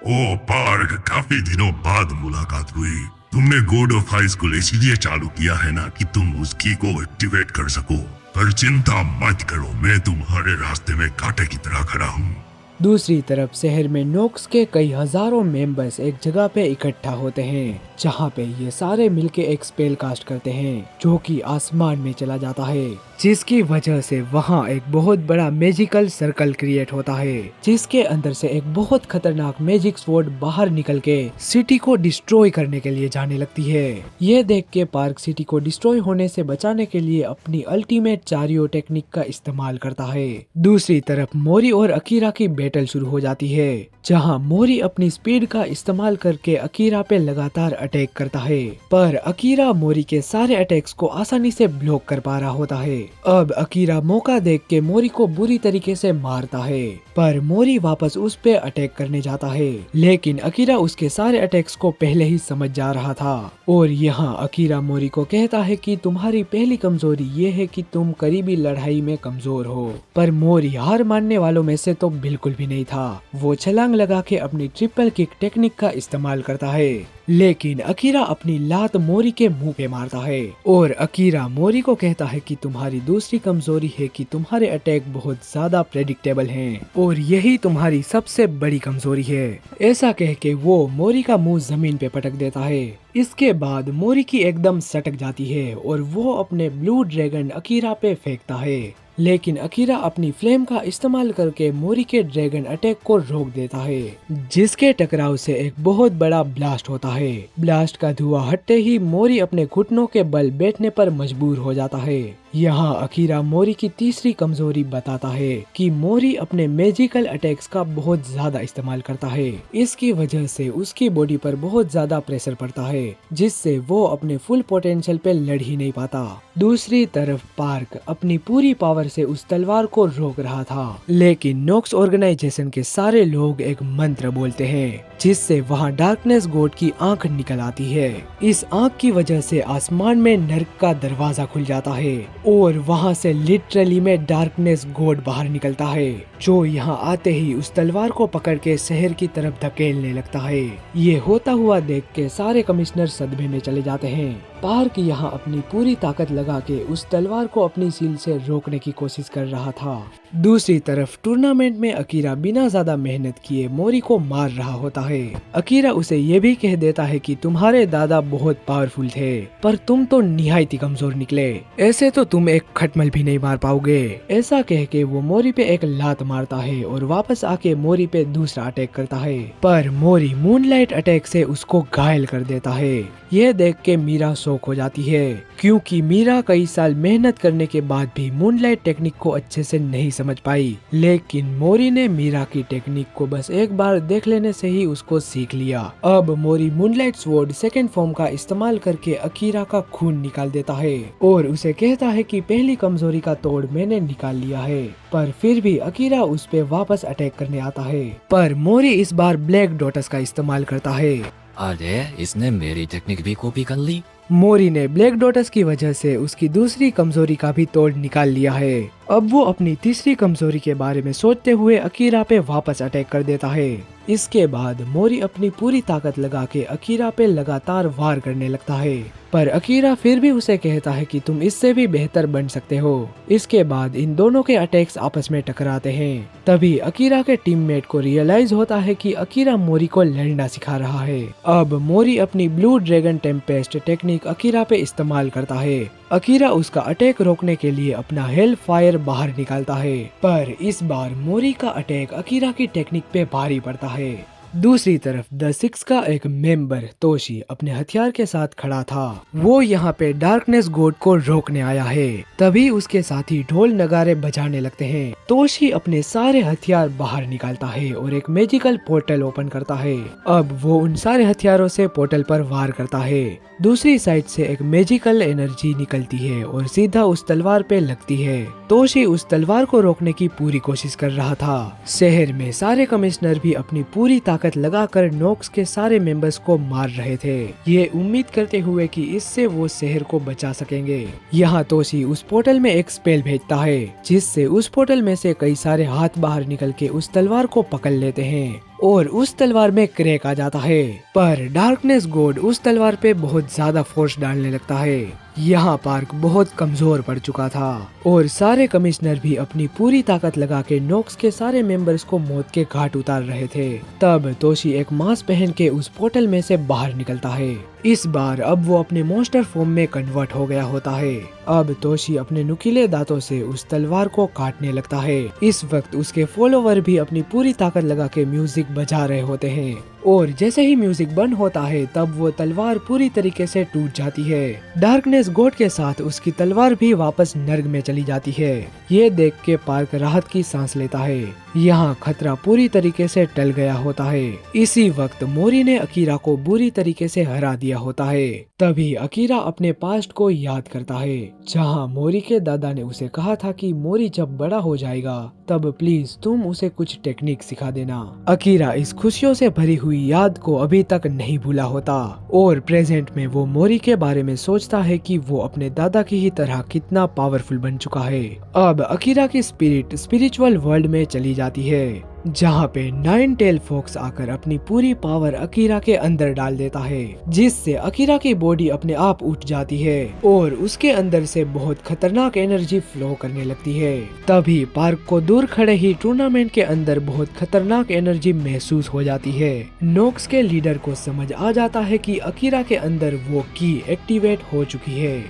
ओ पार्क, काफी दिनों बाद मुलाकात हुई। तुमने गॉड ऑफ हाई स्कूल इसीलिए चालू किया है ना कि तुम उस की को एक्टिवेट कर सको, पर चिंता मत करो, मैं तुम्हारे रास्ते में कांटे की तरह खड़ा हूँ। दूसरी तरफ शहर में नोक्स के कई हजारों मेंबर्स एक जगह पे इकट्ठा होते हैं जहाँ पे ये सारे मिलके एक स्पेल कास्ट करते हैं जो कि आसमान में चला जाता है, जिसकी वजह से वहाँ एक बहुत बड़ा मैजिकल सर्कल क्रिएट होता है जिसके अंदर से एक बहुत खतरनाक मैजिक स्वॉर्ड बाहर निकल के सिटी को डिस्ट्रॉय करने के लिए जाने लगती है। ये देख के पार्क सिटी को डिस्ट्रॉय होने से बचाने के लिए अपनी अल्टीमेट चारियो टेक्निक का इस्तेमाल करता है। दूसरी तरफ मोरी और अकीरा की बैटल शुरू हो जाती है जहाँ मोरी अपनी स्पीड का इस्तेमाल करके अकीरा पे लगातार अटैक करता है, पर अकीरा मोरी के सारे अटैक्स को आसानी से ब्लॉक कर पा रहा होता है। अब अकीरा मौका देख के मोरी को बुरी तरीके से मारता है, पर मोरी वापस उस पे अटैक करने जाता है, लेकिन अकीरा उसके सारे अटैक्स को पहले ही समझ जा रहा था और यहाँ अकीरा मोरी को कहता है कि तुम्हारी पहली कमजोरी ये है कि तुम करीबी लड़ाई में कमजोर हो। पर मोरी हार मानने वालों में से तो बिल्कुल भी नहीं था। वो छलांग लगा के अपनी ट्रिपल किक टेक्निक का इस्तेमाल करता है, लेकिन अकीरा अपनी लात मोरी के मुंह पे मारता है और अकीरा मोरी को कहता है कि तुम्हारी दूसरी कमजोरी है कि तुम्हारे अटैक बहुत ज्यादा प्रेडिक्टेबल हैं और यही तुम्हारी सबसे बड़ी कमजोरी है। ऐसा कह के वो मोरी का मुंह जमीन पे पटक देता है। इसके बाद मोरी की एकदम सटक जाती है और वो अपने ब्लू ड्रैगन अकीरा पे फेंकता है, लेकिन अकीरा अपनी फ्लेम का इस्तेमाल करके मोरी के ड्रैगन अटैक को रोक देता है, जिसके टकराव से एक बहुत बड़ा ब्लास्ट होता है। ब्लास्ट का धुआं हटते ही मोरी अपने घुटनों के बल बैठने पर मजबूर हो जाता है। यहाँ अकीरा मोरी की तीसरी कमजोरी बताता है कि मोरी अपने मैजिकल अटैक्स का बहुत ज्यादा इस्तेमाल करता है। इसकी वजह से उसकी बॉडी पर बहुत ज्यादा प्रेशर पड़ता है, जिससे वो अपने फुल पोटेंशियल पे लड़ ही नहीं पाता। दूसरी तरफ पार्क अपनी पूरी पावर से उस तलवार को रोक रहा था, लेकिन नोक्स ऑर्गेनाइजेशन के सारे लोग एक मंत्र बोलते हैं जिससे वहाँ डार्कनेस गॉड की आंख निकल आती है। इस आंख की वजह से आसमान में नर्क का दरवाजा खुल जाता है और वहाँ से लिटरली में डार्कनेस गॉड बाहर निकलता है, जो यहाँ आते ही उस तलवार को पकड़ के शहर की तरफ धकेलने लगता है। ये होता हुआ देख के सारे कमिश्नर सदमे में चले जाते हैं। पार्क यहाँ अपनी पूरी ताकत लगा के उस तलवार को अपनी सील से रोकने की कोशिश कर रहा था। दूसरी तरफ टूर्नामेंट में अकीरा बिना ज्यादा मेहनत किए मोरी को मार रहा होता है। अकीरा उसे ये भी कह देता है कि तुम्हारे दादा बहुत पावरफुल थे, पर तुम तो निहायती कमजोर निकले, ऐसे तो तुम एक खटमल भी नहीं मार पाओगे। ऐसा कह के वो मोरी पे एक लात मारता है और वापस आके मोरी पे दूसरा अटैक करता है, पर मोरी मूनलाइट अटैक से उसको घायल कर देता है। यह देख के मीरा शॉक हो जाती है, क्योंकि मीरा कई साल मेहनत करने के बाद भी मूनलाइट टेक्निक को अच्छे से नहीं समझ पाई, लेकिन मोरी ने मीरा की टेक्निक को बस एक बार देख लेने से ही उसको सीख लिया। अब मोरी मूनलाइट स्वॉर्ड सेकंड फॉर्म का इस्तेमाल करके अकीरा का खून निकाल देता है और उसे कहता है कि पहली कमजोरी का तोड़ मैंने निकाल लिया है, पर फिर भी अकीरा उस पे वापस अटैक करने आता है, पर मोरी इस बार ब्लैक डॉटस का इस्तेमाल करता है। अरे इसने मेरी टेक्निक भी कॉपी कर ली। मोरी ने ब्लैक डॉटस की वजह से उसकी दूसरी कमजोरी का भी तोड़ निकाल लिया है। अब वो अपनी तीसरी कमजोरी के बारे में सोचते हुए अकीरा पे वापस अटैक कर देता है। इसके बाद मोरी अपनी पूरी ताकत लगा के अकीरा पे लगातार वार करने लगता है, पर अकीरा फिर भी उसे कहता है कि तुम इससे भी बेहतर बन सकते हो। इसके बाद इन दोनों के अटैक्स आपस में टकराते हैं। तभी अकीरा के टीममेट को रियलाइज होता है कि अकीरा मोरी को लड़ना सिखा रहा है। अब मोरी अपनी blue dragon Tempest technique Akira पे इस्तेमाल करता है। अकीरा उसका अटैक रोकने के लिए अपना हेल फायर बाहर निकालता है, पर इस बार मोरी का अटैक अकीरा की टेक्निक पे भारी पड़ता है। दूसरी तरफ द सिक्स का एक मेंबर तोशी अपने हथियार के साथ खड़ा था। वो यहाँ पे डार्कनेस गॉड को रोकने आया है। तभी उसके साथी ढोल नगारे बजाने लगते हैं। तोशी अपने सारे हथियार बाहर निकालता है और एक मैजिकल पोर्टल ओपन करता है। अब वो उन सारे हथियारों से पोर्टल पर वार करता है। दूसरी साइड से एक मैजिकल एनर्जी निकलती है और सीधा उस तलवार पे लगती है। तोशी उस तलवार को रोकने की पूरी कोशिश कर रहा था। शहर में सारे कमिश्नर भी अपनी पूरी ताकत लगाकर नोक्स के सारे मेंबर्स को मार रहे थे, ये उम्मीद करते हुए कि इससे वो शहर को बचा सकेंगे। यहाँ तोशी उस पोर्टल में एक स्पेल भेजता है, जिससे उस पोर्टल में से कई सारे हाथ बाहर निकल के उस तलवार को पकड़ लेते हैं और उस तलवार में क्रैक आ जाता है। पर डार्कनेस गॉड उस तलवार पे बहुत ज्यादा फोर्स डालने लगता है, यहाँ पार्क बहुत कमजोर पड़ चुका था और सारे कमिश्नर भी अपनी पूरी ताकत लगा के नोक्स के सारे मेंबर्स को मौत के घाट उतार रहे थे। तब तोशी एक मास्क पहन के उस पोर्टल में से बाहर निकलता है। इस बार अब वो अपने मॉन्स्टर फॉर्म में कन्वर्ट हो गया होता है। अब तोशी अपने नुकीले दांतों से उस तलवार को काटने लगता है। इस वक्त उसके फॉलोवर भी अपनी पूरी ताकत लगा के म्यूजिक बजा रहे होते हैं और जैसे ही म्यूजिक बंद होता है तब वो तलवार पूरी तरीके से टूट जाती है। डार्कनेस गॉड के साथ उसकी तलवार भी वापस नर्क में चली जाती है। ये देख के पार्क राहत की सांस लेता है। यहाँ खतरा पूरी तरीके से टल गया होता है। इसी वक्त मोरी ने अकीरा को बुरी तरीके से हरा दिया होता है। तभी अकीरा अपने पास्ट को याद करता है जहाँ मोरी के दादा ने उसे कहा था कि मोरी जब बड़ा हो जाएगा तब प्लीज तुम उसे कुछ टेक्निक सिखा देना। अकीरा इस खुशियों से भरी हुई याद को अभी तक नहीं भूला होता और प्रेजेंट में वो मोरी के बारे में सोचता है कि वो अपने दादा की ही तरह कितना पावरफुल बन चुका है। अब अकीरा की स्पिरिट स्पिरिचुअल वर्ल्ड में चली जाती है जहाँ पे 9 टेल फॉक्स आकर अपनी पूरी पावर अकीरा के अंदर डाल देता है जिससे अकीरा की बॉडी अपने आप उठ जाती है और उसके अंदर से बहुत खतरनाक एनर्जी फ्लो करने लगती है। तभी पार्क को दूर खड़े ही टूर्नामेंट के अंदर बहुत खतरनाक एनर्जी महसूस हो जाती है। नोक्स के लीडर को समझ आ जाता है कि अकीरा के अंदर वो की एक्टिवेट हो चुकी है।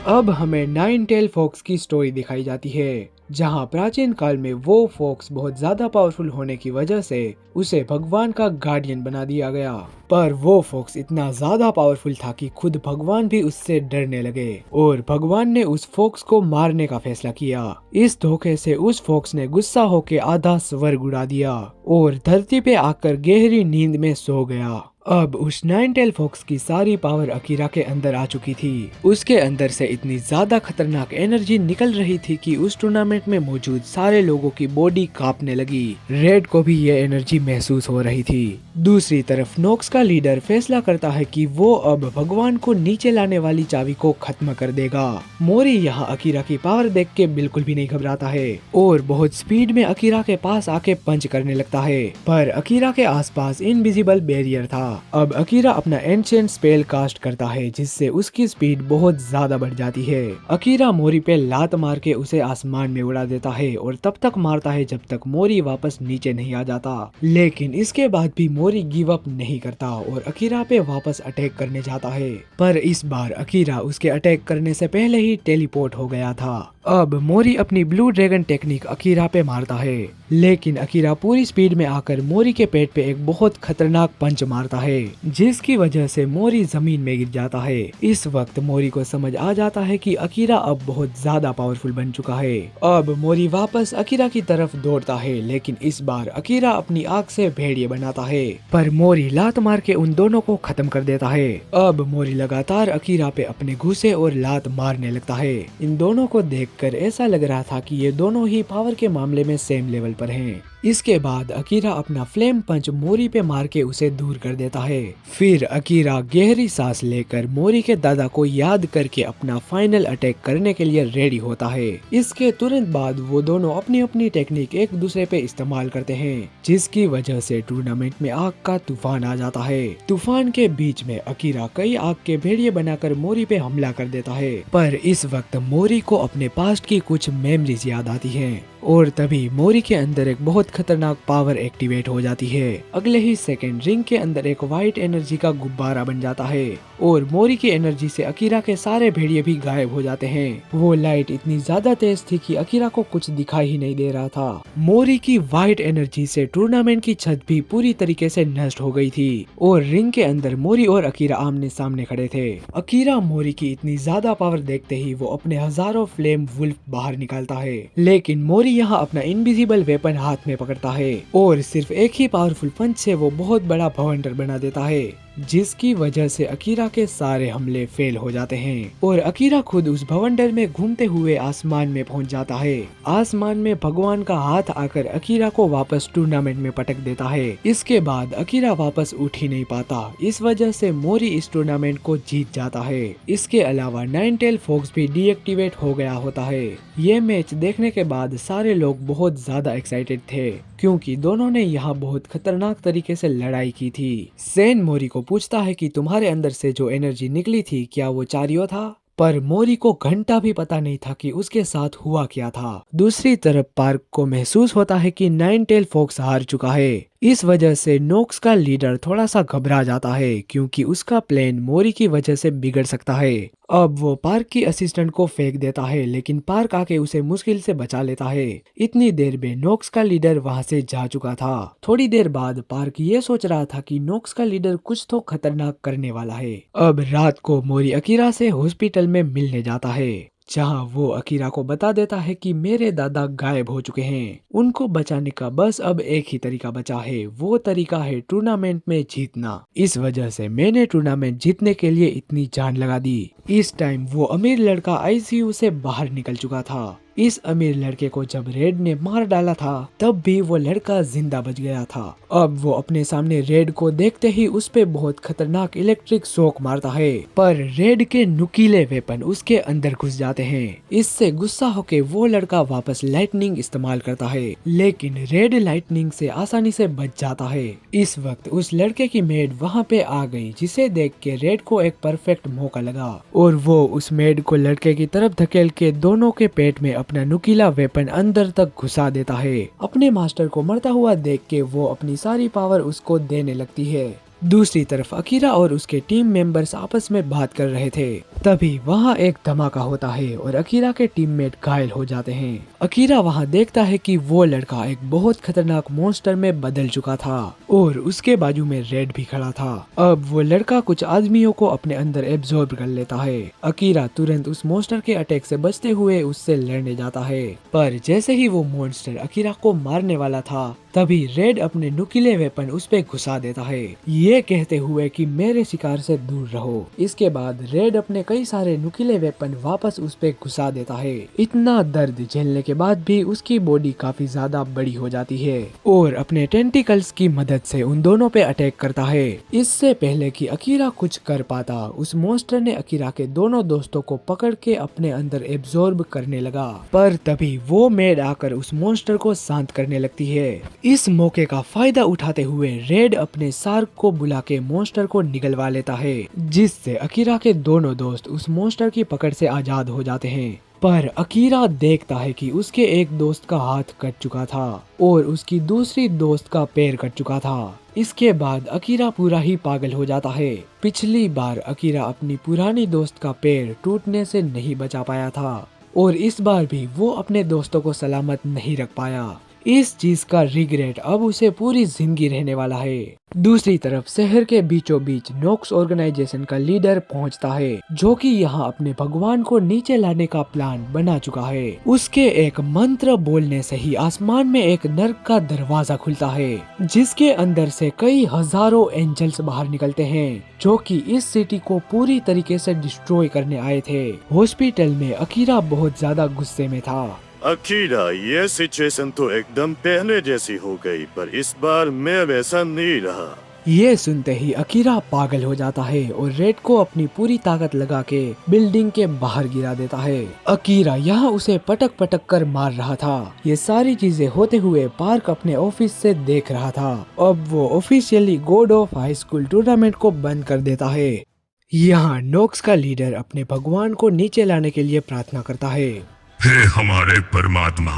अब हमें 9 टेल फॉक्स की स्टोरी दिखाई जाती है जहां प्राचीन काल में वो फॉक्स बहुत ज्यादा पावरफुल होने की वजह से उसे भगवान का गार्डियन बना दिया गया। पर वो फॉक्स इतना ज्यादा पावरफुल था कि खुद भगवान भी उससे डरने लगे और भगवान ने उस फॉक्स को मारने का फैसला किया। इस धोखे से उस फॉक्स ने गुस्सा होकर आधा स्वर्ग उड़ा दिया और धरती पे आकर गहरी नींद में सो गया। अब उस 9 टेल फॉक्स की सारी पावर अकीरा के अंदर आ चुकी थी। उसके अंदर से इतनी ज्यादा खतरनाक एनर्जी निकल रही थी कि उस टूर्नामेंट में मौजूद सारे लोगों की बॉडी कांपने लगी। रेड को भी ये एनर्जी महसूस हो रही थी। दूसरी तरफ नोक्स का लीडर फैसला करता है कि वो अब भगवान को नीचे लाने वाली चाबी को खत्म कर देगा। मोरी यहाँ अकीरा की पावर देख के बिल्कुल भी नहीं घबराता है और बहुत स्पीड में अकीरा के पास आके पंच करने लगता है। पर अकीरा के आसपास इनविजिबल बैरियर था। अब अकीरा अपना एंशिएंट स्पेल कास्ट करता है जिससे उसकी स्पीड बहुत ज्यादा बढ़ जाती है। अकीरा मोरी पे लात मार के उसे आसमान में उड़ा देता है और तब तक मारता है जब तक मोरी वापस नीचे नहीं आ जाता। लेकिन इसके बाद भी मोरी गिव अप नहीं करता और अकीरा पे वापस अटैक करने जाता है। पर इस बार अकीरा उसके अटैक करने से पहले ही टेलीपोर्ट हो गया था। अब मोरी अपनी ब्लू ड्रैगन टेक्निक अकीरा पे मारता है लेकिन अकीरा पूरी स्पीड में आकर मोरी के पेट पे एक बहुत खतरनाक पंच मारता है जिसकी वजह से मोरी जमीन में गिर जाता है। इस वक्त मोरी को समझ आ जाता है कि अकीरा अब बहुत ज्यादा पावरफुल बन चुका है। अब मोरी वापस अकीरा की तरफ दौड़ता है लेकिन इस बार अकीरा अपनी आग से भेड़िए बनाता है पर मोरी लात मार के उन दोनों को खत्म कर देता है। अब मोरी लगातार अकीरा पे अपने घुसे और लात मारने लगता है। इन दोनों को देखकर ऐसा लग रहा था कि ये दोनों ही पावर के मामले में सेम लेवल पर हैं। इसके बाद अकीरा अपना फ्लेम पंच मोरी पे मार के उसे दूर कर देता है। फिर अकीरा गहरी सांस लेकर मोरी के दादा को याद करके अपना फाइनल अटैक करने के लिए रेडी होता है। इसके तुरंत बाद वो दोनों अपनी अपनी टेक्निक एक दूसरे पे इस्तेमाल करते हैं जिसकी वजह से टूर्नामेंट में आग का तूफान आ जाता है। तूफान के बीच में अकीरा कई आग के भेड़िए बनाकर मोरी पे हमला कर देता है पर इस वक्त मोरी को अपने पास्ट की कुछ मेमोरीज याद आती हैं और तभी मोरी के अंदर एक बहुत खतरनाक पावर एक्टिवेट हो जाती है। अगले ही सेकंड रिंग के अंदर एक वाइट एनर्जी का गुब्बारा बन जाता है और मोरी की एनर्जी से अकीरा के सारे भेड़िए भी गायब हो जाते हैं। वो लाइट इतनी ज्यादा तेज थी कि अकीरा को कुछ दिखाई ही नहीं दे रहा था। मोरी की वाइट एनर्जी से टूर्नामेंट की छत भी पूरी तरीके से नष्ट हो गई थी और रिंग के अंदर मोरी और अकीरा आमने सामने खड़े थे। अकीरा मोरी की इतनी ज्यादा पावर देखते ही वो अपने हजारों फ्लेम वुल्फ बाहर निकालता है लेकिन मोरी यहाँ अपना इनविजिबल वेपन हाथ में पकड़ता है और सिर्फ एक ही पावरफुल पंच से वो बहुत बड़ा भवंडर बना देता है जिसकी वजह से अकीरा के सारे हमले फेल हो जाते हैं और अकीरा खुद उस भवंडर में घूमते हुए आसमान में पहुंच जाता है। आसमान में भगवान का हाथ आकर अकीरा को वापस टूर्नामेंट में पटक देता है। इसके बाद अकीरा वापस उठ ही नहीं पाता। इस वजह से मोरी इस टूर्नामेंट को जीत जाता है। इसके अलावा 9 टेल फॉक्स भी डीएक्टिवेट हो गया होता है। ये मैच देखने के बाद सारे लोग बहुत ज्यादा एक्साइटेड थे क्योंकि दोनों ने यहाँ बहुत खतरनाक तरीके से लड़ाई की थी। सेन मोरी को पूछता है कि तुम्हारे अंदर से जो एनर्जी निकली थी क्या वो चारियो था? पर मोरी को घंटा भी पता नहीं था कि उसके साथ हुआ क्या था। दूसरी तरफ पार्क को महसूस होता है कि नाइन टेल फॉक्स हार चुका है। इस वजह से नोक्स का लीडर थोड़ा सा घबरा जाता है क्योंकि उसका प्लान मोरी की वजह से बिगड़ सकता है। अब वो पार्क की असिस्टेंट को फेंक देता है, लेकिन पार्क आके उसे मुश्किल से बचा लेता है। इतनी देर में नोक्स का लीडर वहाँ से जा चुका था। थोड़ी देर बाद पार्क ये सोच रहा था कि नोक्स का लीडर कुछ तो खतरनाक करने वाला है। अब रात को मोरी अकीरा से हॉस्पिटल में मिलने जाता है, जहाँ वो अकीरा को बता देता है कि मेरे दादा गायब हो चुके हैं। उनको बचाने का बस अब एक ही तरीका बचा है, वो तरीका है टूर्नामेंट में जीतना। इस वजह से मैंने टूर्नामेंट जीतने के लिए इतनी जान लगा दी। इस टाइम वो अमीर लड़का आईसीयू से बाहर निकल चुका था। इस अमीर लड़के को जब रेड ने मार डाला था तब भी वो लड़का जिंदा बच गया था। अब वो अपने सामने रेड को देखते ही उस पे बहुत खतरनाक इलेक्ट्रिक शॉक मारता है, पर रेड के नुकीले वेपन उसके अंदर घुस जाते हैं। इससे गुस्सा होके वो लड़का वापस लाइटनिंग इस्तेमाल करता है, लेकिन रेड लाइटनिंग से आसानी से बच जाता है। इस वक्त उस लड़के की मेड वहाँ पे आ गई, जिसे देख के रेड को एक परफेक्ट मौका लगा और वो उस मेड को लड़के की तरफ धकेल के दोनों के पेट में अपना नुकीला वेपन अंदर तक घुसा देता है। अपने मास्टर को मरता हुआ देख के वो अपनी सारी पावर उसको देने लगती है। दूसरी तरफ अकीरा और उसके टीम मेंबर्स आपस में बात कर रहे थे। तभी वहाँ एक धमाका होता है और अकीरा के टीममेट घायल हो जाते हैं। अकीरा वहाँ देखता है कि वो लड़का एक बहुत खतरनाक मॉन्स्टर में बदल चुका था और उसके बाजू में रेड भी खड़ा था। अब वो लड़का कुछ आदमियों को अपने अंदर एब्जॉर्ब कर लेता है। अकीरा तुरंत उस मॉन्स्टर के अटैक से बचते हुए उससे लड़ने जाता है, पर जैसे ही वो मॉन्स्टर अकीरा को मारने वाला था तभी रेड अपने नुकीले वेपन उस पे घुसा देता है, ये कहते हुए कि मेरे शिकार से दूर रहो। इसके बाद रेड अपने कई सारे नुकीले वेपन वापस उस पे घुसा देता है। इतना दर्द झेलने के बाद भी उसकी बॉडी काफी ज्यादा बड़ी हो जाती है और अपने टेंटिकल्स की मदद से उन दोनों पे अटैक करता है। इससे पहले कि अकीरा कुछ कर पाता, उस मॉन्स्टर ने अकीरा के दोनों दोस्तों को पकड़ के अपने अंदर एब्जॉर्ब करने लगा, पर तभी वो मेड आकर उस मॉन्स्टर को शांत करने लगती है। इस मौके का फायदा उठाते हुए रेड अपने शार्क को बुला के मॉन्स्टर को निगलवा लेता है, जिससे अकीरा के दोनों दोस्त उस मॉन्स्टर की पकड़ से आजाद हो जाते हैं। पर अकीरा देखता है कि उसके एक दोस्त का हाथ कट चुका था और उसकी दूसरी दोस्त का पैर कट चुका था। इसके बाद अकीरा पूरा ही पागल हो जाता है। पिछली बार अकीरा अपनी पुरानी दोस्त का पैर टूटने से नहीं बचा पाया था और इस बार भी वो अपने दोस्तों को सलामत नहीं रख पाया। इस चीज का रिग्रेट अब उसे पूरी जिंदगी रहने वाला है। दूसरी तरफ शहर के बीचों बीच नोक्स ऑर्गेनाइजेशन का लीडर पहुंचता है, जो कि यहाँ अपने भगवान को नीचे लाने का प्लान बना चुका है। उसके एक मंत्र बोलने से ही आसमान में एक नर्क का दरवाजा खुलता है, जिसके अंदर से कई हजारों एंजल्स बाहर निकलते हैं, जो कि इस सिटी को पूरी तरीके से डिस्ट्रॉय करने आए थे। हॉस्पिटल में अकीरा बहुत ज्यादा गुस्से में था। अकीरा, ये सिचुएशन तो एकदम पहले जैसी हो गई, पर इस बार मैं वैसा नहीं रहा। ये सुनते ही अकीरा पागल हो जाता है और रेड को अपनी पूरी ताकत लगा के बिल्डिंग के बाहर गिरा देता है। अकीरा यहाँ उसे पटक पटक कर मार रहा था। ये सारी चीजें होते हुए पार्क अपने ऑफिस से देख रहा था। अब वो officially God of high school tournament को बंद कर देता है। यहाँ नोक्स का लीडर अपने भगवान को नीचे लाने के लिए प्रार्थना करता है। हे हमारे परमात्मा,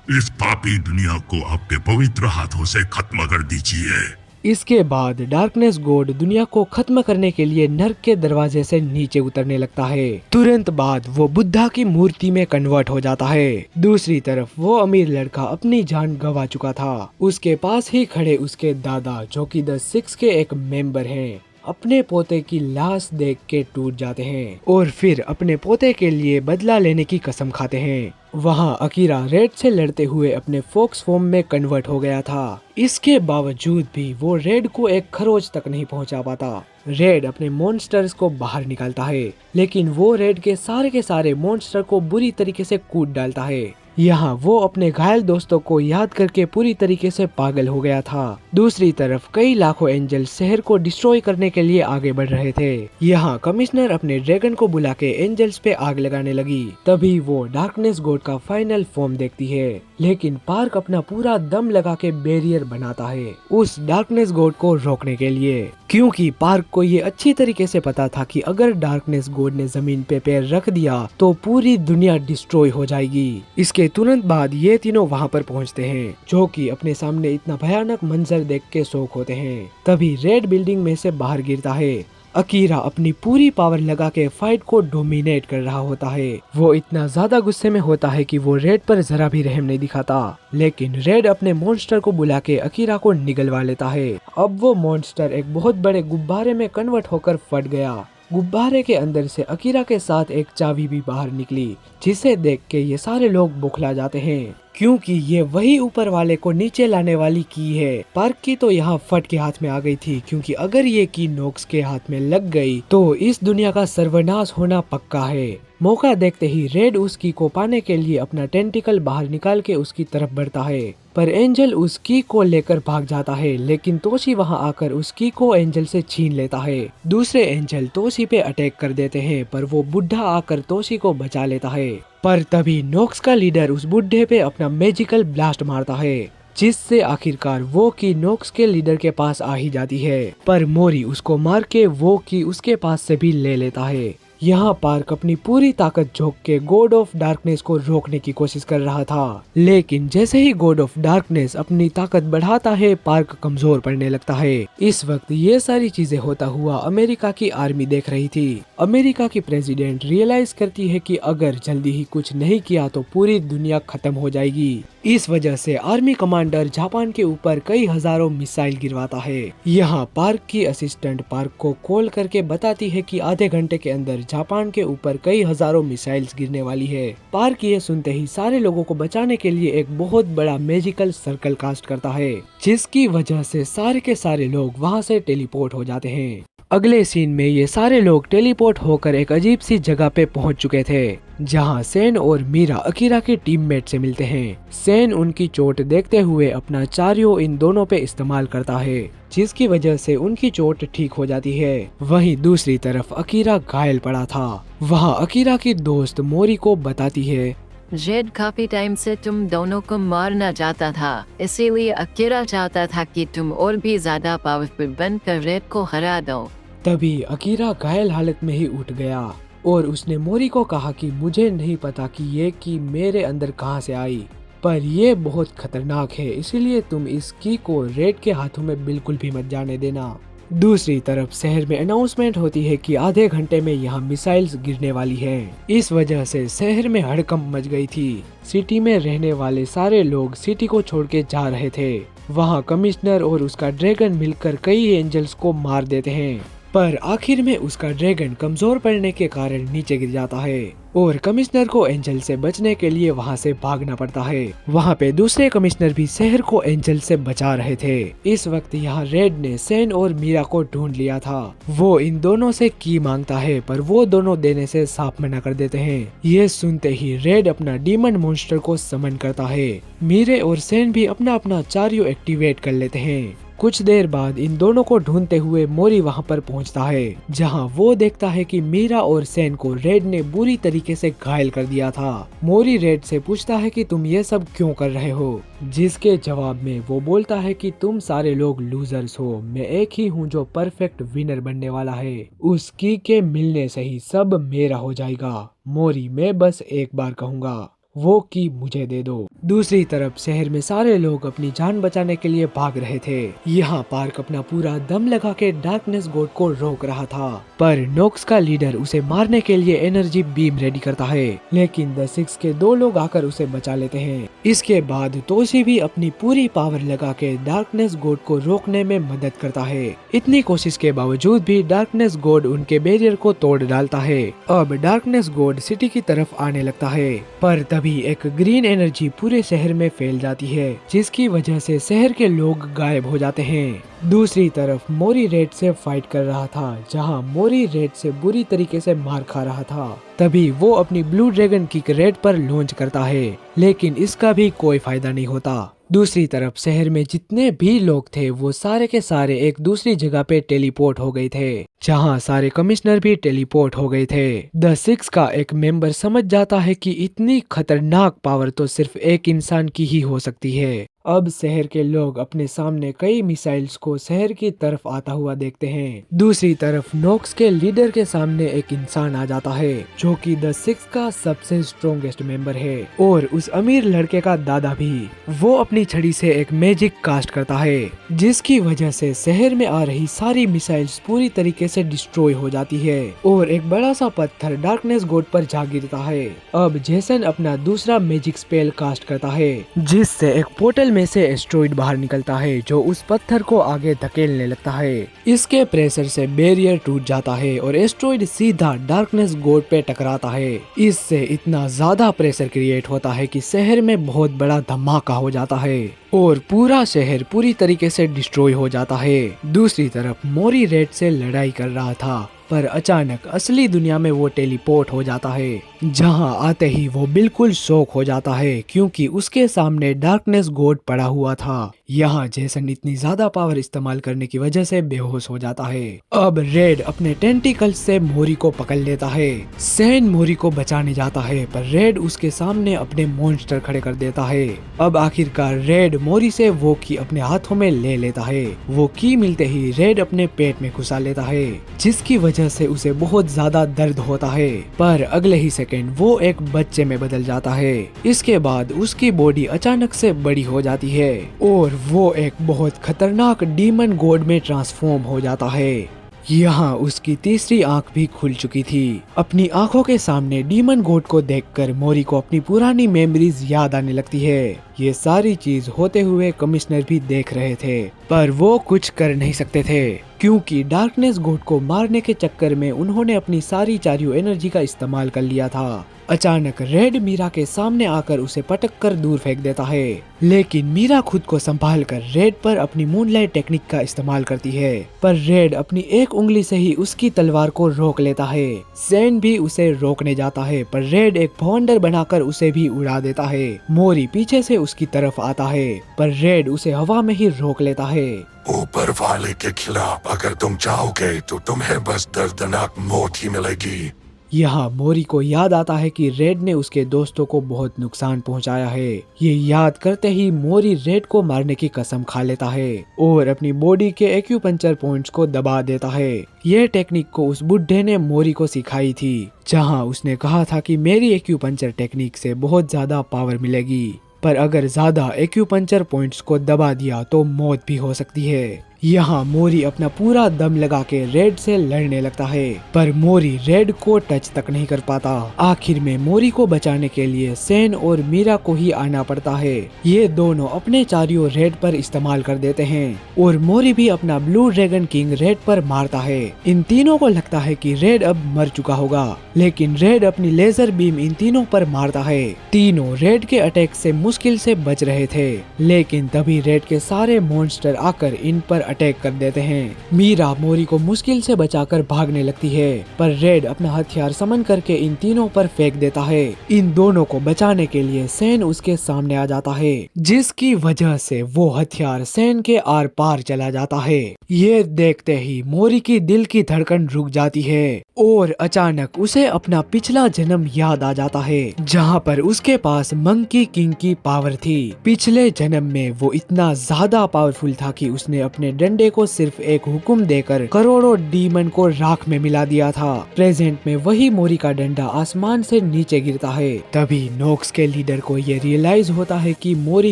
इस पापी दुनिया को आपके पवित्र हाथों से खत्म कर दीजिए। इसके बाद डार्कनेस गॉड दुनिया को खत्म करने के लिए नर्क के दरवाजे से नीचे उतरने लगता है। तुरंत बाद वो बुद्धा की मूर्ति में कन्वर्ट हो जाता है। दूसरी तरफ वो अमीर लड़का अपनी जान गंवा चुका था। उसके पास ही खड़े उसके दादा, जो कि द सिक्स के एक मेंबर हैं, अपने पोते की लाश देख के टूट जाते हैं और फिर अपने पोते के लिए बदला लेने की कसम खाते हैं। वहाँ अकीरा रेड से लड़ते हुए अपने फॉक्स फॉर्म में कन्वर्ट हो गया था। इसके बावजूद भी वो रेड को एक खरोच तक नहीं पहुंचा पाता। रेड अपने मॉन्स्टर्स को बाहर निकालता है, लेकिन वो रेड के सारे मॉन्स्टर को बुरी तरीके से कूट डालता है। यहाँ वो अपने घायल दोस्तों को याद करके पूरी तरीके से पागल हो गया था। दूसरी तरफ कई लाखों एंजल शहर को डिस्ट्रॉय करने के लिए आगे बढ़ रहे थे। यहाँ कमिश्नर अपने ड्रैगन को बुला के एंजल्स पे आग लगाने लगी। तभी वो डार्कनेस गॉड का फाइनल फॉर्म देखती है, लेकिन पार्क अपना पूरा दम लगा के बैरियर बनाता है उस डार्कनेस गॉड को रोकने के लिए, क्योंकि पार्क को ये अच्छी तरीके से पता था कि अगर डार्कनेस गॉड ने जमीन पे पैर रख दिया तो पूरी दुनिया डिस्ट्रॉय हो जाएगी। इसके तुरंत बाद ये तीनों वहाँ पर पहुँचते हैं, जो कि अपने सामने इतना भयानक मंजर देख के शौक होते हैं। तभी रेड बिल्डिंग में से बाहर गिरता है। अकीरा अपनी पूरी पावर लगा के फाइट को डोमिनेट कर रहा होता है। वो इतना ज्यादा गुस्से में होता है कि वो रेड पर जरा भी रहम नहीं दिखाता, लेकिन रेड अपने मॉन्स्टर को बुला के अकीरा को निगलवा लेता है। अब वो मॉन्स्टर एक बहुत बड़े गुब्बारे में कन्वर्ट होकर फट गया। गुब्बारे के अंदर से अकीरा के साथ एक चाबी भी बाहर निकली, जिसे देख के ये सारे लोग बौखला जाते हैं, क्योंकि ये वही ऊपर वाले को नीचे लाने वाली की है। पार्क की तो यहाँ फट के हाथ में आ गई थी, क्योंकि अगर ये की नोक्स के हाथ में लग गई तो इस दुनिया का सर्वनाश होना पक्का है। मौका देखते ही रेड उस की को पाने के लिए अपना टेंटिकल बाहर निकाल के उसकी तरफ बढ़ता है, पर एंजल उस की को लेकर भाग जाता है, लेकिन तोशी वहां आकर उस की को एंजल से छीन लेता है। दूसरे एंजल तोशी पे अटैक कर देते हैं, पर वो बुढ़ा आकर तोशी को बचा लेता है। पर तभी नोक्स का लीडर उस बुढ़े पे अपना मैजिकल ब्लास्ट मारता है, जिससे आखिरकार वो की नोक्स के लीडर के पास आ ही जाती है। पर मोरी उसको मार के वो की उसके पास से भी ले लेता है। यहाँ पार्क अपनी पूरी ताकत झोंक के गॉड ऑफ डार्कनेस को रोकने की कोशिश कर रहा था, लेकिन जैसे ही गॉड ऑफ डार्कनेस अपनी ताकत बढ़ाता है, पार्क कमजोर पड़ने लगता है। इस वक्त ये सारी चीजें होता हुआ अमेरिका की आर्मी देख रही थी। अमेरिका की प्रेसिडेंट रियलाइज करती है कि अगर जल्दी ही कुछ नहीं किया तो पूरी दुनिया खत्म हो जाएगी। इस वजह से आर्मी कमांडर जापान के ऊपर कई हजारों मिसाइल गिरवाता है। यहाँ पार्क की असिस्टेंट पार्क को कॉल करके बताती है कि आधे घंटे के अंदर जापान के ऊपर कई हजारों मिसाइल्स गिरने वाली है। पार्क ये सुनते ही सारे लोगों को बचाने के लिए एक बहुत बड़ा मैजिकल सर्कल कास्ट करता है, जिसकी वजह से सारे के सारे लोग वहाँ से टेलीपोर्ट हो जाते हैं। अगले सीन में ये सारे लोग टेलीपोर्ट होकर एक अजीब सी जगह पे पहुंच चुके थे, जहां सेन और मीरा अकीरा के टीममेट से मिलते हैं। सेन उनकी चोट देखते हुए अपना चार्यो इन दोनों पे इस्तेमाल करता है, जिसकी वजह से उनकी चोट ठीक हो जाती है। वहीं दूसरी तरफ अकीरा घायल पड़ा था। वहां अकीरा की दोस्त मोरी को बताती है, रेड काफी टाइम से तुम दोनों को मारना चाहता था, इसीलिए अकीरा चाहता था कि तुम और भी ज्यादा पावरफुल बनकर रेड को हरा दो। तभी अकीरा घायल हालत में ही उठ गया और उसने मोरी को कहा कि मुझे नहीं पता कि ये की मेरे अंदर कहां से आई, पर ये बहुत खतरनाक है, इसीलिए तुम इस की को रेड के हाथों में बिल्कुल भी मत जाने देना। दूसरी तरफ शहर में अनाउंसमेंट होती है कि आधे घंटे में यहाँ मिसाइल्स गिरने वाली हैं। इस वजह से शहर में हड़कंप मच गई थी। सिटी में रहने वाले सारे लोग सिटी को छोड़ के जा रहे थे। वहाँ कमिश्नर और उसका ड्रैगन मिलकर कई एंजल्स को मार देते हैं, पर आखिर में उसका ड्रैगन कमजोर पड़ने के कारण नीचे गिर जाता है और कमिश्नर को एंजल से बचने के लिए वहां से भागना पड़ता है। वहां पे दूसरे कमिश्नर भी शहर को एंजल से बचा रहे थे। इस वक्त यहाँ रेड ने सेन और मीरा को ढूंढ लिया था। वो इन दोनों से की मांगता है, पर वो दोनों देने से साफ मना कर देते हैं। ये सुनते ही रेड अपना डीमन मॉन्स्टर को समन करता है। मीरे और सेन भी अपना अपना चार्यो एक्टिवेट कर लेते हैं। कुछ देर बाद इन दोनों को ढूंढते हुए मोरी वहां पर पहुंचता है, जहां वो देखता है कि मीरा और सेन को रेड ने बुरी तरीके से घायल कर दिया था। मोरी रेड से पूछता है कि तुम ये सब क्यों कर रहे हो, जिसके जवाब में वो बोलता है कि तुम सारे लोग लूजर्स हो, मैं एक ही हूँ जो परफेक्ट विनर बनने वाला है। उसकी के मिलने से ही सब मेरा हो जाएगा। मोरी, मैं बस एक बार कहूँगा, वो की मुझे दे दो। दूसरी तरफ शहर में सारे लोग अपनी जान बचाने के लिए भाग रहे थे। यहाँ पार्क अपना पूरा दम लगा के डार्कनेस गॉड को रोक रहा था, पर नोक्स का लीडर उसे मारने के लिए एनर्जी बीम रेडी करता है, लेकिन द सिक्स के दो लोग आकर उसे बचा लेते हैं। इसके बाद तोशी भी अपनी पूरी पावर लगा के डार्कनेस गॉड को रोकने में मदद करता है। इतनी कोशिश के बावजूद भी डार्कनेस गॉड उनके बैरियर को तोड़ डालता है। अब डार्कनेस गॉड सिटी की तरफ आने लगता है, पर तभी एक ग्रीन एनर्जी पूरे शहर में फैल जाती है, जिसकी वजह से शहर के लोग गायब हो जाते हैं। दूसरी तरफ मोरी रेड से फाइट कर रहा था, जहां मोरी रेड से बुरी तरीके से मार खा रहा था। तभी वो अपनी ब्लू ड्रैगन किक रेड पर लॉन्च करता है, लेकिन इसका भी कोई फायदा नहीं होता। दूसरी तरफ शहर में जितने भी लोग थे वो सारे के सारे एक दूसरी जगह पे टेलीपोर्ट हो गए थे, जहां सारे कमिश्नर भी टेलीपोर्ट हो गए थे। द सिक्स का एक मेंबर समझ जाता है कि इतनी खतरनाक पावर तो सिर्फ एक इंसान की ही हो सकती है। अब शहर के लोग अपने सामने कई मिसाइल्स को शहर की तरफ आता हुआ देखते हैं। दूसरी तरफ नोक्स के लीडर के सामने एक इंसान आ जाता है जो कि द सिक्स का सबसे स्ट्रॉन्गेस्ट मेंबर है और उस अमीर लड़के का दादा भी। वो अपनी छड़ी से एक मैजिक कास्ट करता है जिसकी वजह से शहर में आ रही सारी मिसाइल्स पूरी तरीके से डिस्ट्रॉय हो जाती है और एक बड़ा सा पत्थर डार्कनेस गॉड पर जा गिरता है। अब जेसन अपना दूसरा मैजिक स्पेल कास्ट करता है जिससे एक पोर्टल में से एस्ट्रॉइड बाहर निकलता है जो उस पत्थर को आगे धकेलने लगता है। इसके प्रेशर से बैरियर टूट जाता है और एस्ट्रॉइड सीधा डार्कनेस गॉड पे टकराता है। इससे इतना ज्यादा प्रेशर क्रिएट होता है कि शहर में बहुत बड़ा धमाका हो जाता है और पूरा शहर पूरी तरीके से डिस्ट्रॉय हो जाता है। दूसरी तरफ मोरी रेड से लड़ाई कर रहा था पर अचानक असली दुनिया में वो टेलीपोर्ट हो जाता है, जहां आते ही वो बिल्कुल शॉक हो जाता है क्योंकि उसके सामने डार्कनेस गॉड पड़ा हुआ था। यहाँ जेसन इतनी ज्यादा पावर इस्तेमाल करने की वजह से बेहोश हो जाता है। अब रेड अपने टेंटिकल्स से मोरी को पकड़ लेता है। सैन मोरी को बचाने जाता है पर रेड उसके सामने अपने मॉन्स्टर खड़े कर देता है। अब आखिरकार रेड मोरी से वो की अपने हाथों में ले लेता है। वो की मिलते ही रेड अपने पेट में घुसा लेता है जिसकी वजह से उसे बहुत ज्यादा दर्द होता है, पर अगले ही सेकंड वो एक बच्चे में बदल जाता है। इसके बाद उसकी बॉडी अचानक से बड़ी हो जाती है और वो एक बहुत खतरनाक डीमन गॉड में ट्रांसफॉर्म हो जाता है। यहाँ उसकी तीसरी आंख भी खुल चुकी थी। अपनी आंखों के सामने डीमन गॉड को देखकर मोरी को अपनी पुरानी मेमोरीज याद आने लगती है। ये सारी चीज होते हुए कमिश्नर भी देख रहे थे पर वो कुछ कर नहीं सकते थे क्योंकि डार्कनेस गॉड को मारने के चक्कर में उन्होंने अपनी सारी चारियों एनर्जी का इस्तेमाल कर लिया था। अचानक रेड मीरा के सामने आकर उसे पटक कर दूर फेंक देता है, लेकिन मीरा खुद को संभाल कर रेड पर अपनी मूनलाइट टेक्निक का इस्तेमाल करती है पर रेड अपनी एक उंगली से ही उसकी तलवार को रोक लेता है। सैन भी उसे रोकने जाता है पर रेड एक भवंडर बनाकर उसे भी उड़ा देता है। मोरी पीछे से उसकी तरफ आता है पर रेड उसे हवा में ही रोक लेता है। ऊपर वाले के खिलाफ अगर तुम जाओगे तो तुम्हें बस दर्दनाक मौत ही मिलेगी। यहाँ मोरी को याद आता है कि रेड ने उसके दोस्तों को बहुत नुकसान पहुंचाया है। ये याद करते ही मोरी रेड को मारने की कसम खा लेता है और अपनी बॉडी के एक्यूपंक्चर पॉइंट्स को दबा देता है। ये टेक्निक को उस बुढ़े ने मोरी को सिखाई थी, जहाँ उसने कहा था कि मेरी एक्यूपंक्चर टेक्निक से बहुत ज्यादा पावर मिलेगी, पर अगर ज्यादा एक्यूपंक्चर पॉइंट्स को दबा दिया तो मौत भी हो सकती है। यहाँ मोरी अपना पूरा दम लगा के रेड से लड़ने लगता है पर मोरी रेड को टच तक नहीं कर पाता। आखिर में मोरी को बचाने के लिए सैन और मीरा को ही आना पड़ता है। ये दोनों अपने चारियों रेड पर इस्तेमाल कर देते हैं और मोरी भी अपना ब्लू ड्रैगन किंग रेड पर मारता है। इन तीनों को लगता है कि रेड अब मर चुका होगा, लेकिन रेड अपनी लेजर बीम इन तीनों पर मारता है। तीनों रेड के अटैक से मुश्किल से बच रहे थे, लेकिन तभी रेड के सारे मॉन्स्टर आकर इन पर अटैक कर देते हैं। मीरा मोरी को मुश्किल से बचाकर भागने लगती है पर रेड अपना हथियार समन करके इन तीनों पर फेंक देता है। इन दोनों को बचाने के लिए सैन उसके सामने आ जाता है, जिसकी वजह से वो हथियार सैन के आर पार चला जाता है। ये देखते ही मोरी की दिल की धड़कन रुक जाती है और अचानक उसे अपना पिछला जन्म याद आ जाता है, जहाँ पर उसके पास मंकी किंग की पावर थी। पिछले जन्म में वो इतना ज्यादा पावरफुल था कि उसने अपने डंडे को सिर्फ एक हुक्म देकर करोड़ों डीमन को राख में मिला दिया था। प्रेजेंट में वही मोरी का डंडा आसमान से नीचे गिरता है। तभी नोक्स के लीडर को ये रियलाइज होता है कि मोरी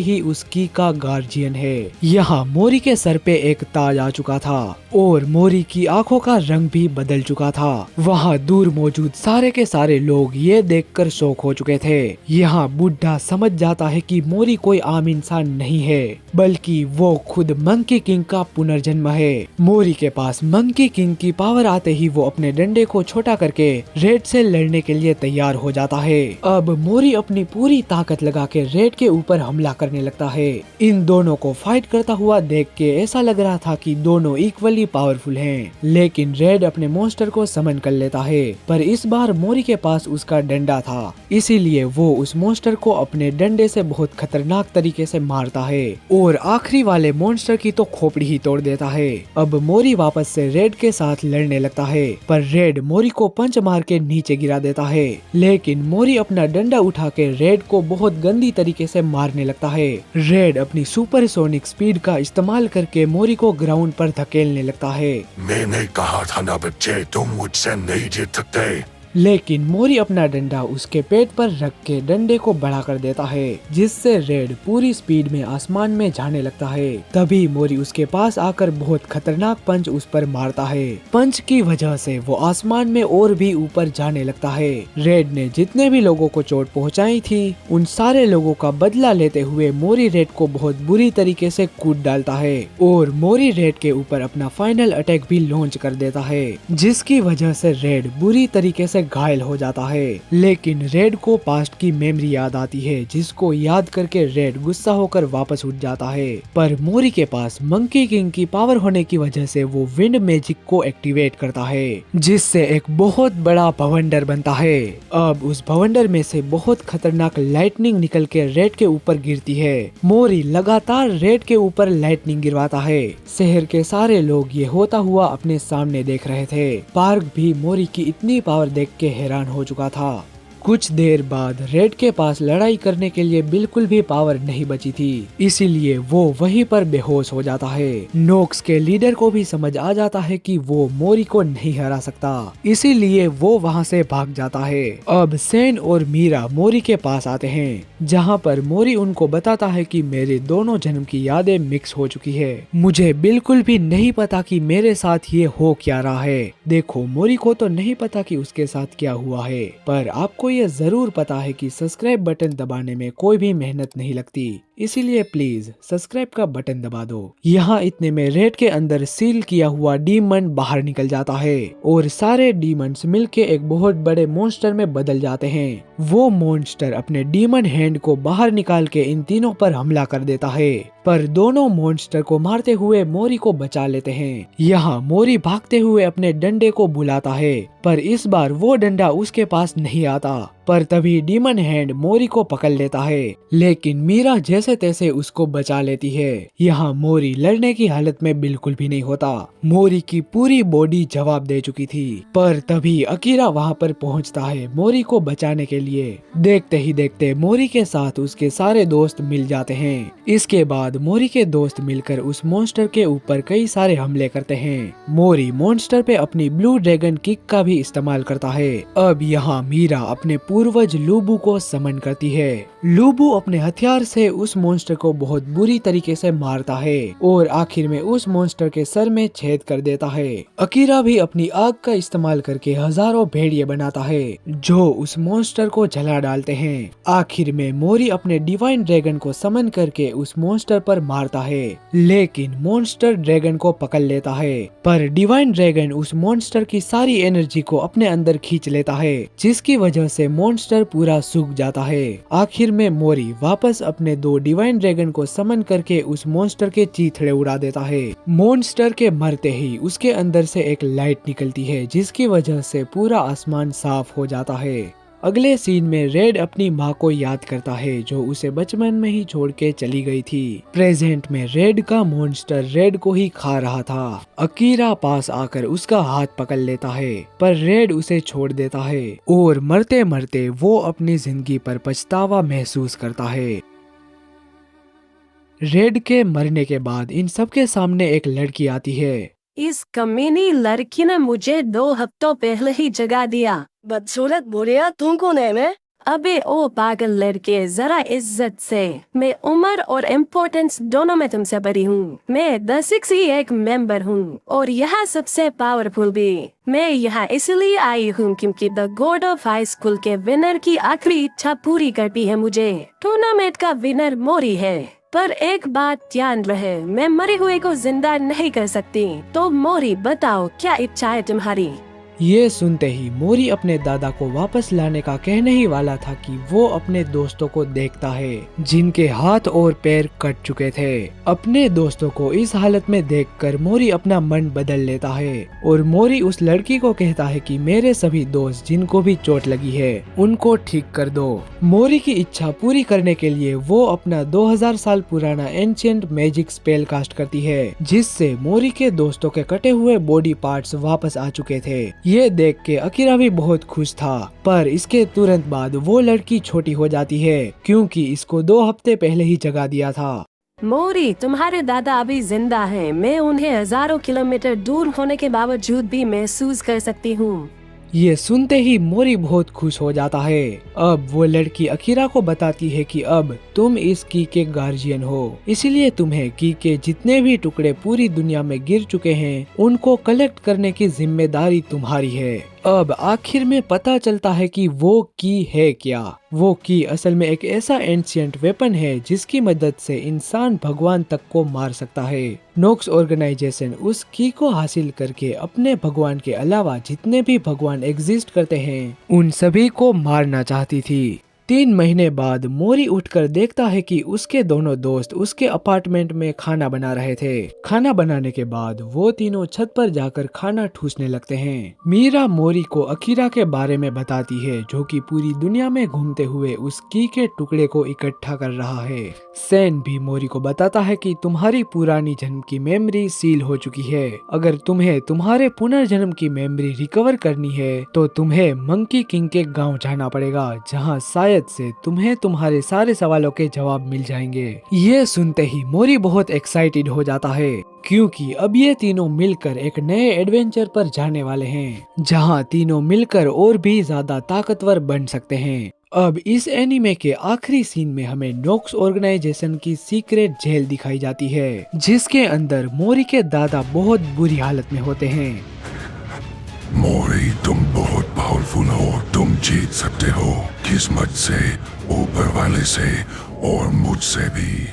ही उसकी का गार्जियन है। यहाँ मोरी के सर पे एक ताज आ चुका था और मोरी की आंखों का रंग भी बदल चुका था। वहाँ दूर मौजूद सारे के सारे लोग ये देखकर शौक हो चुके थे। यहाँ बुढ़ा समझ जाता है कि मोरी कोई आम इंसान नहीं है, बल्कि वो खुद मंकी किंग का पुनर्जन्म है। मोरी के पास मंकी किंग की पावर आते ही वो अपने डंडे को छोटा करके रेड से लड़ने के लिए तैयार हो जाता है। अब मोरी अपनी पूरी ताकत लगा के रेड के ऊपर हमला करने लगता है। इन दोनों को फाइट करता हुआ देख के ऐसा लग रहा था कि दोनों इक्वली पावरफुल हैं, लेकिन रेड अपने मॉन्स्टर को समन कर लेता है, पर इस बार मोरी के पास उसका डंडा था, इसीलिए वो उस मॉन्स्टर को अपने डंडे से बहुत खतरनाक तरीके से मारता है और आखिरी वाले मॉन्स्टर की तो खोपड़ी ही तोड़ देता है। अब मोरी वापस से रेड के साथ लड़ने लगता है, पर रेड मोरी को पंच मार के नीचे गिरा देता है, लेकिन मोरी अपना डंडा उठा के रेड को बहुत गंदी तरीके से मारने लगता है। रेड अपनी सुपरसोनिक स्पीड का इस्तेमाल करके मोरी को ग्राउंड पर धकेलने लगता है। मैंने कहा था ना बच्चे, तुम मुझसे नहीं जीत सकते। लेकिन मोरी अपना डंडा उसके पेट पर रख के डंडे को बढ़ा कर देता है, जिससे रेड पूरी स्पीड में आसमान में जाने लगता है। तभी मोरी उसके पास आकर बहुत खतरनाक पंच उस पर मारता है। पंच की वजह से वो आसमान में और भी ऊपर जाने लगता है। रेड ने जितने भी लोगों को चोट पहुंचाई थी, उन सारे लोगों का बदला लेते हुए मोरी रेड को बहुत बुरी तरीके से कूद डालता है और मोरी रेड के ऊपर अपना फाइनल अटैक भी लॉन्च कर देता है, जिसकी वजह से रेड बुरी तरीके से घायल हो जाता है। लेकिन रेड को पास्ट की मेमोरी याद आती है, जिसको याद करके रेड गुस्सा होकर वापस उठ जाता है। पर मोरी के पास मंकी किंग की पावर होने की वजह से वो विंड मैजिक को एक्टिवेट करता है, जिससे एक बहुत बड़ा भवंडर बनता है। अब उस भवंडर में से बहुत खतरनाक लाइटनिंग निकल के रेड के ऊपर गिरती है। मोरी लगातार रेड के ऊपर लाइटनिंग गिरवाता है। शहर के सारे लोग ये होता हुआ अपने सामने देख रहे थे। पार्क भी मोरी की इतनी पावर देख के हैरान हो चुका था। कुछ देर बाद रेड के पास लड़ाई करने के लिए बिल्कुल भी पावर नहीं बची थी, इसीलिए वो वहीं पर बेहोश हो जाता है। नोक्स के लीडर को भी समझ आ जाता है कि वो मोरी को नहीं हरा सकता, इसीलिए वो वहां से भाग जाता है। अब सेन और मीरा मोरी के पास आते हैं, जहां पर मोरी उनको बताता है कि मेरे दोनों जन्म की यादें मिक्स हो चुकी है। मुझे बिल्कुल भी नहीं पता कि मेरे साथ ये हो क्या रहा है। देखो, मोरी को तो नहीं पता कि उसके साथ क्या हुआ है, पर आपको ये जरूर पता है कि सब्सक्राइब बटन दबाने में कोई भी मेहनत नहीं लगती, इसीलिए प्लीज सब्सक्राइब का बटन दबा दो। यहाँ इतने में रेड के अंदर सील किया हुआ डीमन बाहर निकल जाता है और सारे डीमंस मिलके एक बहुत बड़े मॉन्स्टर में बदल जाते हैं। वो मॉन्स्टर अपने डीमन हैंड को बाहर निकाल के इन तीनों पर हमला कर देता है, पर दोनों मॉन्स्टर को मारते हुए मोरी को बचा लेते हैं। यहाँ मोरी भागते हुए अपने डंडे को बुलाता है, पर इस बार वो डंडा उसके पास नहीं आता। पर तभी डीमन हैंड मोरी को पकड़ लेता है, लेकिन मीरा जैसे तैसे उसको बचा लेती है। यहाँ मोरी लड़ने की हालत में बिल्कुल भी नहीं होता। मोरी की पूरी बॉडी जवाब दे चुकी थी, पर तभी अकीरा वहाँ पर पहुँचता है मोरी को बचाने के लिए। देखते ही देखते मोरी के साथ उसके सारे दोस्त मिल जाते हैं। इसके बाद मोरी के दोस्त मिलकर उस मॉन्स्टर के ऊपर कई सारे हमले करते हैं। मोरी मॉन्स्टर पे अपनी ब्लू ड्रैगन किक का भी इस्तेमाल करता है। अब यहाँ मीरा अपने पूर्वज लूबू को समन करती है। लूबू अपने हथियार से उस मॉन्स्टर को बहुत बुरी तरीके से मारता है और आखिर में उस मॉन्स्टर के सर में छेद कर देता है। अकीरा भी अपनी आग का इस्तेमाल करके हजारों भेड़िए बनाता है, जो उस मॉन्स्टर को जला डालते हैं। आखिर में मोरी अपने डिवाइन ड्रैगन को समन करके उस मॉन्स्टर पर मारता है, लेकिन मॉन्स्टर ड्रैगन को पकड़ लेता है। पर डिवाइन ड्रैगन उस मॉन्स्टर की सारी एनर्जी को अपने अंदर खींच लेता है, जिसकी वजह से मॉन्स्टर पूरा सूख जाता है। आखिर में मोरी वापस अपने 2 डिवाइन ड्रैगन को समन करके उस मॉन्स्टर के चीथड़े उड़ा देता है। मॉन्स्टर के मरते ही उसके अंदर से एक लाइट निकलती है, जिसकी वजह से पूरा आसमान साफ हो जाता है। अगले सीन में रेड अपनी माँ को याद करता है, जो उसे बचपन में ही छोड़ के चली गई थी। प्रेजेंट में रेड का मॉन्स्टर रेड को ही खा रहा था। अकीरा पास आकर उसका हाथ पकड़ लेता है, पर रेड उसे छोड़ देता है और मरते मरते वो अपनी जिंदगी पर पछतावा महसूस करता है। रेड के मरने के बाद इन सबके सामने एक लड़की आती है। इस कमीनी लड़की ने मुझे 2 हफ्तों पहले ही जगा दिया। बदसूरत बुढ़िया, तुम कौन है? मैं अबे ओ पागल लड़के, जरा इज्जत से। मैं उम्र और इम्पोर्टेंस दोनों में तुमसे बड़ी हूँ। मैं द 6 ही एक मेंबर हूँ और यहाँ सबसे पावरफुल भी। मैं यहाँ इसलिए आई हूँ क्योंकि the God of high school के विनर की आखिरी इच्छा पूरी करनी है मुझे। टूर्नामेंट का विनर मोरी है, पर एक बात ध्यान रहे, मैं मरे हुए को जिंदा नहीं कर सकती। तो मोरी बताओ, क्या इच्छा है तुम्हारी? ये सुनते ही मोरी अपने दादा को वापस लाने का कहने ही वाला था कि वो अपने दोस्तों को देखता है जिनके हाथ और पैर कट चुके थे। अपने दोस्तों को इस हालत में देखकर मोरी अपना मन बदल लेता है और मोरी उस लड़की को कहता है कि मेरे सभी दोस्त जिनको भी चोट लगी है उनको ठीक कर दो। मोरी की इच्छा पूरी करने के लिए वो अपना 2000 साल पुराना एंशिएंट मैजिक स्पेल कास्ट करती है जिससे मोरी के दोस्तों के कटे हुए बॉडी पार्ट्स वापस आ चुके थे। ये देख के अकीरा भी बहुत खुश था, पर इसके तुरंत बाद वो लड़की छोटी हो जाती है क्योंकि इसको 2 हफ्ते पहले ही जगा दिया था। मोरी, तुम्हारे दादा अभी जिंदा हैं। मैं उन्हें हजारों किलोमीटर दूर होने के बावजूद भी महसूस कर सकती हूँ। ये सुनते ही मोरी बहुत खुश हो जाता है। अब वो लड़की अकीरा को बताती है कि अब तुम इस की के गार्जियन हो, इसलिए तुम्हें की के जितने भी टुकड़े पूरी दुनिया में गिर चुके हैं उनको कलेक्ट करने की जिम्मेदारी तुम्हारी है। अब आखिर में पता चलता है कि वो की है क्या। वो की असल में एक ऐसा एंशिएंट वेपन है जिसकी मदद से इंसान भगवान तक को मार सकता है। नोक्स ऑर्गेनाइजेशन उस की को हासिल करके अपने भगवान के अलावा जितने भी भगवान एग्जिस्ट करते हैं उन सभी को मारना चाहती थी। 3 महीने बाद मोरी उठकर देखता है कि उसके दोनों दोस्त उसके अपार्टमेंट में खाना बना रहे थे। खाना बनाने के बाद वो तीनों छत पर जाकर खाना ठूसने लगते हैं। मीरा मोरी को अकीरा के बारे में बताती है जो कि पूरी दुनिया में घूमते हुए उस की के टुकड़े को इकट्ठा कर रहा है। सैन भी मोरी को बताता है कि तुम्हारी पुरानी जन्म की मेमोरी सील हो चुकी है। अगर तुम्हें तुम्हारे पुनर्जन्म की मेमोरी रिकवर करनी है तो तुम्हें मंकी किंग के गाँव जाना पड़ेगा जहाँ शायद से तुम्हें तुम्हारे सारे सवालों के जवाब मिल जाएंगे। ये सुनते ही मोरी बहुत एक्साइटेड हो जाता है क्योंकि अब ये तीनों मिलकर एक नए एडवेंचर पर जाने वाले हैं जहां तीनों मिलकर और भी ज्यादा ताकतवर बन सकते हैं। अब इस एनीमे के आखिरी सीन में हमें नोक्स ऑर्गेनाइजेशन की सीक्रेट जेल दिखाई जाती है जिसके अंदर मोरी के दादा बहुत बुरी हालत में होते हैं। मोरी, तुम बहुत पावरफुल हो, तुम जीत सकते हो, किस्मत से, ऊपर वाले से और मुझसे भी।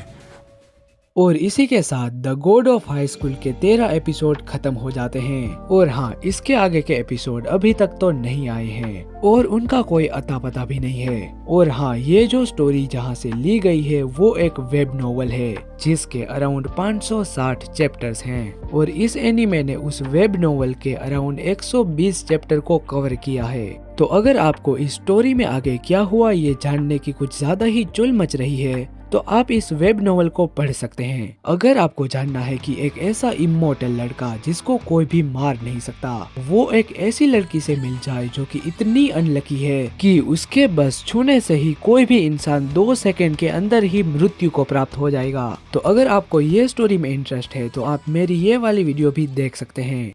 और इसी के साथ the God of high school के 13 एपिसोड खत्म हो जाते हैं। और हाँ, इसके आगे के एपिसोड अभी तक तो नहीं आए हैं और उनका कोई अता पता भी नहीं है। और हाँ, ये जो स्टोरी जहाँ से ली गई है वो एक वेब नोवेल है जिसके अराउंड 560 चैप्टर्स हैं और इस एनीमे ने उस वेब नोवेल के अराउंड 120 चैप्टर को कवर किया है। तो अगर आपको इस स्टोरी में आगे क्या हुआ ये जानने की कुछ ज्यादा ही चुल मच रही है तो आप इस वेब नोवेल को पढ़ सकते हैं। अगर आपको जानना है कि एक ऐसा इमोर्टल लड़का जिसको कोई भी मार नहीं सकता वो एक ऐसी लड़की से मिल जाए जो कि इतनी अनलकी है कि उसके बस छूने से ही कोई भी इंसान 2 सेकंड के अंदर ही मृत्यु को प्राप्त हो जाएगा, तो अगर आपको ये स्टोरी में इंटरेस्ट है तो आप मेरी ये वाली वीडियो भी देख सकते हैं।